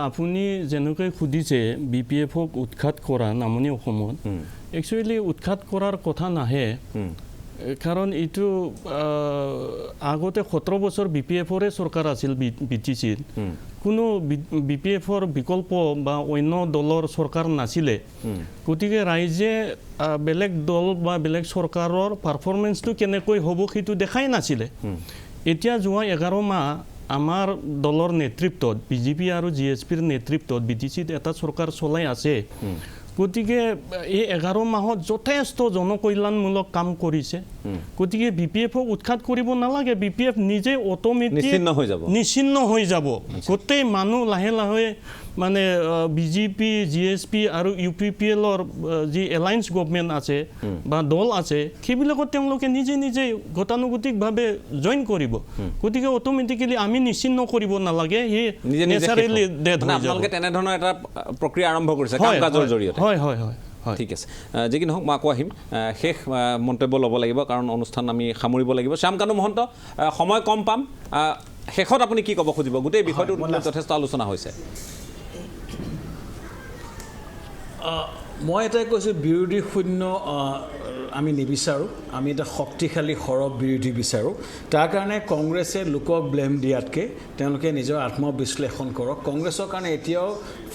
আপুনি যেনেকৈ সুধিছে BPF-ক উৎখাত কৰা নামনি অসমত, একচুৱেলি উৎখাত কৰাৰ কথা নাহে, কাৰণ এইটো আগতে 17 বছৰ BPF-ৰে চৰকাৰ আছিল BTC-ৰ, কোনো BPF-ৰ বিকল্প বা অন্য দলৰ চৰকাৰ নাছিলে। গতিকে ৰাইজে বেলেগ দল বা বেলেগ চৰকাৰৰ পাৰফৰ্মেঞ্চটো কেনেকৈ হ'ব সেইটো দেখাই নাছিলে। এতিয়া যোৱা 11 মাহ আমাৰ দলৰ নেতৃত্বত বিজেপি আৰু জিএছপিৰ নেতৃত্বত বিটিচিত এটা চৰকাৰ চলাই আছে গতিকে এই 11 মাহত যথেষ্ট জনকল্যাণমূলক কাম কৰিছে গতিকে বিপিএফক উৎখাত কৰিব নালাগে বিপিএফ নিজে অট'মেটিক নিশ্চিন্ন হৈ যাব গোটেই মানুহ লাহে লাহে মানে বিজেপি জিএছপি আৰু ইউপিপিএলৰ যি এলায়েন্স গভৰ্ণমেণ্ট আছে বা দল আছে সেইবিলাকত তেওঁলোকে নিজে নিজে গতানুগতিকভাৱে জইন কৰিব গতিকে অট'মেটিকেলি আমি নিশ্চিন্ন কৰিব নালাগে সেই নেচাৰেলি ডেথ হৈ যাব আপোনালোকে তেনেধৰণৰ এটা প্ৰক্ৰিয়া আৰম্ভ কৰিছে কাম কাজৰ জৰিয়তে হয় হয় হয় ঠিক আছে যি কি নহওক মই আকৌ আহিম শেষ মন্তব্য ল'ব লাগিব কাৰণ অনুষ্ঠান আমি সামৰিব লাগিব শ্যামকানু মহন্ত সময় কম পাম শেষত আপুনি কি ক'ব খুজিব গোটেই বিষয়টোৰ যথেষ্ট আলোচনা হৈছে মই এটাই কৈছোঁ বিৰোধী শূন্য আমি নিবিচাৰোঁ আমি এটা শক্তিশালী সৰব বিৰোধী বিচাৰোঁ তাৰ কাৰণে কংগ্ৰেছে লোকক ব্লেম দিয়াতকৈ তেওঁলোকে নিজৰ আত্মবিশ্লেষণ কৰক কংগ্ৰেছৰ কাৰণে এতিয়াও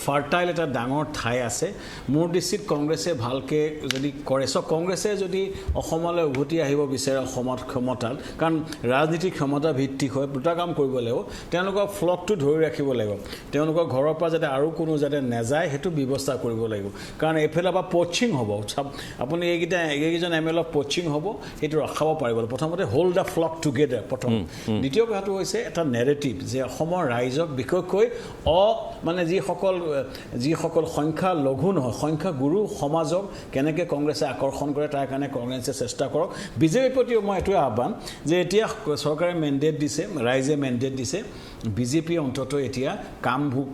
ফাৰ্টাইল এটা ডাঙৰ ঠাই আছে মোৰ দৃষ্টিত কংগ্ৰেছে ভালকৈ যদি কৰে কংগ্ৰেছে যদি অসমলৈ উভতি আহিব বিচাৰে অসমত ক্ষমতাত কাৰণ ৰাজনীতিৰ ক্ষমতা ভিত্তিক হৈ দুটা কাম কৰিব লাগিব তেওঁলোকৰ ফ্লকটো ধৰি ৰাখিব লাগিব তেওঁলোকৰ ঘৰৰ পৰা যাতে আৰু কোনো যাতে নাযায় সেইটো ব্যৱস্থা কৰিব লাগিব কাৰণ এইফালে পৰা পচিং হ'ব আপুনি এইকেইজন MLA পচিং হ'ব সেইটো ৰখাব পাৰিব প্ৰথমতে হোল্ড দ্য ফ্লক টুগেডাৰ প্ৰথম দ্বিতীয় কথাটো হৈছে এটা নেৰেটিভ যে অসমৰ ৰাইজক বিশেষকৈ মানে যিসকল সংখ্যা লঘু নহয় সংখ্যা গুৰু সমাজক কেনেকৈ কংগ্ৰেছে আকৰ্ষণ কৰে তাৰ কাৰণে কংগ্ৰেছে চেষ্টা কৰক বিজেপিৰ প্ৰতিও মই এইটোৱে আহ্বান যে এতিয়া চৰকাৰে মেণ্ডেট দিছে ৰাইজে মেণ্ডেট দিছে বিজেপি অন্তত এতিয়া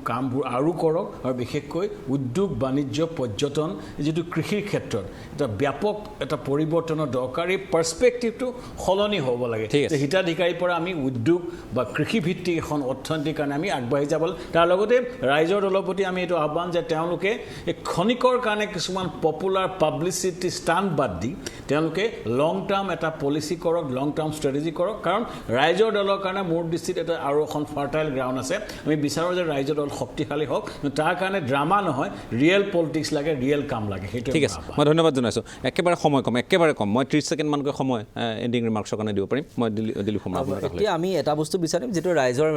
কামবোৰ আৰু কৰক আৰু বিশেষকৈ উদ্যোগ বাণিজ্য পৰ্যটন যিটো কৃষিৰ ক্ষেত্ৰত এটা ব্যাপক এটা পৰিৱৰ্তনৰ দৰকাৰী পাৰ্সপেক্টিভটো সলনি হ'ব লাগে যে হিতাধিকাৰীৰ পৰা আমি উদ্যোগ বা কৃষিভিত্তিক এখন অৰ্থনীতিৰ কাৰণে আমি আগবাঢ়ি যাব তাৰ লগতে ৰাইজৰ দলৰ প্ৰতি আমি এইটো আহ্বান যে তেওঁলোকে এই ক্ষণিকৰ কাৰণে কিছুমান পপুলাৰ পাব্লিচিটি ষ্টাণ্ট বাদ দি তেওঁলোকে লং টাৰ্ম এটা পলিচি কৰক লং টাৰ্ম ষ্ট্ৰেটেজি কৰক কাৰণ ৰাইজৰ দলৰ কাৰণে মোৰ দৃষ্টিত এটা আৰু এখন ফাৰ্টাইল গ্ৰাউণ্ড আছে আমি বিচাৰোঁ যে ৰাইজৰ দল শক্তিশালী হওক তাৰ কাৰণে ড্ৰামা নহয় ৰিয়েল পলিটিক্স লাগে ৰিয়েল কাম লাগে সেইটো ঠিক আছে মই ধন্যবাদ জনাইছোঁ একেবাৰে সময় কম একেবাৰে কম মই 30 ছেকেণ্ডমানকৈ সময় এণ্ডিং ৰিমাৰ্কছৰ কাৰণে দিব পাৰিম মই দিলোঁ সময় এতিয়া আমি এটা বস্তু বিচাৰিম যিটো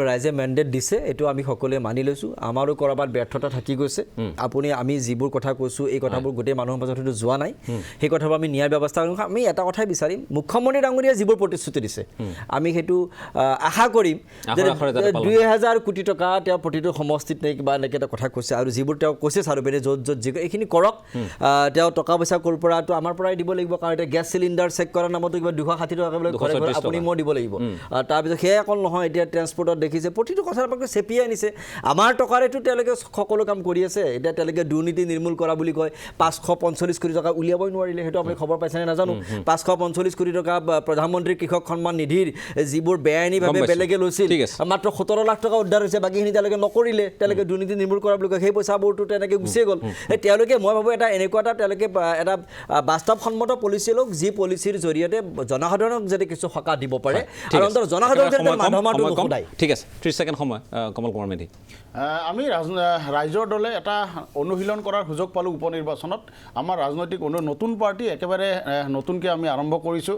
ৰাইজে মেণ্ডেট দিছে এইটো আমি সকলোৱে মানি লৈছোঁ আমাৰো ক'ৰবাত ব্যৰ্থতা থাকি গৈছে আমি যিবোৰ কথা কৈছোঁ এই কথাবোৰ গোটেই মানুহৰ মাজত হয়তো যোৱা নাই সেই কথাবোৰ আমি ন্যায় ব্যৱস্থা আমি এটা কথাই বিচাৰিম মুখ্যমন্ত্ৰী ডাঙৰীয়াই যিবোৰ প্ৰতিশ্ৰুতি দিছে আমি সেইটো আশা কৰিম যে 2000 কোটি টকা তেওঁ প্ৰতিটো সমষ্টিত নে কিবা এনেকৈ এটা কথা কৈছে আৰু যিবোৰ তেওঁ কৈছে চাৰুবেনে য'ত যি এইখিনি কৰক তেওঁ টকা পইচা ক'ৰ পৰাটো আমাৰ পৰাই দিব লাগিব কাৰণ এতিয়া গেছ চিলিণ্ডাৰ চেক কৰাৰ নামতো কিবা 260 টকা বোলে ঘৰে আপুনি মই দিব লাগিব তাৰপিছত সেয়া অকল নহয় এতিয়া ট্ৰেন্সপৰ্টত দেখিছে প্ৰতিটো কথাৰ পৰা চেপিয়াই আনিছে আমাৰ টকাৰেতো তেওঁলোকে সকলো কাম কৰি আছে এতিয়া তেওঁলোকে দুৰ্নীতি নিৰ্মূল কৰা বুলি কয় 545 কোটি টকা উলিয়াবই নোৱাৰিলে সেইটো আপুনি খবৰ পাইছেনে নাজানো 545 কোটি টকা প্ৰধানমন্ত্ৰী কৃষক সন্মান নিধিৰ যিবোৰ বেআইনীভাৱে বেলেগে লৈছিল মাত্ৰ 17 লাখ টকা উদ্ধাৰ হৈছে বাকীখিনি তেওঁলোকে নকৰিলে তেওঁলোকে দুৰ্নীতি নিৰ্মূল কৰা বুলি কয় সেই পইচাবোৰতো তেনেকৈ গুচিয়ে গ'ল তেওঁলোকে মই ভাবোঁ এটা এনেকুৱা এটা তেওঁলোকে এটা বাস্তৱসন্মত পলিচি লওক যি পলিচিৰ জৰিয়তে জনসাধাৰণক যাতে কিছু সকাহ দিব পাৰে আৰু অন্তত জনসাধাৰণ ঠিক আছে 30 ছেকেণ্ড সময় কমল কুমাৰ মেধি আমি ৰাইজৰ দলে এটা অনুশীলন কৰাৰ সুযোগ পালোঁ উপ নিৰ্বাচনত আমাৰ ৰাজনৈতিক নতুন পাৰ্টি একেবাৰে নতুনকৈ আমি আৰম্ভ কৰিছোঁ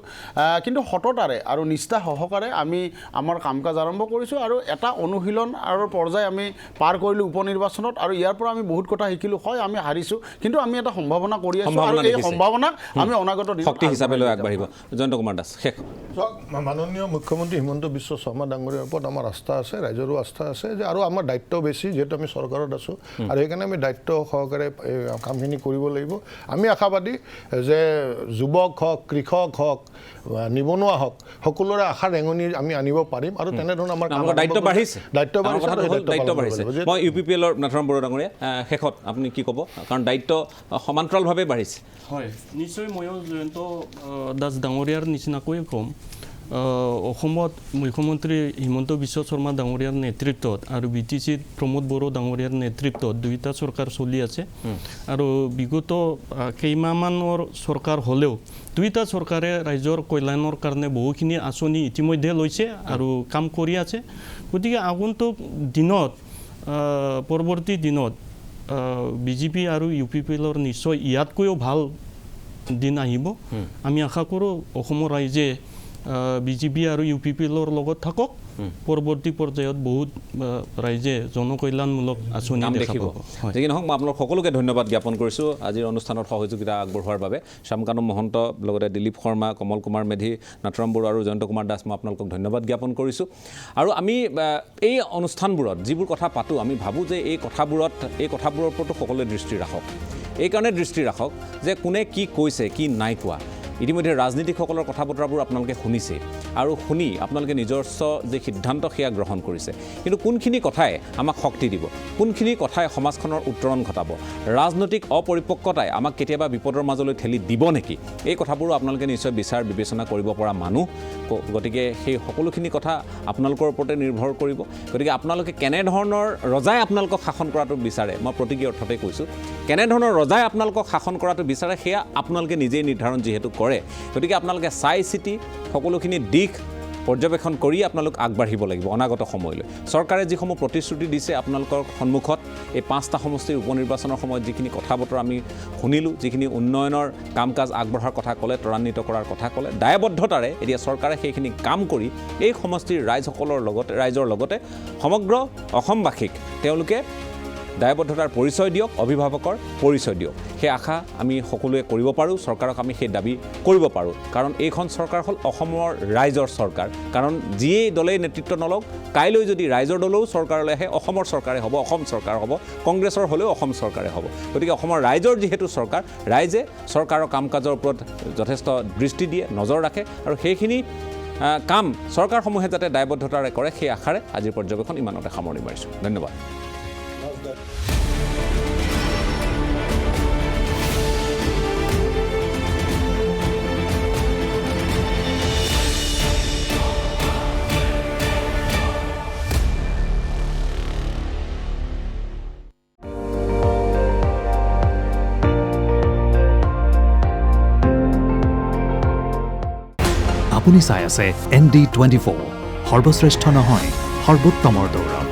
কিন্তু সততাৰে আৰু নিষ্ঠা সহকাৰে আমি আমাৰ কাম কাজ আৰম্ভ কৰিছোঁ আৰু এটা অনুশীলন আৰু পৰ্যায় আমি পাৰ কৰিলোঁ উপ নিৰ্বাচনত আৰু ইয়াৰ পৰা আমি বহুত কথা শিকিলোঁ হয় আমি হাৰিছোঁ কিন্তু আমি এটা সম্ভাৱনা কৰি আছোঁ আৰু এই সম্ভাৱনাক আমি অনাগত শক্তি হিচাপে লৈ আগবাঢ়িব জয়ন্ত কুমাৰ দাস শেষ মাননীয় মুখ্যমন্ত্ৰী হিমন্ত বিশ্ব শৰ্মা ডাঙৰীয়াৰ ওপৰত আমাৰ আস্থা আছে ৰাইজৰো আস্থা আছে যে আৰু আমাৰ দায়িত্ব বেছি যিহেতু আমি চৰকাৰত আছোঁ আৰু সেইকাৰণে আমি দায়িত্ব সহকাৰে কামখিনি কৰিব লাগিব আমি আশাবাদী যে যুৱক হওক কৃষক হওক নিবনুৱা হওক সকলোৰে আশা ৰেঙনি আমি আনিব পাৰিম আৰু তেনেধৰণৰ আমাৰ দায়িত্ব বাঢ়িছে মই UPPLৰ নাথুৰাম বড়ো ডাঙৰীয়া শেষত আপুনি কি ক'ব কাৰণ দায়িত্ব সমান্তৰালভাৱে বাঢ়িছে হয় নিশ্চয় ময়ো জয়ন্ত দাস ডাঙৰীয়াৰ নিচিনাকৈ ক'ম অসমত মুখ্যমন্ত্ৰী হিমন্ত বিশ্ব শৰ্মা ডাঙৰীয়াৰ নেতৃত্বত আৰু BTCত প্ৰমোদ বড়ো ডাঙৰীয়াৰ নেতৃত্বত দুইটা চৰকাৰ চলি আছে আৰু বিগত কেইমাহমানৰ চৰকাৰ হ'লেও দুইটা চৰকাৰে ৰাইজৰ কল্যাণৰ কাৰণে বহুখিনি আঁচনি ইতিমধ্যে লৈছে আৰু কাম কৰি আছে গতিকে আগন্তুক দিনত পৰৱৰ্তী দিনত বিজেপি আৰু UPPLৰ নিশ্চয় ইয়াতকৈও ভাল দিন আহিব আমি আশা কৰোঁ অসমৰ ৰাইজে বিজেপি আৰু UPPৰ লগত থাকক পৰৱৰ্তী পৰ্যায়ত বহুত ৰাইজে জনকল্যাণমূলক আঁচনি নাম দেখা দেখিব পাব হয় যি কি নহওক মই আপোনালোক সকলোকে ধন্যবাদ জ্ঞাপন কৰিছোঁ আজিৰ অনুষ্ঠানত সহযোগিতা আগবঢ়োৱাৰ বাবে শ্যামকানু মহন্ত লগতে দিলীপ শৰ্মা কমল কুমাৰ মেধি নাথৰাম বড়ো আৰু জয়ন্ত কুমাৰ দাস মই আপোনালোকক ধন্যবাদ জ্ঞাপন কৰিছোঁ আৰু আমি এই অনুষ্ঠানবোৰত যিবোৰ কথা পাতোঁ আমি ভাবোঁ যে এই কথাবোৰৰ ওপৰতো সকলোৱে দৃষ্টি ৰাখক এইকাৰণে দৃষ্টি ৰাখক যে কোনে কি কৈছে কি নাই কোৱা ইতিমধ্যে ৰাজনীতিকসকলৰ কথা বতৰাবোৰ আপোনালোকে শুনিছে আৰু শুনি আপোনালোকে নিজস্ব যে সিদ্ধান্ত সেয়া গ্ৰহণ কৰিছে কিন্তু কোনখিনি কথাই আমাক শক্তি দিব কোনখিনি কথাই সমাজখনৰ উত্তৰণ ঘটাব ৰাজনৈতিক অপৰিপক্কতাই আমাক কেতিয়াবা বিপদৰ মাজলৈ ঠেলি দিব নেকি এই কথাবোৰো আপোনালোকে নিশ্চয় বিচাৰ বিবেচনা কৰিব পৰা মানুহ গতিকে সেই সকলোখিনি কথা আপোনালোকৰ ওপৰতে নিৰ্ভৰ কৰিব গতিকে আপোনালোকে কেনেধৰণৰ ৰজাই আপোনালোকক শাসন কৰাটো বিচাৰে মই প্ৰতীকী অৰ্থতে কৈছোঁ কেনেধৰণৰ ৰজাই আপোনালোকক শাসন কৰাটো বিচাৰে সেয়া আপোনালোকে নিজেই নিৰ্ধাৰণ যিহেতু কৰে গতিকে আপোনালোকে চাই চিতি সকলোখিনি দিশ পৰ্যবেক্ষণ কৰি আপোনালোক আগবাঢ়িব লাগিব অনাগত সময়লৈ চৰকাৰে যিসমূহ প্ৰতিশ্ৰুতি দিছে আপোনালোকৰ সন্মুখত এই 5টা সমষ্টিৰ উপনিৰ্বাচনৰ সময়ত যিখিনি কথা বতৰা আমি শুনিলোঁ যিখিনি উন্নয়নৰ কাম কাজ আগবঢ়াৰ কথা ক'লে ত্বৰান্বিত কৰাৰ কথা ক'লে দায়বদ্ধতাৰে এতিয়া চৰকাৰে সেইখিনি কাম কৰি এই সমষ্টিৰ ৰাইজৰ লগতে সমগ্ৰ অসমবাসীক তেওঁলোকে দায়বদ্ধতাৰ পৰিচয় দিয়ক অভিভাৱকৰ পৰিচয় দিয়ক সেই আশা আমি সকলোৱে কৰিব পাৰোঁ চৰকাৰক আমি সেই দাবী কৰিব পাৰোঁ কাৰণ এইখন চৰকাৰ হ'ল অসমৰ ৰাইজৰ চৰকাৰ কাৰণ যিয়েই দলেই নেতৃত্ব নলওক কাইলৈ যদি ৰাইজৰ দলেও চৰকাৰলৈ আহে অসমৰ চৰকাৰে হ'ব অসম চৰকাৰ হ'ব কংগ্ৰেছৰ হ'লেও অসম চৰকাৰে হ'ব গতিকে অসমৰ ৰাইজৰ যিহেতু চৰকাৰ ৰাইজে চৰকাৰৰ কাম কাজৰ ওপৰত যথেষ্ট দৃষ্টি দিয়ে নজৰ ৰাখে আৰু সেইখিনি কাম চৰকাৰসমূহে যাতে দায়বদ্ধতাৰে কৰে সেই আশাৰে আজিৰ পৰ্যবেক্ষণ ইমানতে সামৰণি মাৰিছোঁ ধন্যবাদ আপুনি চাই আছে ND24 সৰ্বশ্ৰেষ্ঠ নহয় সৰ্বোত্তমৰ দৌৰ